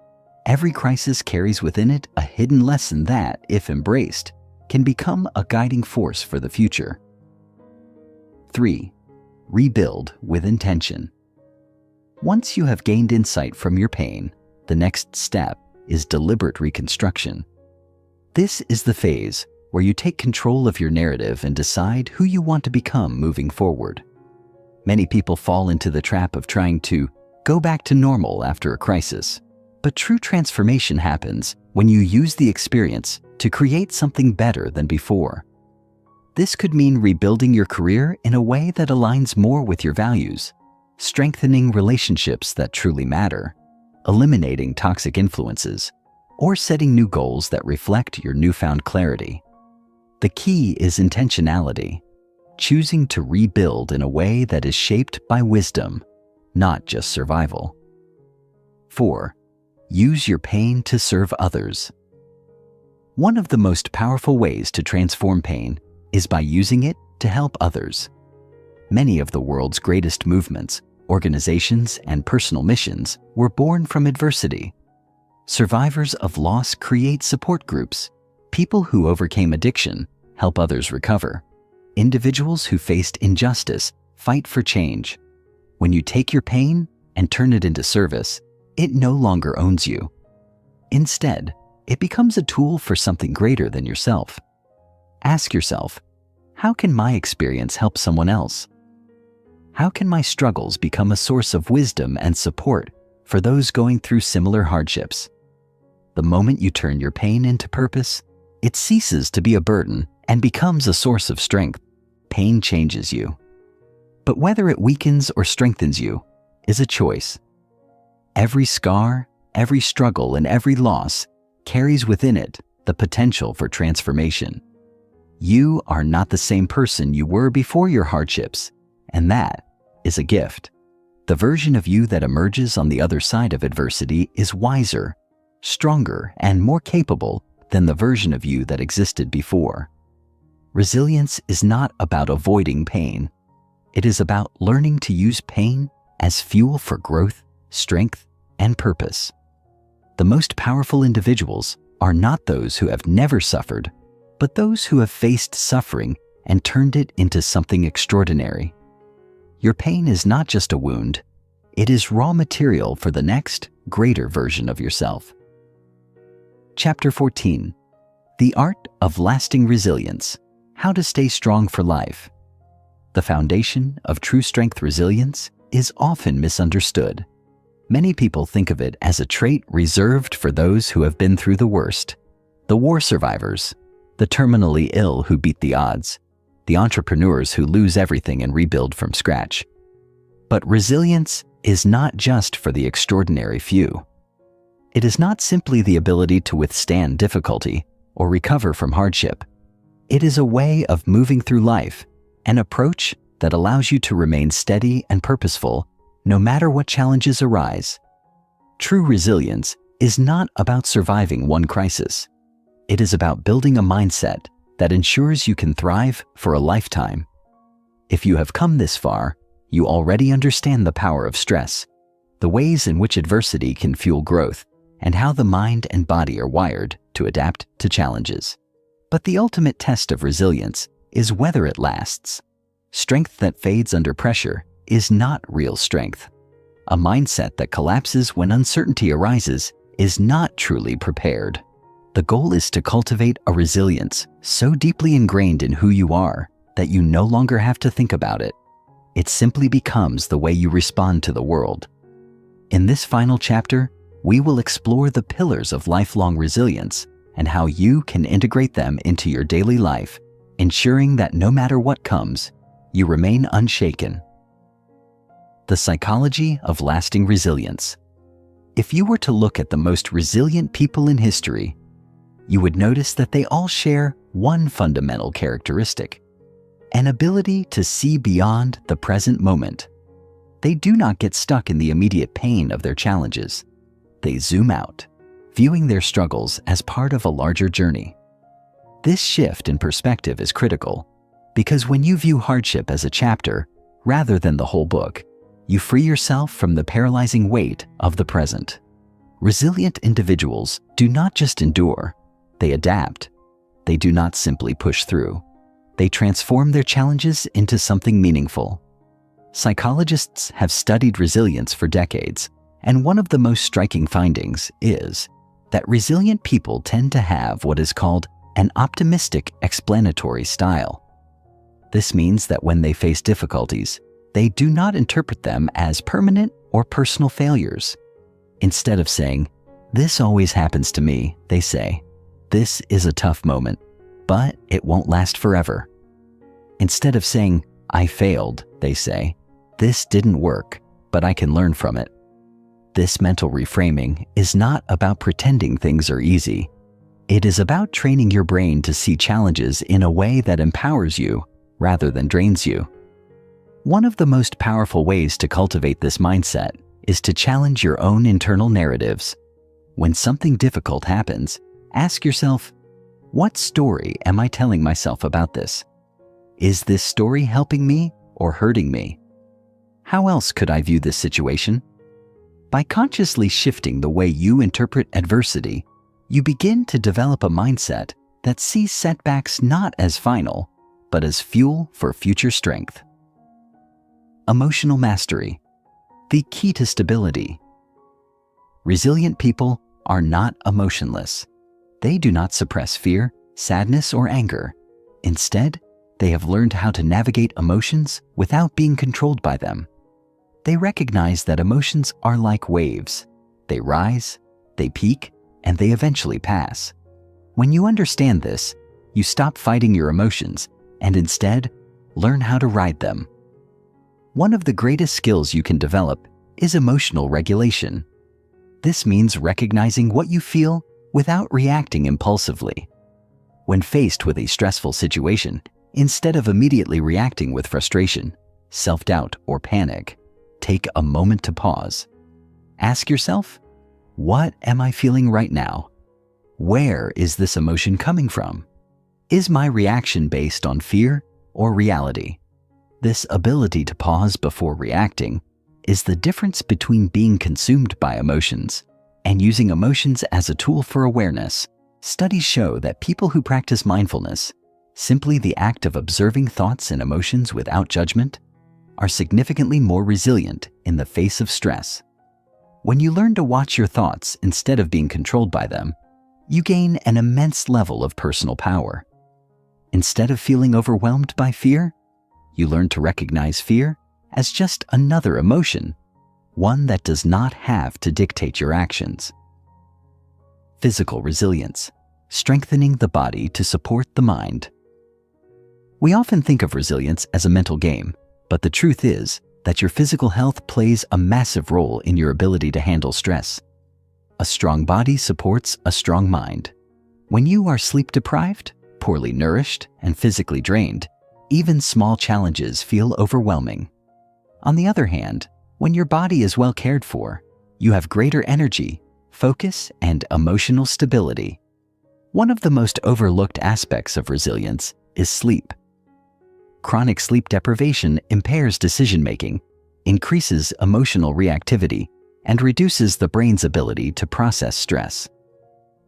Every crisis carries within it a hidden lesson that, if embraced, can become a guiding force for the future. 3. Rebuild with intention. Once you have gained insight from your pain, the next step is deliberate reconstruction. This is the phase where you take control of your narrative and decide who you want to become moving forward. Many people fall into the trap of trying to go back to normal after a crisis. But true transformation happens when you use the experience to create something better than before. This could mean rebuilding your career in a way that aligns more with your values, strengthening relationships that truly matter, eliminating toxic influences, or setting new goals that reflect your newfound clarity. The key is intentionality, choosing to rebuild in a way that is shaped by wisdom, not just survival. 4. Use your pain to serve others. One of the most powerful ways to transform pain is by using it to help others. Many of the world's greatest movements, organizations, and personal missions were born from adversity. Survivors of loss create support groups. People who overcame addiction help others recover. Individuals who faced injustice fight for change. When you take your pain and turn it into service, it no longer owns you. Instead, it becomes a tool for something greater than yourself. Ask yourself, how can my experience help someone else? How can my struggles become a source of wisdom and support for those going through similar hardships? The moment you turn your pain into purpose, it ceases to be a burden and becomes a source of strength. Pain changes you. But whether it weakens or strengthens you is a choice. Every scar, every struggle, and every loss carries within it the potential for transformation. You are not the same person you were before your hardships, and that is a gift. The version of you that emerges on the other side of adversity is wiser, stronger, and more capable than the version of you that existed before. Resilience is not about avoiding pain. It is about learning to use pain as fuel for growth, strength, and purpose. The most powerful individuals are not those who have never suffered, but those who have faced suffering and turned it into something extraordinary. Your pain is not just a wound, it is raw material for the next, greater version of yourself. Chapter 14. The Art of Lasting Resilience: How to Stay Strong for Life. The foundation of true strength resilience is often misunderstood. Many people think of it as a trait reserved for those who have been through the worst: the war survivors, the terminally ill who beat the odds, the entrepreneurs who lose everything and rebuild from scratch. But resilience is not just for the extraordinary few. It is not simply the ability to withstand difficulty or recover from hardship. It is a way of moving through life, an approach that allows you to remain steady and purposeful no matter what challenges arise. True resilience is not about surviving one crisis. It is about building a mindset that ensures you can thrive for a lifetime. If you have come this far, you already understand the power of stress, the ways in which adversity can fuel growth, and how the mind and body are wired to adapt to challenges. But the ultimate test of resilience is whether it lasts. Strength that fades under pressure is not real strength. A mindset that collapses when uncertainty arises is not truly prepared. The goal is to cultivate a resilience so deeply ingrained in who you are that you no longer have to think about it. It simply becomes the way you respond to the world. In this final chapter, we will explore the pillars of lifelong resilience and how you can integrate them into your daily life, ensuring that no matter what comes, you remain unshaken. The psychology of lasting resilience. If you were to look at the most resilient people in history, you would notice that they all share one fundamental characteristic: an ability to see beyond the present moment. They do not get stuck in the immediate pain of their challenges. They zoom out, viewing their struggles as part of a larger journey. This shift in perspective is critical, because when you view hardship as a chapter rather than the whole book, you free yourself from the paralyzing weight of the present. Resilient individuals do not just endure, they adapt. They do not simply push through. They transform their challenges into something meaningful. Psychologists have studied resilience for decades, and one of the most striking findings is that resilient people tend to have what is called an optimistic explanatory style. This means that when they face difficulties, they do not interpret them as permanent or personal failures. Instead of saying, "This always happens to me," they say, "This is a tough moment, but it won't last forever." Instead of saying, "I failed," they say, "This didn't work, but I can learn from it." This mental reframing is not about pretending things are easy. It is about training your brain to see challenges in a way that empowers you rather than drains you. One of the most powerful ways to cultivate this mindset is to challenge your own internal narratives. When something difficult happens, ask yourself, what story am I telling myself about this? Is this story helping me or hurting me? How else could I view this situation? By consciously shifting the way you interpret adversity, you begin to develop a mindset that sees setbacks not as final, but as fuel for future strength. Emotional mastery, the key to stability. Resilient people are not emotionless. They do not suppress fear, sadness, or anger. Instead, they have learned how to navigate emotions without being controlled by them. They recognize that emotions are like waves. They rise, they peak, and they eventually pass. When you understand this, you stop fighting your emotions and instead learn how to ride them. One of the greatest skills you can develop is emotional regulation. This means recognizing what you feel without reacting impulsively. When faced with a stressful situation, instead of immediately reacting with frustration, self-doubt, or panic, take a moment to pause. Ask yourself, what am I feeling right now? Where is this emotion coming from? Is my reaction based on fear or reality? This ability to pause before reacting is the difference between being consumed by emotions and using emotions as a tool for awareness. Studies show that people who practice mindfulness, simply the act of observing thoughts and emotions without judgment, are significantly more resilient in the face of stress. When you learn to watch your thoughts instead of being controlled by them, you gain an immense level of personal power. Instead of feeling overwhelmed by fear, you learn to recognize fear as just another emotion, one that does not have to dictate your actions. Physical resilience, strengthening the body to support the mind. We often think of resilience as a mental game, but the truth is that your physical health plays a massive role in your ability to handle stress. A strong body supports a strong mind. When you are sleep-deprived, poorly nourished, and physically drained, even small challenges feel overwhelming. On the other hand, when your body is well cared for, you have greater energy, focus, and emotional stability. One of the most overlooked aspects of resilience is sleep. Chronic sleep deprivation impairs decision-making, increases emotional reactivity, and reduces the brain's ability to process stress.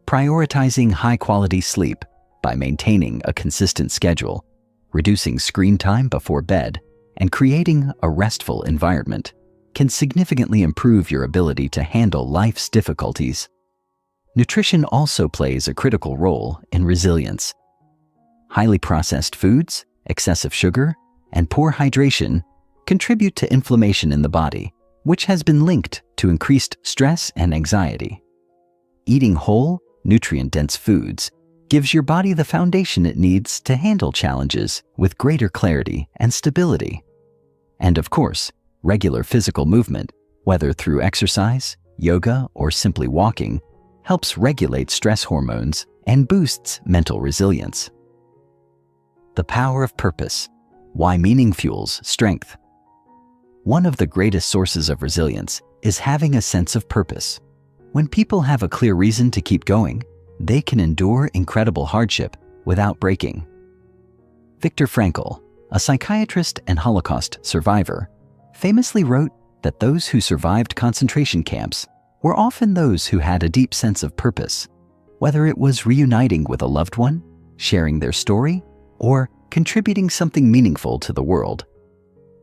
Prioritizing high-quality sleep by maintaining a consistent schedule, reducing screen time before bed, and creating a restful environment can significantly improve your ability to handle life's difficulties. Nutrition also plays a critical role in resilience. Highly processed foods, excessive sugar, and poor hydration contribute to inflammation in the body, which has been linked to increased stress and anxiety. Eating whole, nutrient-dense foods gives your body the foundation it needs to handle challenges with greater clarity and stability. And of course, regular physical movement, whether through exercise, yoga, or simply walking, helps regulate stress hormones and boosts mental resilience. The power of purpose, why meaning fuels strength. One of the greatest sources of resilience is having a sense of purpose. When people have a clear reason to keep going, they can endure incredible hardship without breaking. Viktor Frankl, a psychiatrist and Holocaust survivor, famously wrote that those who survived concentration camps were often those who had a deep sense of purpose, whether it was reuniting with a loved one, sharing their story, or contributing something meaningful to the world.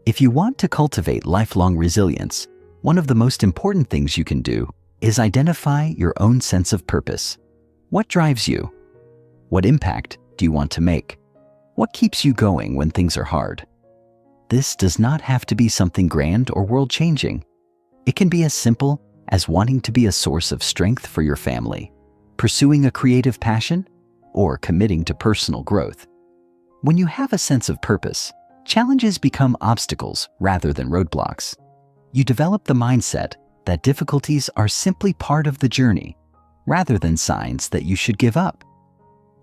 If you want to cultivate lifelong resilience, one of the most important things you can do is identify your own sense of purpose. What drives you? What impact do you want to make? What keeps you going when things are hard? This does not have to be something grand or world-changing. It can be as simple as wanting to be a source of strength for your family, pursuing a creative passion, or committing to personal growth. When you have a sense of purpose, challenges become obstacles rather than roadblocks. You develop the mindset that difficulties are simply part of the journey, rather than signs that you should give up.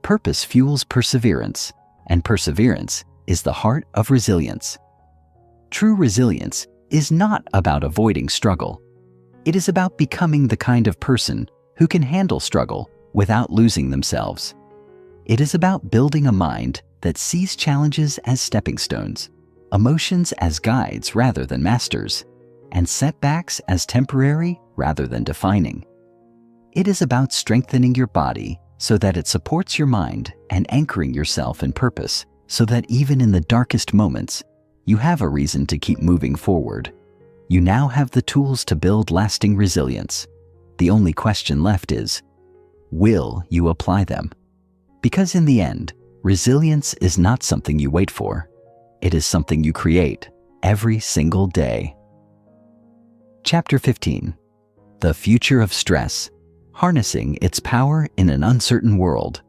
Purpose fuels perseverance, and perseverance is the heart of resilience. True resilience is not about avoiding struggle. It is about becoming the kind of person who can handle struggle without losing themselves. It is about building a mind that sees challenges as stepping stones, emotions as guides rather than masters, and setbacks as temporary rather than defining. It is about strengthening your body so that it supports your mind and anchoring yourself in purpose so that even in the darkest moments, you have a reason to keep moving forward. You now have the tools to build lasting resilience. The only question left is, will you apply them? Because in the end, resilience is not something you wait for. It is something you create every single day. Chapter 15. The Future of Stress: Harnessing its Power in an Uncertain World.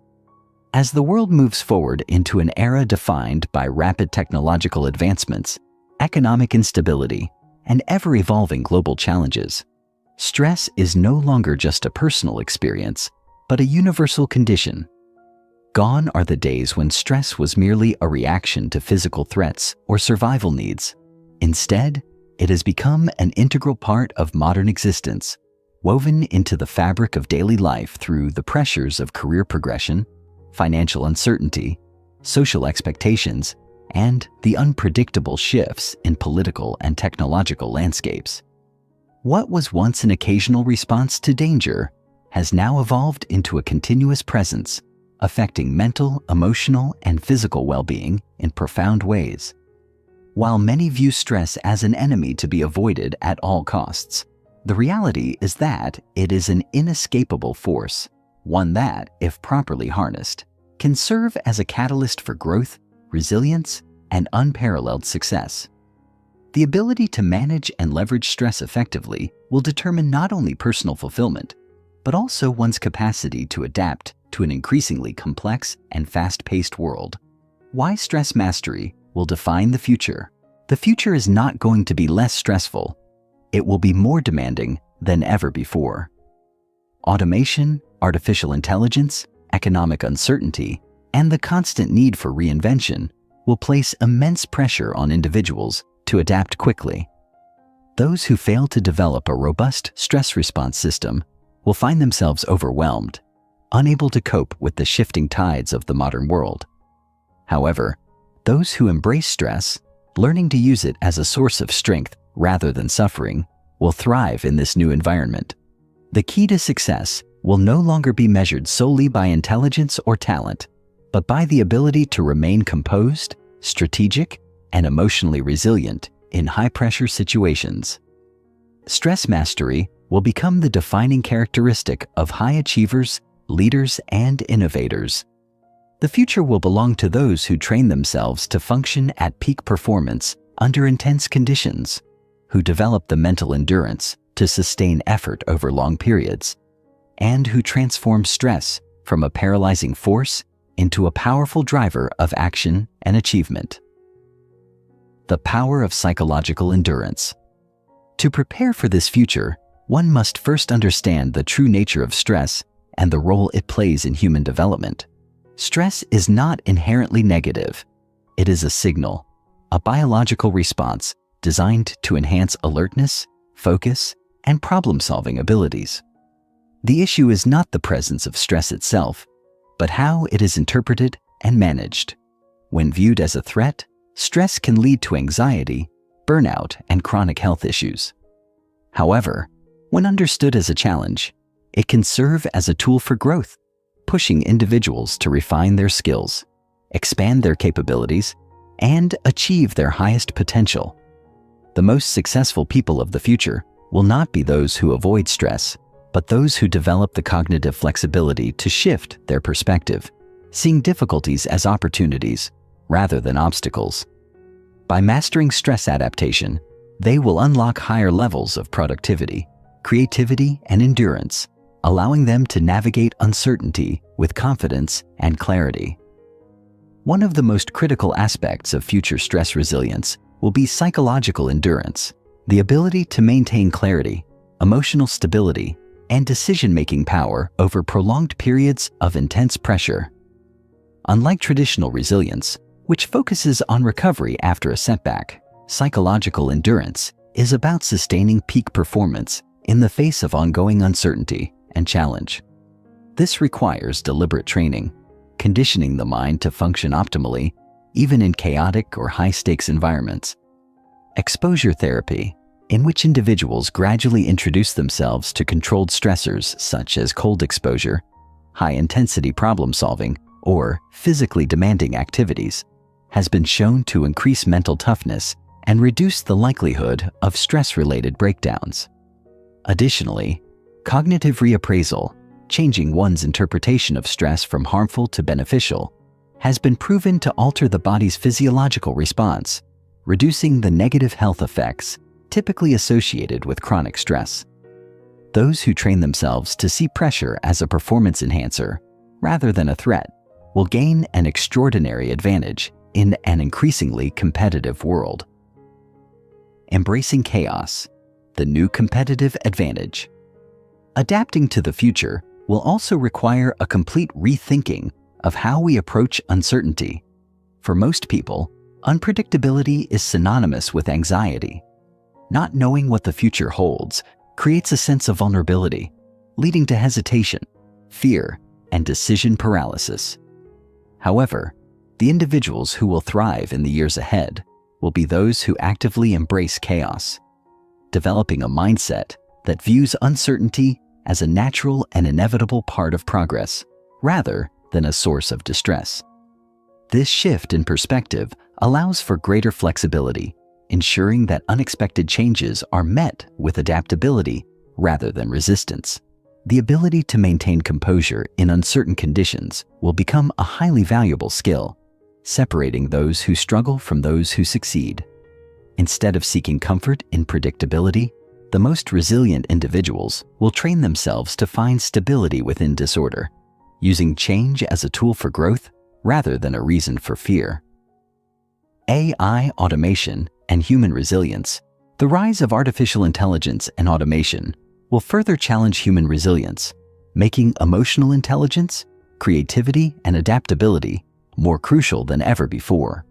As the world moves forward into an era defined by rapid technological advancements, economic instability, and ever-evolving global challenges, stress is no longer just a personal experience, but a universal condition. Gone are the days when stress was merely a reaction to physical threats or survival needs. Instead, it has become an integral part of modern existence, woven into the fabric of daily life through the pressures of career progression, financial uncertainty, social expectations, and the unpredictable shifts in political and technological landscapes. What was once an occasional response to danger has now evolved into a continuous presence, affecting mental, emotional, and physical well-being in profound ways. While many view stress as an enemy to be avoided at all costs, the reality is that it is an inescapable force, one that, if properly harnessed, can serve as a catalyst for growth, resilience, and unparalleled success. The ability to manage and leverage stress effectively will determine not only personal fulfillment, but also one's capacity to adapt to an increasingly complex and fast-paced world. Why stress mastery will define the future. The future is not going to be less stressful. It will be more demanding than ever before. Automation, artificial intelligence, economic uncertainty, and the constant need for reinvention will place immense pressure on individuals to adapt quickly. Those who fail to develop a robust stress response system will find themselves overwhelmed, unable to cope with the shifting tides of the modern world. However, those who embrace stress, learning to use it as a source of strength rather than suffering, will thrive in this new environment. The key to success will no longer be measured solely by intelligence or talent, but by the ability to remain composed, strategic, and emotionally resilient in high-pressure situations. Stress mastery will become the defining characteristic of high achievers, leaders, and innovators. The future will belong to those who train themselves to function at peak performance under intense conditions, who develop the mental endurance to sustain effort over long periods, and who transform stress from a paralyzing force into a powerful driver of action and achievement. The power of psychological endurance. To prepare for this future, one must first understand the true nature of stress and the role it plays in human development. Stress is not inherently negative. It is a signal, a biological response designed to enhance alertness, focus, and problem-solving abilities. The issue is not the presence of stress itself, but how it is interpreted and managed. When viewed as a threat, stress can lead to anxiety, burnout, and chronic health issues. However, when understood as a challenge, it can serve as a tool for growth, pushing individuals to refine their skills, expand their capabilities, and achieve their highest potential. The most successful people of the future will not be those who avoid stress, but those who develop the cognitive flexibility to shift their perspective, seeing difficulties as opportunities rather than obstacles. By mastering stress adaptation, they will unlock higher levels of productivity, creativity, and endurance, allowing them to navigate uncertainty with confidence and clarity. One of the most critical aspects of future stress resilience will be psychological endurance, the ability to maintain clarity, emotional stability, and decision-making power over prolonged periods of intense pressure. Unlike traditional resilience, which focuses on recovery after a setback, psychological endurance is about sustaining peak performance in the face of ongoing uncertainty and challenge. This requires deliberate training, conditioning the mind to function optimally, even in chaotic or high-stakes environments. Exposure therapy, in which individuals gradually introduce themselves to controlled stressors such as cold exposure, high-intensity problem-solving, or physically demanding activities, has been shown to increase mental toughness and reduce the likelihood of stress-related breakdowns. Additionally, cognitive reappraisal, changing one's interpretation of stress from harmful to beneficial, has been proven to alter the body's physiological response, reducing the negative health effects typically associated with chronic stress. Those who train themselves to see pressure as a performance enhancer rather than a threat will gain an extraordinary advantage in an increasingly competitive world. Embracing chaos, the new competitive advantage. Adapting to the future will also require a complete rethinking of how we approach uncertainty. For most people, unpredictability is synonymous with anxiety. Not knowing what the future holds creates a sense of vulnerability, leading to hesitation, fear, and decision paralysis. However, the individuals who will thrive in the years ahead will be those who actively embrace chaos, developing a mindset that views uncertainty as a natural and inevitable part of progress, rather than a source of distress. This shift in perspective allows for greater flexibility, ensuring that unexpected changes are met with adaptability rather than resistance. The ability to maintain composure in uncertain conditions will become a highly valuable skill, separating those who struggle from those who succeed. Instead of seeking comfort in predictability, the most resilient individuals will train themselves to find stability within disorder, using change as a tool for growth rather than a reason for fear. AI, automation, and human resilience. The rise of artificial intelligence and automation will further challenge human resilience, making emotional intelligence, creativity, and adaptability more crucial than ever before.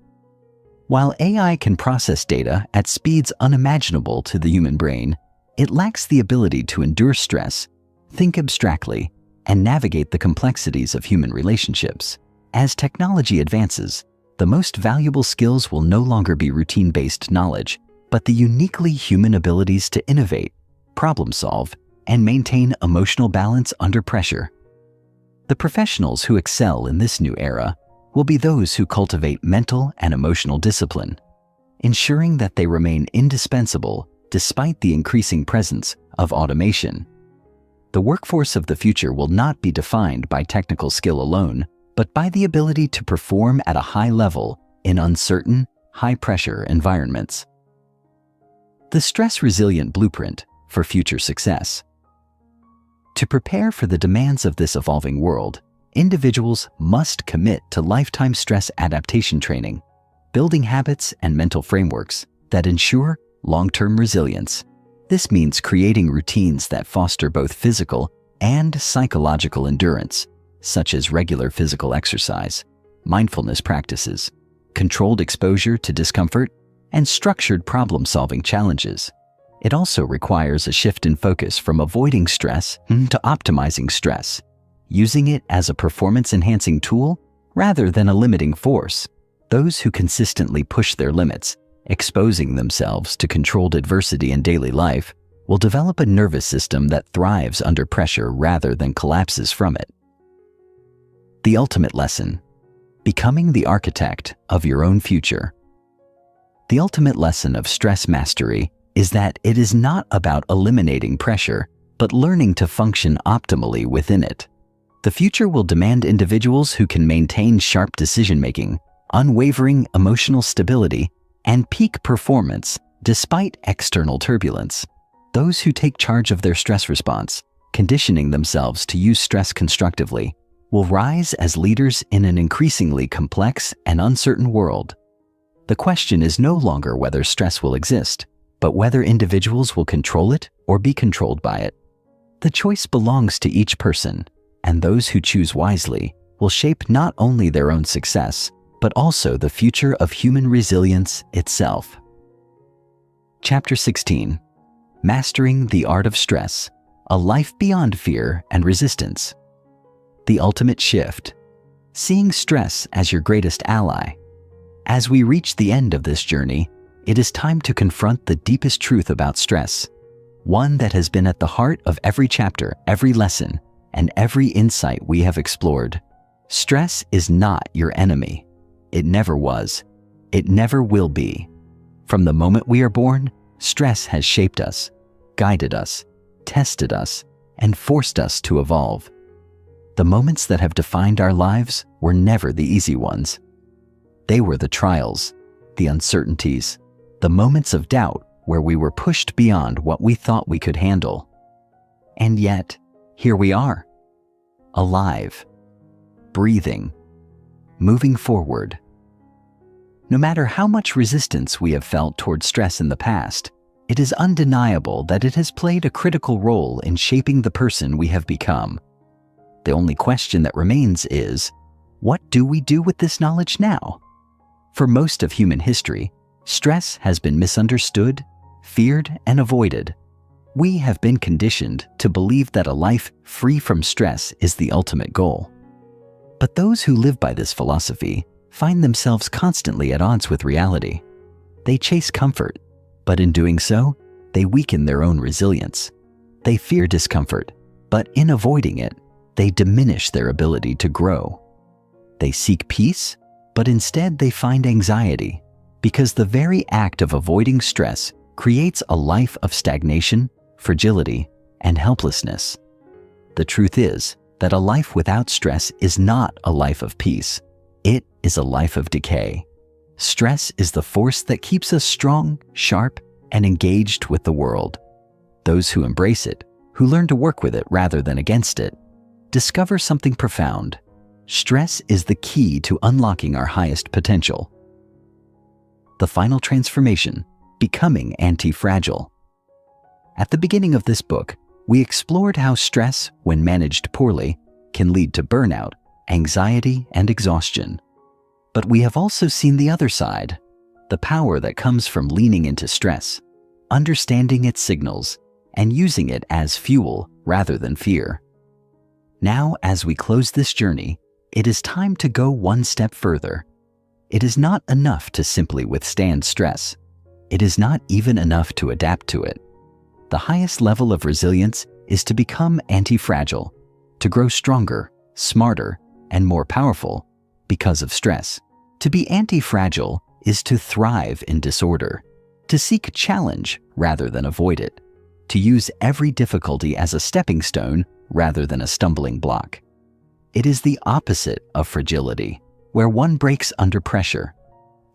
While AI can process data at speeds unimaginable to the human brain, it lacks the ability to endure stress, think abstractly, and navigate the complexities of human relationships. As technology advances, the most valuable skills will no longer be routine-based knowledge, but the uniquely human abilities to innovate, problem solve, and maintain emotional balance under pressure. The professionals who excel in this new era will be those who cultivate mental and emotional discipline, ensuring that they remain indispensable despite the increasing presence of automation. The workforce of the future will not be defined by technical skill alone, but by the ability to perform at a high level in uncertain, high-pressure environments. The stress-resilient blueprint for future success. To prepare for the demands of this evolving world, individuals must commit to lifetime stress adaptation training, building habits and mental frameworks that ensure long-term resilience. This means creating routines that foster both physical and psychological endurance, such as regular physical exercise, mindfulness practices, controlled exposure to discomfort, and structured problem-solving challenges. It also requires a shift in focus from avoiding stress to optimizing stress, using it as a performance-enhancing tool rather than a limiting force. Those who consistently push their limits, exposing themselves to controlled adversity in daily life, will develop a nervous system that thrives under pressure rather than collapses from it. The ultimate lesson: becoming the architect of your own future. The ultimate lesson of stress mastery is that it is not about eliminating pressure, but learning to function optimally within it. The future will demand individuals who can maintain sharp decision-making, unwavering emotional stability, and peak performance despite external turbulence. Those who take charge of their stress response, conditioning themselves to use stress constructively, will rise as leaders in an increasingly complex and uncertain world. The question is no longer whether stress will exist, but whether individuals will control it or be controlled by it. The choice belongs to each person, and those who choose wisely will shape not only their own success, but also the future of human resilience itself. Chapter 16. Mastering the Art of Stress, a Life Beyond Fear and Resistance. The Ultimate Shift. Seeing stress as your greatest ally. As we reach the end of this journey, it is time to confront the deepest truth about stress, one that has been at the heart of every chapter, every lesson, and every insight we have explored. Stress is not your enemy. It never was. It never will be. From the moment we are born, stress has shaped us, guided us, tested us, and forced us to evolve. The moments that have defined our lives were never the easy ones. They were the trials, the uncertainties, the moments of doubt where we were pushed beyond what we thought we could handle. And yet, here we are, alive, breathing, moving forward. No matter how much resistance we have felt toward stress in the past, it is undeniable that it has played a critical role in shaping the person we have become. The only question that remains is, what do we do with this knowledge now? For most of human history, stress has been misunderstood, feared, and avoided. We have been conditioned to believe that a life free from stress is the ultimate goal. But those who live by this philosophy find themselves constantly at odds with reality. They chase comfort, but in doing so, they weaken their own resilience. They fear discomfort, but in avoiding it, they diminish their ability to grow. They seek peace, but instead they find anxiety, because the very act of avoiding stress creates a life of stagnation, fragility, and helplessness. The truth is that a life without stress is not a life of peace. It is a life of decay. Stress is the force that keeps us strong, sharp, and engaged with the world. Those who embrace it, who learn to work with it rather than against it, discover something profound. Stress is the key to unlocking our highest potential. The final transformation, becoming anti-fragile. At the beginning of this book, we explored how stress, when managed poorly, can lead to burnout, anxiety, and exhaustion. But we have also seen the other side, the power that comes from leaning into stress, understanding its signals, and using it as fuel rather than fear. Now, as we close this journey, it is time to go one step further. It is not enough to simply withstand stress. It is not even enough to adapt to it. The highest level of resilience is to become anti-fragile, to grow stronger, smarter, and more powerful because of stress. To be anti-fragile is to thrive in disorder, to seek challenge rather than avoid it, to use every difficulty as a stepping stone rather than a stumbling block. It is the opposite of fragility, where one breaks under pressure.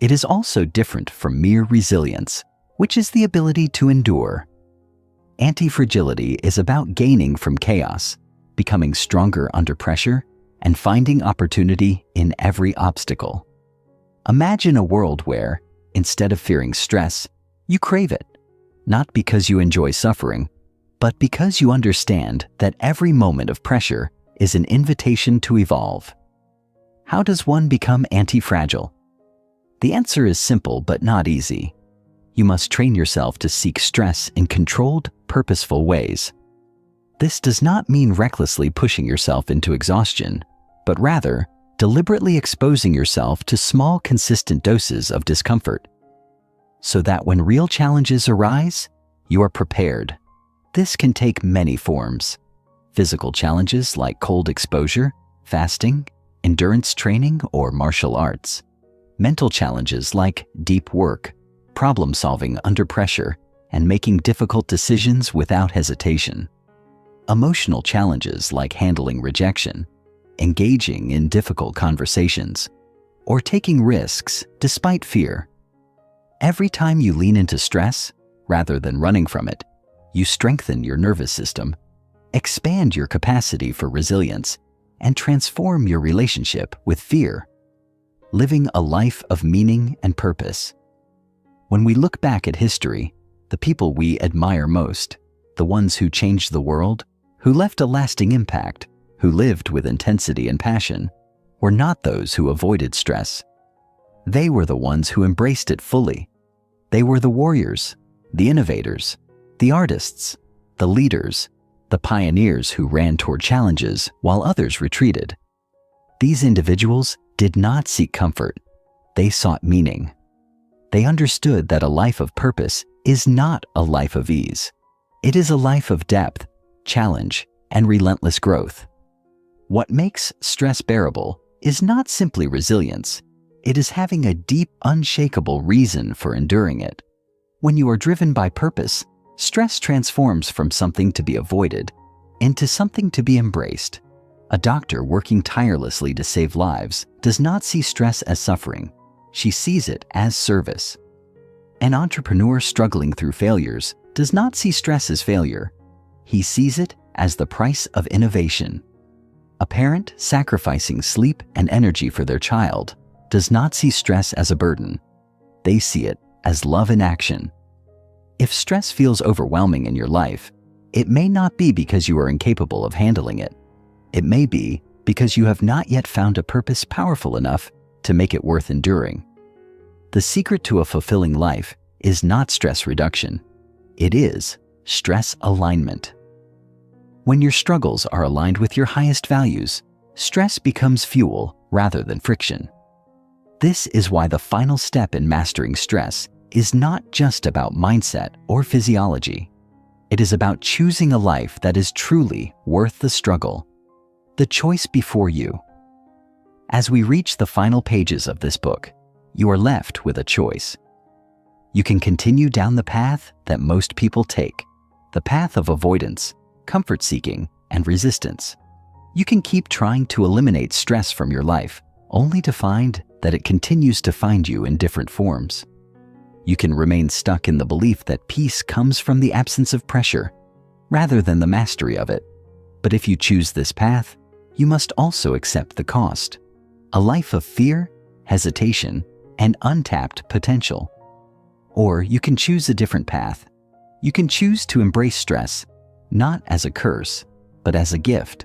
It is also different from mere resilience, which is the ability to endure. Anti-fragility is about gaining from chaos, becoming stronger under pressure, and finding opportunity in every obstacle. Imagine a world where, instead of fearing stress, you crave it, not because you enjoy suffering, but because you understand that every moment of pressure is an invitation to evolve. How does one become anti-fragile? The answer is simple but not easy. You must train yourself to seek stress in controlled, purposeful ways. This does not mean recklessly pushing yourself into exhaustion, but rather deliberately exposing yourself to small, consistent doses of discomfort, so that when real challenges arise, you are prepared. This can take many forms. Physical challenges like cold exposure, fasting, endurance training, or martial arts. Mental challenges like deep work, problem-solving under pressure, and making difficult decisions without hesitation. Emotional challenges like handling rejection, engaging in difficult conversations, or taking risks despite fear. Every time you lean into stress, rather than running from it, you strengthen your nervous system, expand your capacity for resilience, and transform your relationship with fear, living a life of meaning and purpose. When we look back at history, the people we admire most, the ones who changed the world, who left a lasting impact, who lived with intensity and passion, were not those who avoided stress. They were the ones who embraced it fully. They were the warriors, the innovators, the artists, the leaders, the pioneers who ran toward challenges while others retreated. These individuals did not seek comfort. They sought meaning. They understood that a life of purpose is not a life of ease. It is a life of depth, challenge, and relentless growth. What makes stress bearable is not simply resilience. It is having a deep, unshakable reason for enduring it. When you are driven by purpose, stress transforms from something to be avoided into something to be embraced. A doctor working tirelessly to save lives does not see stress as suffering. She sees it as service. An entrepreneur struggling through failures does not see stress as failure. He sees it as the price of innovation. A parent sacrificing sleep and energy for their child does not see stress as a burden. They see it as love in action. If stress feels overwhelming in your life, it may not be because you are incapable of handling it. It may be because you have not yet found a purpose powerful enough to make it worth enduring. The secret to a fulfilling life is not stress reduction. It is stress alignment. When your struggles are aligned with your highest values, stress becomes fuel rather than friction. This is why the final step in mastering stress is not just about mindset or physiology. It is about choosing a life that is truly worth the struggle. The choice before you. As we reach the final pages of this book, you are left with a choice. You can continue down the path that most people take, the path of avoidance, comfort-seeking, and resistance. You can keep trying to eliminate stress from your life, only to find that it continues to find you in different forms. You can remain stuck in the belief that peace comes from the absence of pressure, rather than the mastery of it. But if you choose this path, you must also accept the cost: a life of fear, hesitation, and untapped potential. Or you can choose a different path. You can choose to embrace stress, not as a curse, but as a gift.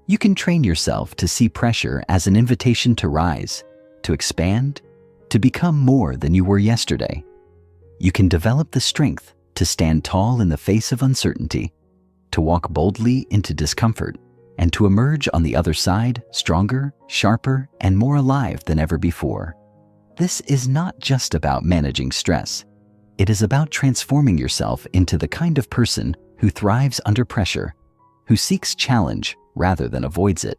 You can train yourself to see pressure as an invitation to rise, to expand, to become more than you were yesterday. You can develop the strength to stand tall in the face of uncertainty, to walk boldly into discomfort, and to emerge on the other side stronger, sharper, and more alive than ever before. This is not just about managing stress. It is about transforming yourself into the kind of person who thrives under pressure, who seeks challenge rather than avoids it,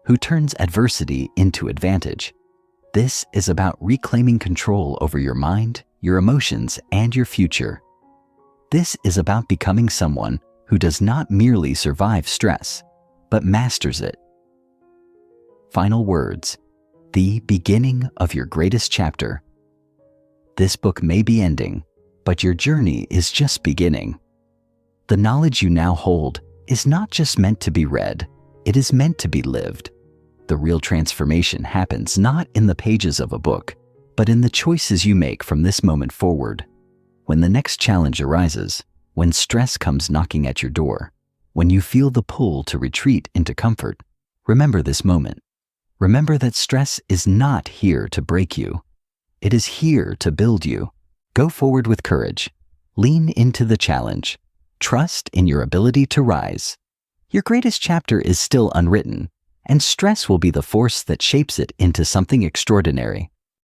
who turns adversity into advantage. This is about reclaiming control over your mind, your emotions, and your future. This is about becoming someone who does not merely survive stress, but masters it. Final words. The beginning of your greatest chapter. This book may be ending, but your journey is just beginning. The knowledge you now hold is not just meant to be read, it is meant to be lived. The real transformation happens not in the pages of a book, but in the choices you make from this moment forward. When the next challenge arises, when stress comes knocking at your door, when you feel the pull to retreat into comfort, remember this moment. Remember that stress is not here to break you. It is here to build you. Go forward with courage. Lean into the challenge. Trust in your ability to rise. Your greatest chapter is still unwritten, and stress will be the force that shapes it into something extraordinary.